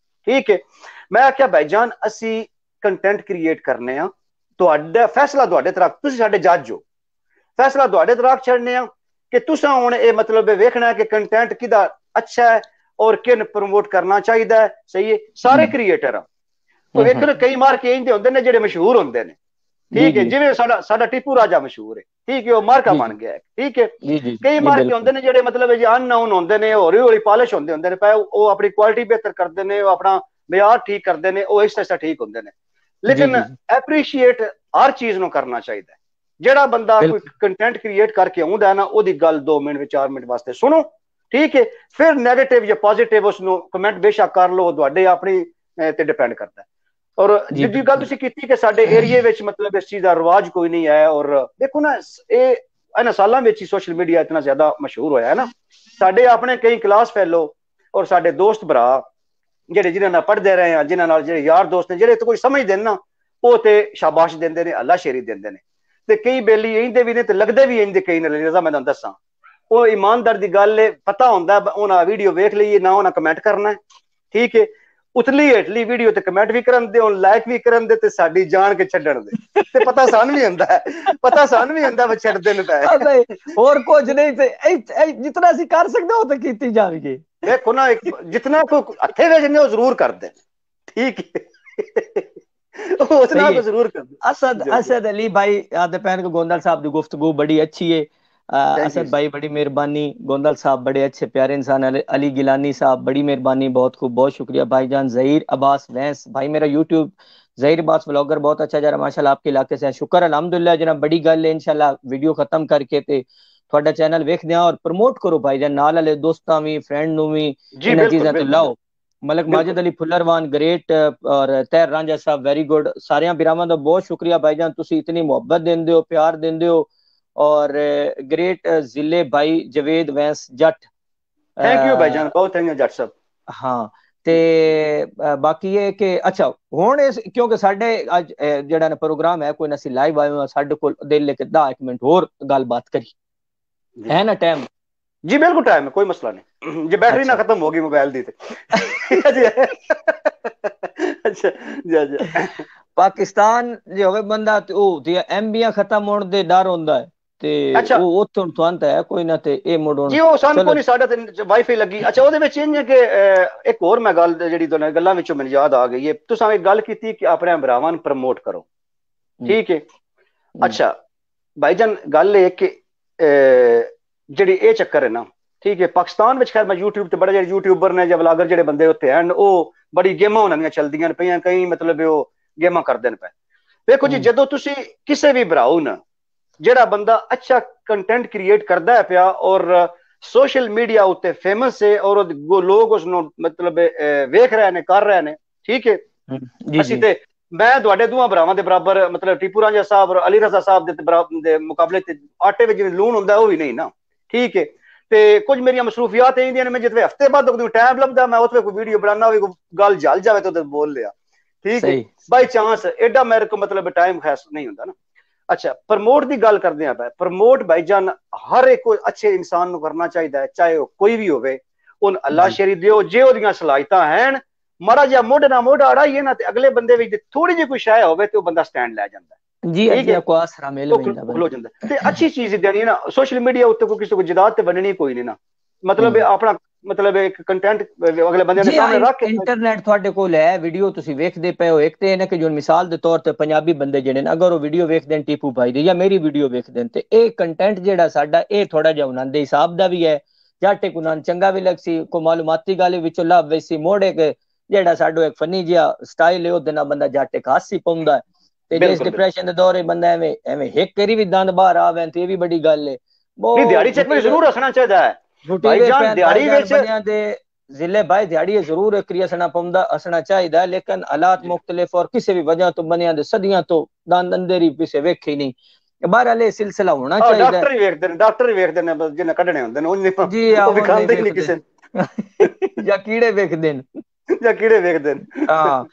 ਠੀਕ ਹੈ ਮੈਂ ਆਖਿਆ ਭਾਈਜਾਨ ਅਸੀਂ ਕੰਟੈਂਟ ਕ੍ਰੀਏਟ ਕਰਨੇ ਆ ਤੁਹਾਡਾ ਫੈਸਲਾ ਤੁਹਾਡੇ ਤਰ੍ਹਾਂ ਤੁਸੀਂ ਸਾਡੇ ਜੱਜ ਹੋ ਫੈਸਲਾ ਤੁਹਾਡੇ ਤਰ੍ਹਾਂ ਛੱਡਨੇ ਆ ਕਿ ਤੁਸੀਂ ਹੁਣ ਇਹ ਮਤਲਬ ਵੇਖਣਾ ਕਿ ਕੰਟੈਂਟ ਕਿਹਦਾ ਅੱਛਾ ਹੈ ਔਰ ਕਿਨ ਪ੍ਰਮੋਟ ਕਰਨਾ ਚਾਹੀਦਾ ਹੈ ਸਹੀ ਹੈ ਸਾਰੇ ਕ੍ਰੀਏਟਰ ਆ ਉਹ ਵੇਖਣ ਕਈ ਮਾਰਕੇ ਇੰਦੇ ਹੁੰਦੇ ਨੇ ਜਿਹੜੇ ਮਸ਼ਹੂਰ ਹੁੰਦੇ ਨੇ ਠੀਕ ਹੈ ਜਿਵੇਂ ਸਾਡਾ ਟੀਪੂ ਰਾਜਾ ਮਸ਼ਹੂਰ ਹੈ ਠੀਕ ਹੈ ਉਹ ਮਾਰਕਾ ਬਣ ਗਿਆ ਠੀਕ ਹੈ ਕਈ ਮਾਰਕੇ ਹੁੰਦੇ ਨੇ ਜਿਹੜੇ ਮਤਲਬ ਜੇ ਅਨਨਾਊਨ ਹੁੰਦੇ ਨੇ ਹੌਲੀ ਹੌਲੀ ਪਾਲਿਸ਼ ਹੁੰਦੇ ਨੇ ਪਏ ਉਹ ਆਪਣੀ ਕੁਆਲਿਟੀ ਬਿਹਤਰ ਕਰਦੇ ਨੇ ਉਹ ਆਪਣਾ ਮਿਆਰ ਠੀਕ ਕਰਦੇ ਨੇ ਉਹ ਇਸ ਤਰ੍ਹਾਂ ਠੀਕ ਹੁੰਦੇ ਨੇ लेकिन एप्रीशिएट हर चीज नु करना चाहिए जेड़ा बंदा कोई कंटेंट क्रिएट करके आउंदा है ना ओदी गल 2 मिनट 4 मिनट वास्ते सुनो ठीक है फिर नेगेटिव या पॉजिटिव उसनु कमेंट बेशक कर लो तुहाडे अपनी ते डिपेंड करता है और जिद्दी गल तुसी कीती कि साडे एरिया विच मतलब इस चीज दा रिवाज कोई नहीं है और देखो ना ए इन्हां सालां विच ही सोशल मीडिया इतना ज्यादा मशहूर होया है ना साडे अपने कई क्लास फेलो और साडे दोस्त भरा ਜਿਹੜੇ ਜਿਨ੍ਹਾਂ ਨਾਲ ਪੜ੍ਹਦੇ ਰਹੇ ਆ ਜਿਨ੍ਹਾਂ ਨਾਲ ਜਿਹੜੇ ਯਾਰ ਦੋਸਤ ਨੇ ਜਿਹੜੇ ਤਾਂ ਕੋਈ ਸਮਝਦੇ ਨੇ ਨਾ ਉਹ ਤੇ ਸ਼ਾਬਾਸ਼ ਦਿੰਦੇ ਨੇ ਅੱਲਾ ਸ਼ੇਰੀ ਦਿੰਦੇ ਨੇ ਤੇ ਕਈ ਬੇਲੀ ਇੰਦੇ ਵੀ ਨੇ ਤੇ ਲੱਗਦੇ ਵੀ ਇੰਦੇ ਕਈ ਨੇ ਰਜ਼ਾ ਮੈਂ ਤੁਹਾਨੂੰ ਦੱਸਾਂ ਉਹ ਇਮਾਨਦਾਰ ਦੀ ਗੱਲ ਹੈ ਪਤਾ ਹੁੰਦਾ ਉਹਨਾਂ ਵੀਡੀਓ ਵੇਖ ਲਈਏ ਨਾ ਉਹਨਾਂ ਕਮੈਂਟ ਕਰਨਾ ਠੀਕ ਹੈ ਉਤਲੀ ਹੇਠਲੀ ਵੀਡੀਓ ਤੇ ਕਮੈਂਟ ਵੀ ਕਰਨ ਦੇ on ਲਾਈਕ ਵੀ ਕਰਨ ਦੇ ਤੇ ਸਾਡੀ ਜਾਨ ਕੇ ਛੱਡਣ ਦੇ ਤੇ ਪਤਾ ਸਾਨੂੰ ਵੀ ਹੁੰਦਾ ਵਾ ਛੱਡਦੇ ਨੇ ਤਾਂ ਹੋਰ ਕੁਝ ਨਹੀਂ ਤੇ ਜਿੰਨਾ ਅਸੀਂ ਕਰ ਸਕਦੇ ਉਹ ਤਾਂ ਕੀਤੀ ਜਾਵੇਗੀ देखो ना जितना कोई हथे वेचने वो जरूर कर दे ठीक है उतना को जरूर कर दे असद अली भाई आदे पैन को गोंदल साहब की गुफ्तगू बड़ी अच्छी है असद भाई बड़ी मेहरबानी गोंदल साहब बड़े अच्छे प्यारे इंसान अली गिलानी साहब बड़ी मेहरबानी बहुत खूब बहुत शुक्रिया भाईजान ज़हीर अब्बास वैंस भाई मेरा यूट्यूब ज़हीर अब्बास व्लॉगर बहुत अच्छा जा रहा माशाल्लाह आपके इलाके से शुक्र अल्हम्दुलिल्लाह जनाब बड़ी गल है इंशाल्लाह वीडियो खत्म करके ते ਤੁਹਾਡਾ ਚੈਨਲ ਵੇਖਦੇ ਆ ਔਰ ਪ੍ਰਮੋਟ ਕਰੋ ਭਾਈ ਜਾਨ ਨਾਲ ਵਾਲੇ ਦੋਸਤਾਂ ਵੀ ਫਰੈਂਡ ਨੂੰ ਵੀ ਇਹਨਾਂ ਚੀਜ਼ਾਂ ਤੇ ਲਾਓ ਮਲਕ ਮਾਜਿਦ ਅਲੀ ਫੁੱਲਰਵਾਨ ਗ੍ਰੇਟ ਔਰ ਤਹਿਰ ਰਾਂਝਾ ਸਾਹਿਬ ਵੈਰੀ ਗੁੱਡ ਸਾਰਿਆਂ ਵੀਰਾਂ ਦਾ ਬਹੁਤ ਸ਼ੁਕਰੀਆ ਭਾਈ ਜਾਨ ਤੁਸੀਂ ਇਤਨੀ ਮੁਹੱਬਤ ਦਿੰਦੇ ਹੋ ਪਿਆਰ ਦਿੰਦੇ ਹੋ ਔਰ ਗ੍ਰੇਟ ਜ਼ਿਲੇ ਭਾਈ ਜਵੇਦ ਵੈਂਸ ਜੱਟ ਥੈਂਕ ਯੂ ਭਾਈ ਜਾਨ ਬਹੁਤ ਥੈਂਕ ਯੂ ਜੱਟ ਸਾਹਿਬ ਹਾਂ ਤੇ ਬਾਕੀ ਇਹ ਕਿ ਅੱਛਾ ਹੁਣ ਕਿਉਂਕਿ ਸਾਡੇ ਅੱਜ ਜਿਹੜਾ ਪ੍ਰੋਗਰਾਮ ਹੈ ਕੋਈ ਅਸੀਂ ਲਾਈਵ ਆਏ ਸਾਡੇ ਕੋਲ ਦਿਲ ਲੈ ਕੇ 10 ਮਿੰਟ ਹੋਰ ਗੱਲਬਾਤ ਕਰੀ है ना टाइम जी बिल्कुल टाइम है कोई मसला नहीं जो बैटरी ना खत्म होगी मोबाइल दी अच्छा जी पाकिस्तान जे होवे बंदा ते ओ ते एमबीआं खत्म होण दे डर होंदा है ते ओ ओथों तुरंत है कोई ना ते ए मोड जी ओ सन कोई साडे ते वाईफाई लगी अच्छा ओदे विच इंज के एक और मैं गल जेडी तुहाडे गल्लां विचों मैनूं याद आ गई है तुसां एक गल कीती कि अपने भरावां नूं प्रमोट करो ठीक है अच्छा भाईजान गल है कि ਜਿਹੜੀ ਇਹ ਚੱਕਰ ਹੈ ਨਾ ਠੀਕ ਹੈ ਪਾਕਿਸਤਾਨ ਵਿੱਚ ਖੈਰ ਮੈਂ YouTube ਤੇ ਬੜੇ ਜਿਹੜੇ ਯੂਟਿਊਬਰ ਨੇ ਜਾਂ ਵਲੌਗਰ ਜਿਹੜੇ ਬੰਦੇ ਉੱਤੇ ਹਨ ਉਹ ਬੜੀ ਗੇਮਾਂ ਉਹਨਾਂ ਦੀਆਂ ਚੱਲਦੀਆਂ ਨੇ ਪਈਆਂ ਕਈ ਮਤਲਬ ਉਹ ਗੇਮਾਂ ਕਰਦੇ ਨੇ ਪਏ ਵੇਖੋ ਜੀ ਜਦੋਂ ਤੁਸੀਂ ਕਿਸੇ ਵੀ ਭਰਾਓ ਨਾ ਜਿਹੜਾ ਬੰਦਾ ਅੱਛਾ ਕੰਟੈਂਟ ਕ੍ਰੀਏਟ ਕਰਦਾ ਹੈ ਪਿਆ ਔਰ ਸੋਸ਼ਲ ਮੀਡੀਆ ਉੱਤੇ ਫੇਮਸ ਹੈ ਔਰ ਲੋਕ ਉਸ ਨੂੰ ਮਤਲਬ ਵੇਖ ਰਹੇ ਨੇ ਕਰ ਰਹੇ ਨੇ ਠੀਕ ਹੈ ਅਸੀਂ ਤੇ ਮੈਂ ਤੁਹਾਡੇ ਦੋਵਾਂ ਭਰਾਵਾਂ ਦੇ ਬਰਾਬਰ ਮਤਲਬ ਟੀਪੂ ਰਾਂਝਾ ਸਾਹਿਬ ਔਰ ਅਲੀ ਰਜ਼ਾ ਸਾਹਿਬ ਦੇ ਮੁਕਾਬਲੇ ਤੇ ਆਟੇ ਵਿੱਚ ਜਿਵੇਂ ਲੂਣ ਹੁੰਦਾ ਉਹ ਵੀ ਨਹੀਂ ਨਾ ਠੀਕ ਹੈ ਤੇ ਕੁਝ ਮੇਰੀਆਂ ਮਸਰੂਫੀਆਤ ਇੰਦੀਆਂ ਨੇ ਮੈਂ ਜਿੱਥੇ ਹਫਤੇ ਬਾਅਦ ਕੋਈ ਟਾਈਮ ਲੱਭਦਾ ਮੈਂ ਉੱਥੇ ਕੋਈ ਵੀਡੀਓ ਬਣਾਉਣਾ ਹੋਵੇ ਕੋਈ ਗੱਲ ਜਲ ਜਾਵੇ ਤਾਂ ਬੋਲ ਲਿਆ ਠੀਕ ਹੈ ਬਾਈ ਚਾਂਸ ਐਡਾ ਮੇਰੇ ਕੋ ਮਤਲਬ ਟਾਈਮ ਖਾਸ ਨਹੀਂ ਹੁੰਦਾ ਨਾ ਅੱਛਾ ਪ੍ਰਮੋਟ ਦੀ ਗੱਲ ਕਰਦੇ ਆ ਪਏ ਪ੍ਰਮੋਟ ਭਾਈਜਾਨ ਹਰ ਇੱਕ ਅੱਛੇ ਇਨਸਾਨ ਨੂੰ ਕਰਨਾ ਚਾਹੀਦਾ ਹੈ ਚਾਹੇ ਉਹ ਕੋਈ ਵੀ ਹੋਵੇ ਉਹਨ ਅੱਲਾ ਸ਼ੇਰੀ ਦਿਓ ਜੇ ਉਹਦੀਆਂ ਸਲਾਹੀਤਾਂ ਹਨ ਮਾੜਾ ਜਿਹਾ ਮੋਢੇ ਨਾਲ ਮੋਢਾ ਅੜਾਈਏ ਨਾ ਤੇ ਅਗਲੇ ਬੰਦੇ ਵਿੱਚ ਥੋੜੀ ਜਿਹੀ ਕੋਈ ਸ਼ੈ ਹੋਵੇ ਤੇ ਉਹ ਬੰਦਾ ਸਟੈਂਡ ਲੈ ਜਾਂਦਾ ਜੀ ਅੱਜਾ ਕੋ ਆਸਰਾ ਮਿਲ ਜਾਂਦਾ ਤੇ ਅੱਛੀ ਚੀਜ਼ ਦੇਣੀ ਨਾ ਸੋਸ਼ਲ ਮੀਡੀਆ ਉੱਤੇ ਕੋਈ ਕਿਸੇ ਕੋ ਜਿਦਾਦ ਤੇ ਬਣਨੀ ਕੋਈ ਨਹੀਂ ਨਾ ਮਤਲਬ ਆਪਣਾ ਮਤਲਬ ਇੱਕ ਕੰਟੈਂਟ ਅਗਲੇ ਬੰਦੇ ਦੇ ਸਾਹਮਣੇ ਰੱਖ ਕੇ ਇੰਟਰਨੈਟ ਤੁਹਾਡੇ ਕੋਲ ਹੈ ਵੀਡੀਓ ਤੁਸੀਂ ਵੇਖਦੇ ਪਏ ਹੋ ਇੱਕ ਤੇ ਇਹਨੇ ਕਿ ਜੋ ਮਿਸਾਲ ਦੇ ਤੌਰ ਤੇ ਪੰਜਾਬੀ ਬੰਦੇ ਜਿਹੜੇ ਨੇ ਅਗਰ ਉਹ ਵੀਡੀਓ ਵੇਖਦੇ ਨੇ ਟੀਪੂ ਭਾਈ ਦੀ ਜਾਂ ਮੇਰੀ ਵੀਡੀਓ ਵੇਖਦੇ ਨੇ ਤੇ ਇਹ ਕੰਟੈਂਟ ਜਿਹੜਾ ਸਾਡਾ ਇਹ ਥੋੜਾ ਜਿਹਾ ਉਹਨਾਂ ਦੇ ਹਿਸਾਬ ਦਾ ਵੀ ਹੈ ਜਾਟੇ ਕੋ ਨਾਲ ਚੰਗਾ ਵੀ ਲੱਗਸੀ ਕੋ ਮਾਲੂਮਾਤੀ ਗੱਲ ਵਿੱਚੋਂ ਲੱਭ ਵੈਸੀ ਮੋੜੇ ਕੇ ਜਿਹੜਾ ਸਾਡੋ ਇੱਕ ਫਨੀ ਜਿਹਾ ਸਟਾਈਲ ਹੈ ਉਹਦੇ ਨਾਲ ਬੰਦਾ ਜਾਟੇ ਖਾਸੀ ਪਾਉਂਦਾ ਤੇ ਜਿਸ ਡਿਪਰੈਸ਼ਨ ਦੇ ਦੌਰੇ ਬੰਦਾ ਐਵੇਂ ਇੱਕ ਕਰੀ ਵੀ ਦੰਦ ਬਾਹਰ ਆਵੇ ਤੇ ਇਹ ਵੀ ਬੜੀ ਗੱਲ ਹੈ ਨਹੀਂ ਦਿਹਾੜੀ ਚੱਕ ਵੀ ਜ਼ਰੂਰ ਰੱਖਣਾ ਚਾਹੀਦਾ ਹੈ ਭਾਈ ਜਾन दिहाड़ी विच बनिया दे जिले भाई दिहाड़ी जरूर क्रिया सना पौंदा असना चाहिए, लेकिन हालात मुख्तलिफ और किसी भी वजह तो बनिया दे सदियां तो दान अंधेरी पिछे वेखे नहीं, बहरहाल ये सिलसिला होना चाहिए। डॉक्टर ही वेखदे ने जिन्हें कढने हुंदे ने उन्हें जी वो विखांदे ही नहीं किसी या कीड़े वेखदे ने ਜਾਂ ਕੀੜੇ ਵੇਖਦੇ ਨੇ। ਹਾਂ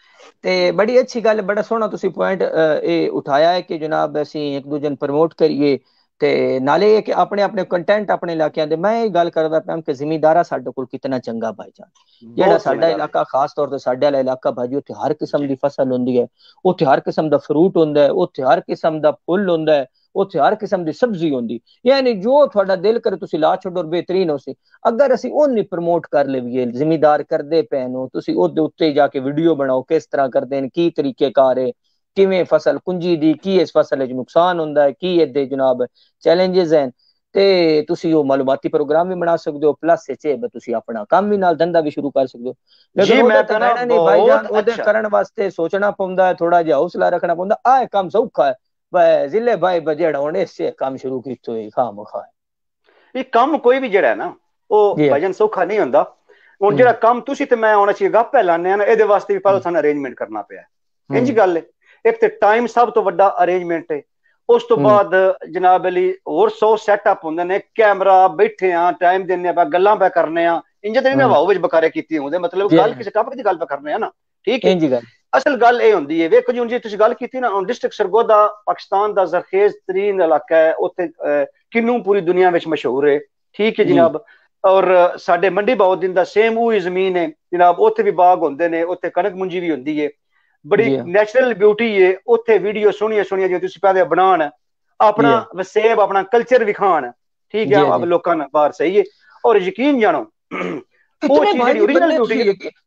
ਤੇ ਬੜੀ ਅੱਛੀ ਗੱਲ, ਬੜਾ ਸੋਹਣਾ ਤੁਸੀਂ ਪੁਆਇੰਟ ਇਹ ਉਠਾਇਆ ਹੈ ਕਿ ਜਨਾਬ ਅਸੀਂ ਇੱਕ ਦੂਜੇ ਨੂੰ ਪ੍ਰਮੋਟ ਕਰੀਏ ਤੇ ਨਾਲੇ ਇਹ ਕਿ ਆਪਣੇ ਆਪਣੇ ਕੰਟੈਂਟ ਆਪਣੇ ਇਲਾਕਿਆਂ ਦੇ। ਮੈਂ ਇਹ ਗੱਲ ਕਰਦਾ ਪਿਆ ਕਿ ਜ਼ਿਮੀਂਦਾਰਾ ਸਾਡੇ ਕੋਲ ਕਿਤਨਾ ਚੰਗਾ ਭਾਈਜਾਨ, ਜਿਹੜਾ ਸਾਡਾ ਇਲਾਕਾ ਖਾਸ ਤੌਰ ਤੇ ਸਾਡੇ ਵਾਲਾ ਇਲਾਕਾ ਭਾਜੀ, ਉੱਥੇ ਹਰ ਕਿਸਮ ਦੀ ਫਸਲ ਹੁੰਦੀ ਹੈ, ਉੱਥੇ ਹਰ ਕਿਸਮ ਦਾ ਫਰੂਟ ਹੁੰਦਾ ਹੈ, ਉੱਥੇ ਹਰ ਕਿਸਮ ਦਾ ਫੁੱਲ ਹੁੰਦਾ ਹੈ, ਉੱਥੇ ਹਰ ਕਿਸਮ ਦੀ ਸਬਜ਼ੀ ਹੁੰਦੀ, ਯਾਨੀ ਜੋ ਤੁਹਾਡਾ ਦਿਲ ਕਰੇ ਤੁਸੀਂ ਲਾ ਛੱਡੋ ਔਰ ਬਿਹਤਰੀਨ ਹੋ ਸੀ। ਅਗਰ ਅਸੀਂ ਉਹਨੂੰ ਪ੍ਰਮੋਟ ਕਰ ਲਈਏ, ਜ਼ਿਮੀਂਦਾਰ ਕਰਦੇ ਪਏ ਨੂੰ, ਤੁਸੀਂ ਉਹਦੇ ਉੱਤੇ ਜਾ ਕੇ ਵੀਡੀਓ ਬਣਾਓ ਕਿਸ ਤਰ੍ਹਾਂ ਕਰਦੇ ਨੇ, ਕੀ ਤਰੀਕੇ ਕਾਰ ਹੈ, ਕਿਵੇਂ ਫਸਲ ਕੁੰਜੀ ਦੀ, ਕੀ ਇਸ ਫਸਲ ਵਿੱਚ ਨੁਕਸਾਨ ਹੁੰਦਾ ਹੈ, ਕੀ ਇਹਦੇ ਜਨਾਬ ਚੈਲੰਜਸ ਹਨ, ਤੇ ਤੁਸੀਂ ਉਹ ਮਾਲੂਮਾਤੀ ਪ੍ਰੋਗਰਾਮ ਵੀ ਬਣਾ ਸਕਦੇ ਹੋ, ਪਲੱਸ ਤੁਸੀਂ ਆਪਣਾ ਕੰਮ ਵੀ ਨਾਲ ਧੰਦਾ ਵੀ ਸ਼ੁਰੂ ਕਰ ਸਕਦੇ ਹੋ। ਲੇਕਿਨ ਉਹਦਾ ਤਾਂ ਕਹਿਣਾ ਨਹੀਂ ਭਾਈਜਾਨ, ਉਹਦੇ ਕਰਨ ਵਾਸਤੇ ਸੋਚਣਾ ਪੈਂਦਾ ਹੈ, ਥੋੜਾ ਜਿਹਾ ਹੌਸਲਾ ਰੱਖਣਾ ਪੈਂਦਾ। ਆਹ ਕੰਮ ਸੌਖਾ ਹੈ ਜ਼ਿਲੇ ਭਾਈ ਬਜੇੜਾ ਹੁਣ ਇਸੇ ਕੰਮ ਸ਼ੁਰੂ ਕੀਤੇ ਹੋਏ ਖਾਮ ਖਾ ਇਹ ਕੰਮ ਕੋਈ ਵੀ ਜਿਹੜਾ ਹੈ ਨਾ ਉਹ ਭਾਈਜਾਨ ਸੌਖਾ ਨਹੀਂ ਹੁੰਦਾ। ਹੁਣ ਜਿਹੜਾ ਕੰਮ ਤੁਸੀਂ ਤੇ ਮੈਂ ਹੁਣ ਅਸੀਂ ਗੱਪ ਲਾਉਂਦੇ ਆ ਨਾ, ਇਹਦੇ ਵਾਸਤੇ ਵੀ ਪਹਿਲਾਂ ਸਾਨੂੰ ਅਰੇਂਜਮੈਂਟ ਕਰਨਾ ਪਿਆ। ਇੰਝ ਗੱਲ ਹੈ, ਇੱਕ ਤੇ ਟਾਈਮ ਸਭ ਤੋਂ ਵੱਡਾ ਅਰੇਂਜਮੈਂਟ ਹੈ, ਉਸ ਤੋਂ ਬਾਅਦ ਜਨਾਬ ਅਲੀ ਹੋਰ 100 ਸੈਟਅਪ ਹੁੰਦੇ ਨੇ, ਕੈਮਰਾ ਬੈਠੇ ਆ, ਟਾਈਮ ਦਿੰਦੇ ਆ, ਗੱਲਾਂ ਪੈ ਕਰਨੇ ਆ, ਇੰਜ ਤੇ ਨਹੀਂ ਹਵਾਓ ਵਿੱਚ ਬਕਾਰੇ ਕੀਤੀ ਹੁੰਦੇ, ਮਤਲਬ ਗੱਲ ਕਿਸੇ ਟਾਪਿਕ ਦੀ ਗੱਲ ਪੈ ਕਰਨੇ ਆ ਨਾ, ਠੀਕ ਹੈ। ਅਸਲ ਗੱਲ ਇਹ ਹੁੰਦੀ ਹੈ, ਵੇਖੋ ਜੀ ਹੁਣ ਜੇ ਤੁਸੀਂ ਗੱਲ ਕੀਤੀ ਨਾ, ਹੁਣ ਡਿਸਟ੍ਰਿਕਟ ਸਰਗੋਦਾ ਪਾਕਿਸਤਾਨ ਦਾ ਜ਼ਰਖੇਜ਼ ਤਰੀਨ ਇਲਾਕਾ ਹੈ, ਉੱਥੇ ਕਿੰਨੂ ਪੂਰੀ ਦੁਨੀਆ ਵਿੱਚ ਮਸ਼ਹੂਰ ਹੈ, ਠੀਕ ਹੈ ਜਨਾਬ। ਔਰ ਸਾਡੇ ਮੰਡੀ ਬਾਉਦੀਨ ਦਾ ਸੇਮ ਉਹੀ ਜ਼ਮੀਨ ਹੈ ਜਨਾਬ, ਉੱਥੇ ਵੀ ਬਾਗ ਹੁੰਦੇ ਨੇ, ਉੱਥੇ ਕਣਕ ਮੁੰਜੀ ਵੀ ਹੁੰਦੀ ਹੈ, ਬੜੀ ਨੈਚੁਰਲ ਬਿਊਟੀ ਹੈ ਉੱਥੇ। ਵੀਡੀਓ ਸੋਹਣੀਆਂ ਸੋਹਣੀਆਂ ਜੇ ਤੁਸੀਂ ਪਹਿਲੇ ਬਣਾਉਣ, ਆਪਣਾ ਵਸੇਬ ਆਪਣਾ ਕਲਚਰ ਵਿਖਾਣ, ਠੀਕ ਹੈ, ਆਪ ਲੋਕਾਂ ਨੂੰ ਬਾਹਰ ਸਹੀ ਹੈ। ਔਰ ਯਕੀਨ ਜਾਣੋ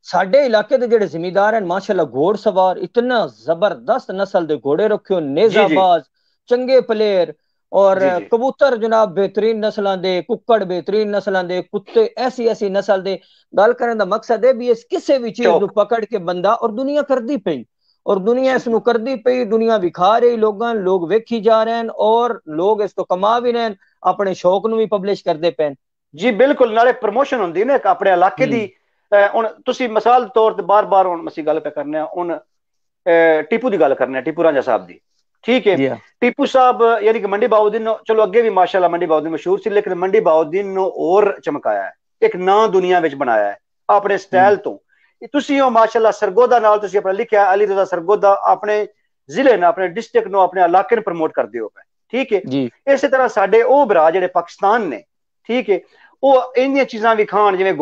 ਸਾਡੇ ਇਲਾਕੇ ਦੇ ਜਿਹੜੇ ਜ਼ਿਮੀਂਦਾਰ ਹਨ ਮਾਸ਼ਾਅੱਲਾ, ਘੋੜ ਸਵਾਰ ਇਤਨਾ ਜ਼ਬਰਦਸਤ ਨਸਲ ਦੇ ਘੋੜੇ ਰੱਖਿਓ, ਨੇਜ਼ਾਬਾਜ਼ ਚੰਗੇ ਪਲੇਅਰ, ਔਰ ਕਬੂਤਰ ਜਨਾਬ ਬਿਹਤਰੀਨ ਨਸਲਾਂ ਦੇ, ਕੁੱਕੜ ਬਿਹਤਰੀਨ ਨਸਲਾਂ ਦੇ, ਕੁੱਤੇ ਐਸੀ ਐਸੀ ਨਸਲ ਦੇ। ਗੱਲ ਕਰਨ ਦਾ ਮਕਸਦ ਹੈ ਵੀ ਇਸ ਕਿਸੇ ਵੀ ਚੀਜ਼ ਨੂੰ ਪਕੜ ਕੇ ਬੰਦਾ, ਔਰ ਦੁਨੀਆ ਕਰਦੀ ਪਈ, ਔਰ ਦੁਨੀਆ ਇਸ ਨੂੰ ਕਰਦੀ ਪਈ, ਦੁਨੀਆ ਵਿਖਾ ਰਹੀ ਲੋਕਾਂ, ਲੋਕ ਵੇਖੀ ਜਾ ਰਹੇ ਹਨ, ਔਰ ਲੋਕ ਇਸ ਤੋਂ ਕਮਾ ਵੀ ਰਹੇ ਹਨ, ਆਪਣੇ ਸ਼ੌਕ ਨੂੰ ਵੀ ਪਬਲਿਸ਼ ਕਰਦੇ ਪਏ। ਜੀ ਬਿਲਕੁਲ, ਨਾਲੇ ਪ੍ਰਮੋਸ਼ਨ ਹੁੰਦੀ ਨਾ ਆਪਣੇ ਇਲਾਕੇ ਦੀ। ਹੁਣ ਤੁਸੀਂ ਮਿਸਾਲ ਦੇ ਤੌਰ ਤੇ ਬਾਰ-ਬਾਰ ਹੁਣ ਅਸੀਂ ਗੱਲ ਪੈ ਕਰਨੇ ਆ, ਹੁਣ ਟੀਪੂ ਦੀ ਗੱਲ ਕਰਨੇ ਆ, ਟੀਪੂ ਰਾਂਝਾ ਸਾਹਿਬ ਦੀ, ਠੀਕ ਹੈ। ਟੀਪੂ ਸਾਹਿਬ ਯਾਨੀ ਕਿ ਮੰਡੀ ਬਾਉਦੀਨ ਨੂੰ, ਚਲੋ ਅੱਗੇ ਵੀ ਮਾਸ਼ਾਅੱਲਾ ਮੰਡੀ ਬਾਉਦੀਨ ਮਸ਼ਹੂਰ ਸੀ, ਲੇਕਿਨ ਮੰਡੀ ਬਾਉਦੀਨ ਨੂੰ ਹੋਰ ਚਮਕਾਇਆ ਹੈ, ਇੱਕ ਨਾਂ ਦੁਨੀਆ ਵਿੱਚ ਬਣਾਇਆ ਹੈ ਆਪਣੇ ਸਟਾਈਲ ਤੋਂ। ਤੁਸੀਂ ਉਹ ਮਾਸ਼ਾਅੱਲਾ ਸਰਗੋਦਾ ਨਾਲ ਤੁਸੀਂ ਆਪਣਾ ਲਿਖਿਆ, ਅਲੀ ਰਜ਼ਾ ਸਰਗੋਦਾ, ਆਪਣੇ ਜ਼ਿਲ੍ਹੇ ਨੂੰ, ਆਪਣੇ ਡਿਸਟ੍ਰਿਕਟ ਨੂੰ, ਆਪਣੇ ਇਲਾਕੇ ਨੂੰ ਪ੍ਰਮੋਟ ਕਰਦੇ ਹੋ, ਠੀਕ ਹੈ। ਇਸੇ ਤਰ੍ਹਾਂ ਸਾਡੇ ਉਹ ਭਰਾ ਜਿਹੜੇ ਪਾਕਿਸਤਾਨ ਨੇ, ਠੀਕ ਹੈ, ਉਹ ਇੰਨੀਆਂ ਚੀਜ਼ਾਂ ਵਿਖਾਣ, ਜਿਵੇਂ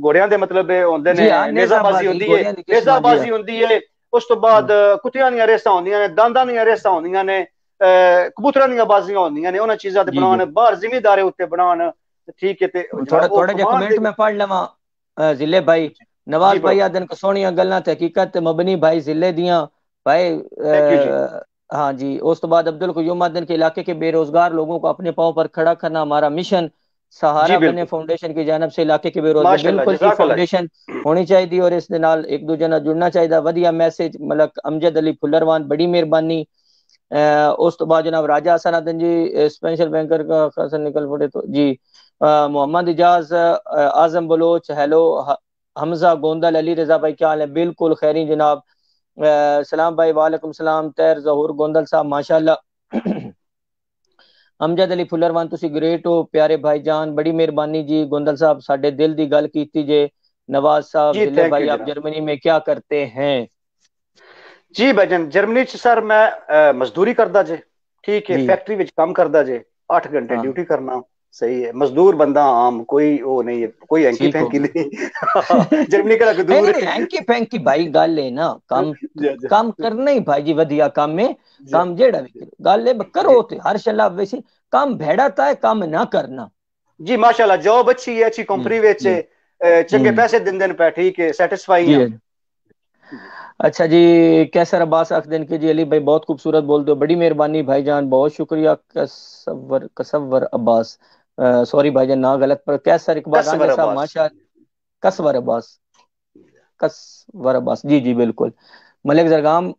ਘੋੜਿਆਂ ਦੇ ਮਤਲਬ ਹੁੰਦੇ ਨੇ, ਨੇਜ਼ਾਬਾਜ਼ੀ ਹੁੰਦੀ ਹੈ, ਨੇਜ਼ਾਬਾਜ਼ੀ ਹੁੰਦੀ ਹੈ, ਉਸ ਤੋਂ ਬਾਅਦ ਕੁੱਤਿਆਂ ਦੀਆਂ ਰੇਸਾਂ ਹੁੰਦੀਆਂ ਨੇ, ਦਾਂਦਾਂ ਦੀਆਂ ਰੇਸਾਂ ਹੁੰਦੀਆਂ ਨੇ, ਕਬੂਤਰਾਂ ਦੀਆਂ ਬਾਜ਼ੀਆਂ ਹੁੰਦੀਆਂ ਨੇ, ਉਹਨਾਂ ਚੀਜ਼ਾਂ ਤੇ ਬਣਾਉਣ, ਬਾਹਰ ਜ਼ਿਮੀਂਦਾਰੇ ਉੱਤੇ ਬਣਾਉਣ, ਠੀਕ ਹੈ। ਤੇ ਥੋੜਾ ਜਿਹਾ ਕਮੈਂਟ ਮੈਂ ਪੜ੍ਹ ਲਵਾਂ ਜ਼ਿਲੇ ਭਾਈ ਨਵਾਜ਼ ਭਾਈ ਆਦਨ ਕੋ ਸੋਹਣੀਆਂ ਗੱਲਾਂ ਤੇ ਹਕੀਕਤ ਮਬਨੀ ਭਾਈ ਜ਼ਿਲੇ ਦੀਆਂ ਭਾई। हाँ जी, उस तो बाद अब्दुल क़य्यूम आदन के इलाके के बेरोजगार लोगों को अपने पाँव पर खड़ा करना हमारा मिशन, सहारा बने फाउंडेशन की जानब से इलाके के बेरोजगार, बिल्कुल ही फाउंडेशन होनी चाहिए और इस दे नाल एक दूजे नाल जुड़ना चाहिए। वधिया मैसेज मलक अमजद अली फुल्लरवान, बड़ी मेहरबानी। उस तो बाद जनाब राजा हसन आदन जी स्पेशल बैंकर का खासा निकल पड़े तो जी। मोहम्मद इजाज आजम बलोच, हेलो। हमजा गोंदल, अली रजा भाई क्या हाल है? बिल्कुल खैरी जनाब। सलाम भाई, वालेकुम सलाम। तैर जहूर गोंदल साहब माशाल्लाह। अमजद अली फुल्लरवान तुसी ग्रेट हो प्यारे भाईजान, बड़ी मेहरबानी जी। गोंदल साहब साडे दिल दी गल कीती जे। नवाज साहब जिले भाई आप जर्मनी में क्या करते हैं? जी भाईजान जर्मनी च सर मैं मजदूरी करदा जे, ठीक है, फैक्ट्री विच काम करदा जे, 8 घंटे ड्यूटी करना, सही है। मजदूर बंदा आम, कोई वो नहीं है, कोई हैंकी फैंकी नहीं। जर्मनी का दूर है हैंकी फैंकी भाई गल है ना, काम करना ही भाई जी वधिया काम है। काम जेड़ा भी गल है करो ते हर शला वैसे काम भेड़ाता है, काम ना करना। जी माशाल्लाह जॉब अच्छी है, अच्छी कंपनी विच चंगे पैसे दिंदे ने पे, ठीक है, सैटिस्फाई है। अच्छा जी, कैसर अब्बास अखदन के जी अली भाई बहुत खूबसूरत बोल दो, बड़ी मेहरबानी भाईजान, बहुत शुक्रिया। कसवर अब्बास, सॉरी भाईजान ना गलत पर कैसर इकबाल रांझा साहब माशा, कसवर अब्बास जी जी बिल्कुल। मलिक जरगाम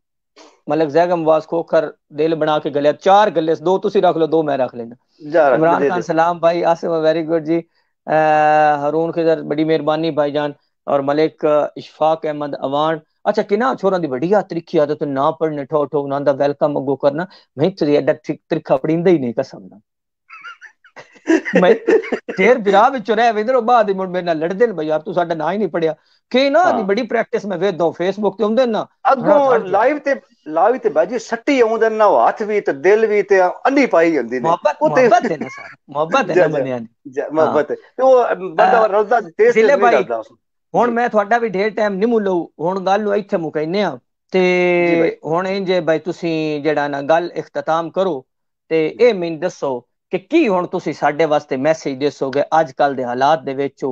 ملک زیگم واس کھوکھر دل بنا کے گلیا 4 گلے 2 تسی رکھ لو 2 میں رکھ لینا. عمران خان سلام بھائی. آصف ویری گڈ جی. ہارون خضر بڑی مہربانی بھائی جان. اور ملک اشفاق احمد اوان. اچھا کنا چھوڑا دی بڑی ترکھی عادت نہ پڑھنے ٹھو ٹھو نہ دا ویلکم اگو کرنا. میں تے ایڈا ترکھا پڑھیندا ہی نہیں قسم نال. میں تیر برا وچ رہ ویندر بعد مڑ میرے نال لڑدے نے بھائی یار تو ساڈا نا ہی نہیں پڑھیا کہ نا دی بڑی پریکٹس میں ویدوں فیس بک تے ہوندے نا اگوں لائیو تے باجی سٹی اوندے نا ہاتھ وی تے دل وی تے انڈی پائی ہوندی نے. محبت ہے نا سر محبت ہے نا بندیاں دی محبت ہے تے او بندہ رضا تیز نہیں کردا. ہن میں تہاڈا بھی ڈھیر ٹائم نہیں ملو ہن گل نو ایتھے مکینے ہاں تے ہن انج بھائی تسی جڑا نا گل اختتام کرو تے اے مین دسو کہ کی ہن تسی ساڈے واسطے میسج دسو گے اج کل دے حالات دے وچ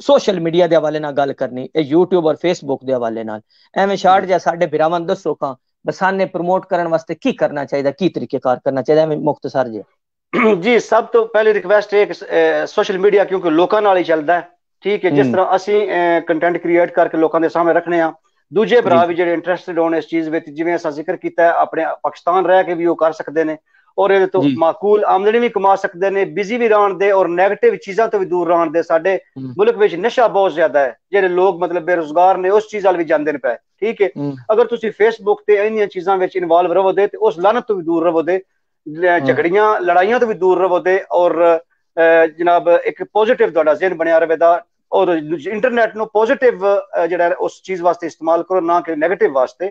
سوشل میڈیا دے حوالے نال گل کرنی اے یوٹیوب اور فیس بک دے حوالے نال ایویں شارٹ جا ساڈے بھراواں دسو کاں بسانے پروموٹ کرن واسطے کی کرنا چاہیے کی طریقے کار کرنا چاہیے ایویں مختصر جی. جی سب تو پہلی ریکویسٹ ہے کہ سوشل میڈیا کیونکہ لوکاں نال ہی چلدا ہے ٹھیک ہے جس طرح اسی کنٹینٹ کریٹ کر کے لوکاں دے سامنے رکھنے ہاں دوجے بھرا بھی جڑے انٹرسٹڈ ہونے اس چیز وچ جویں اساں ذکر کیتا ہے اپنے پاکستان رہ کے بھی وہ کر سکدے نے اور یہ تو معقول آمدنی بھی کما سکتے ہیں بزی بھی رہن دے اور نیگیٹو چیزاں تو بھی دور رہن دے. ساڈے ملک وچ نشہ بہت زیادہ ہے جڑے لوگ مطلب بے روزگار نے اس چیز وال بھی جاندے نے پے ٹھیک ہے. اگر تسی فیس بک تے انہاں چیزاں وچ انوالو رہو دے تے اس لعنت تو بھی دور رہو دے جھگڑیاں لڑائیاں تو بھی دور رہو دے اور جناب ایک پوزیٹیو تہاڈا ذہن بنیا رہے دا اور انٹرنیٹ نو پوزیٹیو جڑا اس چیز واسطے استعمال کرو نہ کہ نیگیٹو واسطے.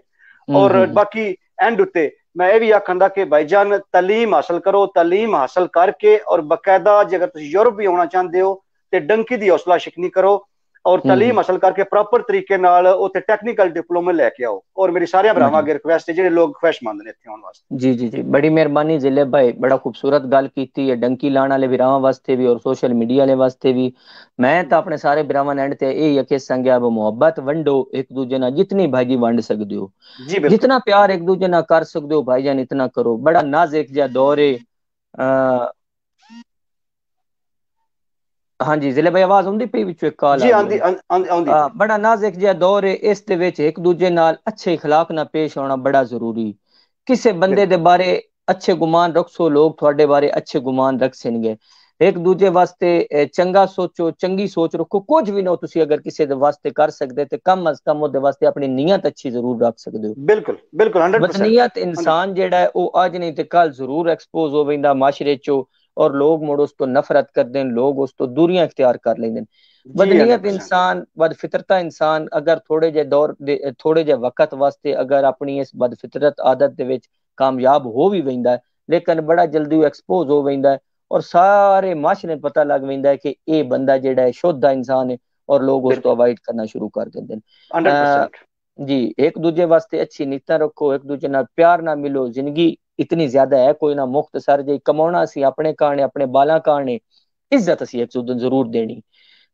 اور باقی اینڈ اتے میں یہ بھی آکھاں کہ بھائی جان تعلیم حاصل کرو تعلیم حاصل کر کے اور باقاعدہ جے اگر تسی یورپ بھی ہونا چاہتے ہو تے ڈنکی دی حوصلہ شکنی کرو اور تعلیم حاصل کر کے پراپر طریقے نال اوتے ٹیکنیکل ڈپلومے لے کے آؤ. اور میری سارے بھراواں اگے ریکویسٹ ہے جڑے لوگ خواہش مند نے ایتھے آਉਣ واسطے. جی جی جی بڑی مہربانی ضلع بھائی بڑا خوبصورت گل کیتی ہے ڈنکی لان والے بھراواں واسطے بھی اور سوشل میڈیا والے واسطے بھی. میں تو اپنے سارے بھراواں اینڈ تے یہی کہ سنگیا محبت ونڈو ایک دوجے نال جتنی بھائی جی ونڈ سکدے ہو جتنا پیار ایک دوجے نال کر سکدے ہو بھائی جان اتنا کرو. بڑا نازک جا دور ہے. ہاں جی ضلع بھائی آواز ہوندی پئی وچ ایک کال آ بڑا نازک جا دور ہے اس دے وچ ایک دوجے نال اچھے اخلاق نال پیش ہونا بڑا ضروری. کسے بندے دے بارے اچھے گمان رکھو لوگ تھوڑے بارے اچھے گمان رکھ سن گے. ایک دوجے واسطے چنگا سوچو چنگی سوچ رکھو کچھ بھی نہ تسی اگر کسی دے واسطے کر سکدے تے کم از کم دے واسطے اپنی نیت اچھی ضرور رکھ سکدے ہو. بالکل بالکل 100% بدنیت انسان جیڑا ہے او اج نہیں تے کل ضرور ایکسپوز ہو ویندا معاشرے چو اور لوگ مڑ اس تو نفرت کر دیں لوگ اس تو دوریاں اختیار کر لیندے. بدنیت انسان بد فطرتہ انسان اگر تھوڑے جے دور تھوڑے جے وقت واسطے اگر اپنی اس بد فطرت عادت دے وچ کامیاب ہو بھی ویندا ہے لیکن بڑا جلدی ایکسپوز ہو ویندا ہے اور سارے معاشرے پتہ لگ ویندا ہے کہ اے بندہ جیڑا ہے شدہ انسان ہے اور لوگ اس تو اوائڈ کرنا شروع کر دیندے ہیں. جی ایک دوجے واسطے اچھی نیتاں رکھو ایک دوجے نال پیار نہ ملو. زندگی اتنی زیادہ ہے کوئی نہ مختصر جی کماونا سی اپنے کانے اپنے بالاں کانے عزت اسی ایک دوجے ضرور دینی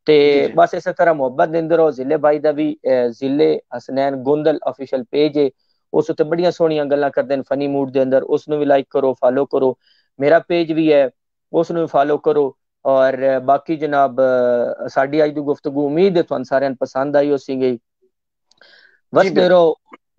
تے بس اسی طرح محبت دیندے رہو. ضلع بھائی دا بھی ضلع حسنین گوندل آفیشیل پیج ہے اس تے بڑیاں سونیاں گلاں کردے ہیں فنی موڈ دے اندر اس نو بھی لائک کرو فالو کرو. میرا پیج بھی ہے اس نو بھی فالو کرو. اور باقی جناب ساڈی اج دی گفتگو امید ہے تھانوں سارے پسند آئی ہوسی گئی. وسدے رہو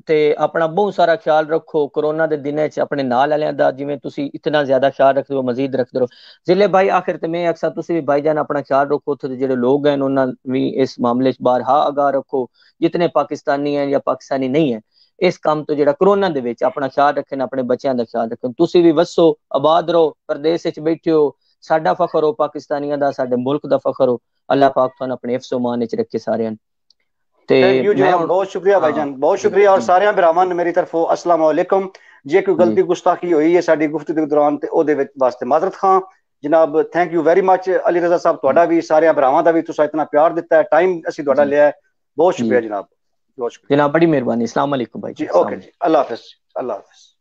تے اپنا بہت سارا خیال رکھو. کرونا دے دناں وچ اپنے نال والےاں دا جویں تسی اتنا زیادہ خیال رکھدے ہو مزید رکھدے رہو. ضلع بھائی آخر تے میں اکثر تسی بھی بھائی جان اپنا خیال رکھو تے جڑے لوگ ہیں انہاں بھی اس معاملے وچ بارہا آگاہ رکھو جتنے پاکستانی ہیں یا پاکستانی نہیں ہیں اس کام تو جڑا کرونا دے وچ اپنا خیال رکھن اپنے بچیاں دا خیال رکھن. تسی بھی وسو آباد رہو پردیس وچ بیٹھے ہو ساڈا فخر ہو پاکستانیاں دا ساڈے ملک دا فخر ہو. اللہ پاک تھانوں اپنے حفظ و امان وچ رکھے سارے. تھینک یو جناب بہت شکریہ بھائی جان بہت شکریہ. اور سارے بھراواں میری طرفوں السلام علیکم. جے کوئی غلطی گستاخی ہوئی ہے ساڈی گفتگو دے دوران تے او دے واسطے معذرت خواں جناب. Thank you very much Ali Raza صاحب تہاڈا بھی سارے بھراواں دا بھی تساں اتنا پیار دیتا ہے ٹائم اسی تہاڈا لیا ہے بہت شکریہ جناب بہت شکریہ جناب بڑی مہربانی. السلام علیکم بھائی جی اوکے جی اللہ حافظ اللہ حافظ.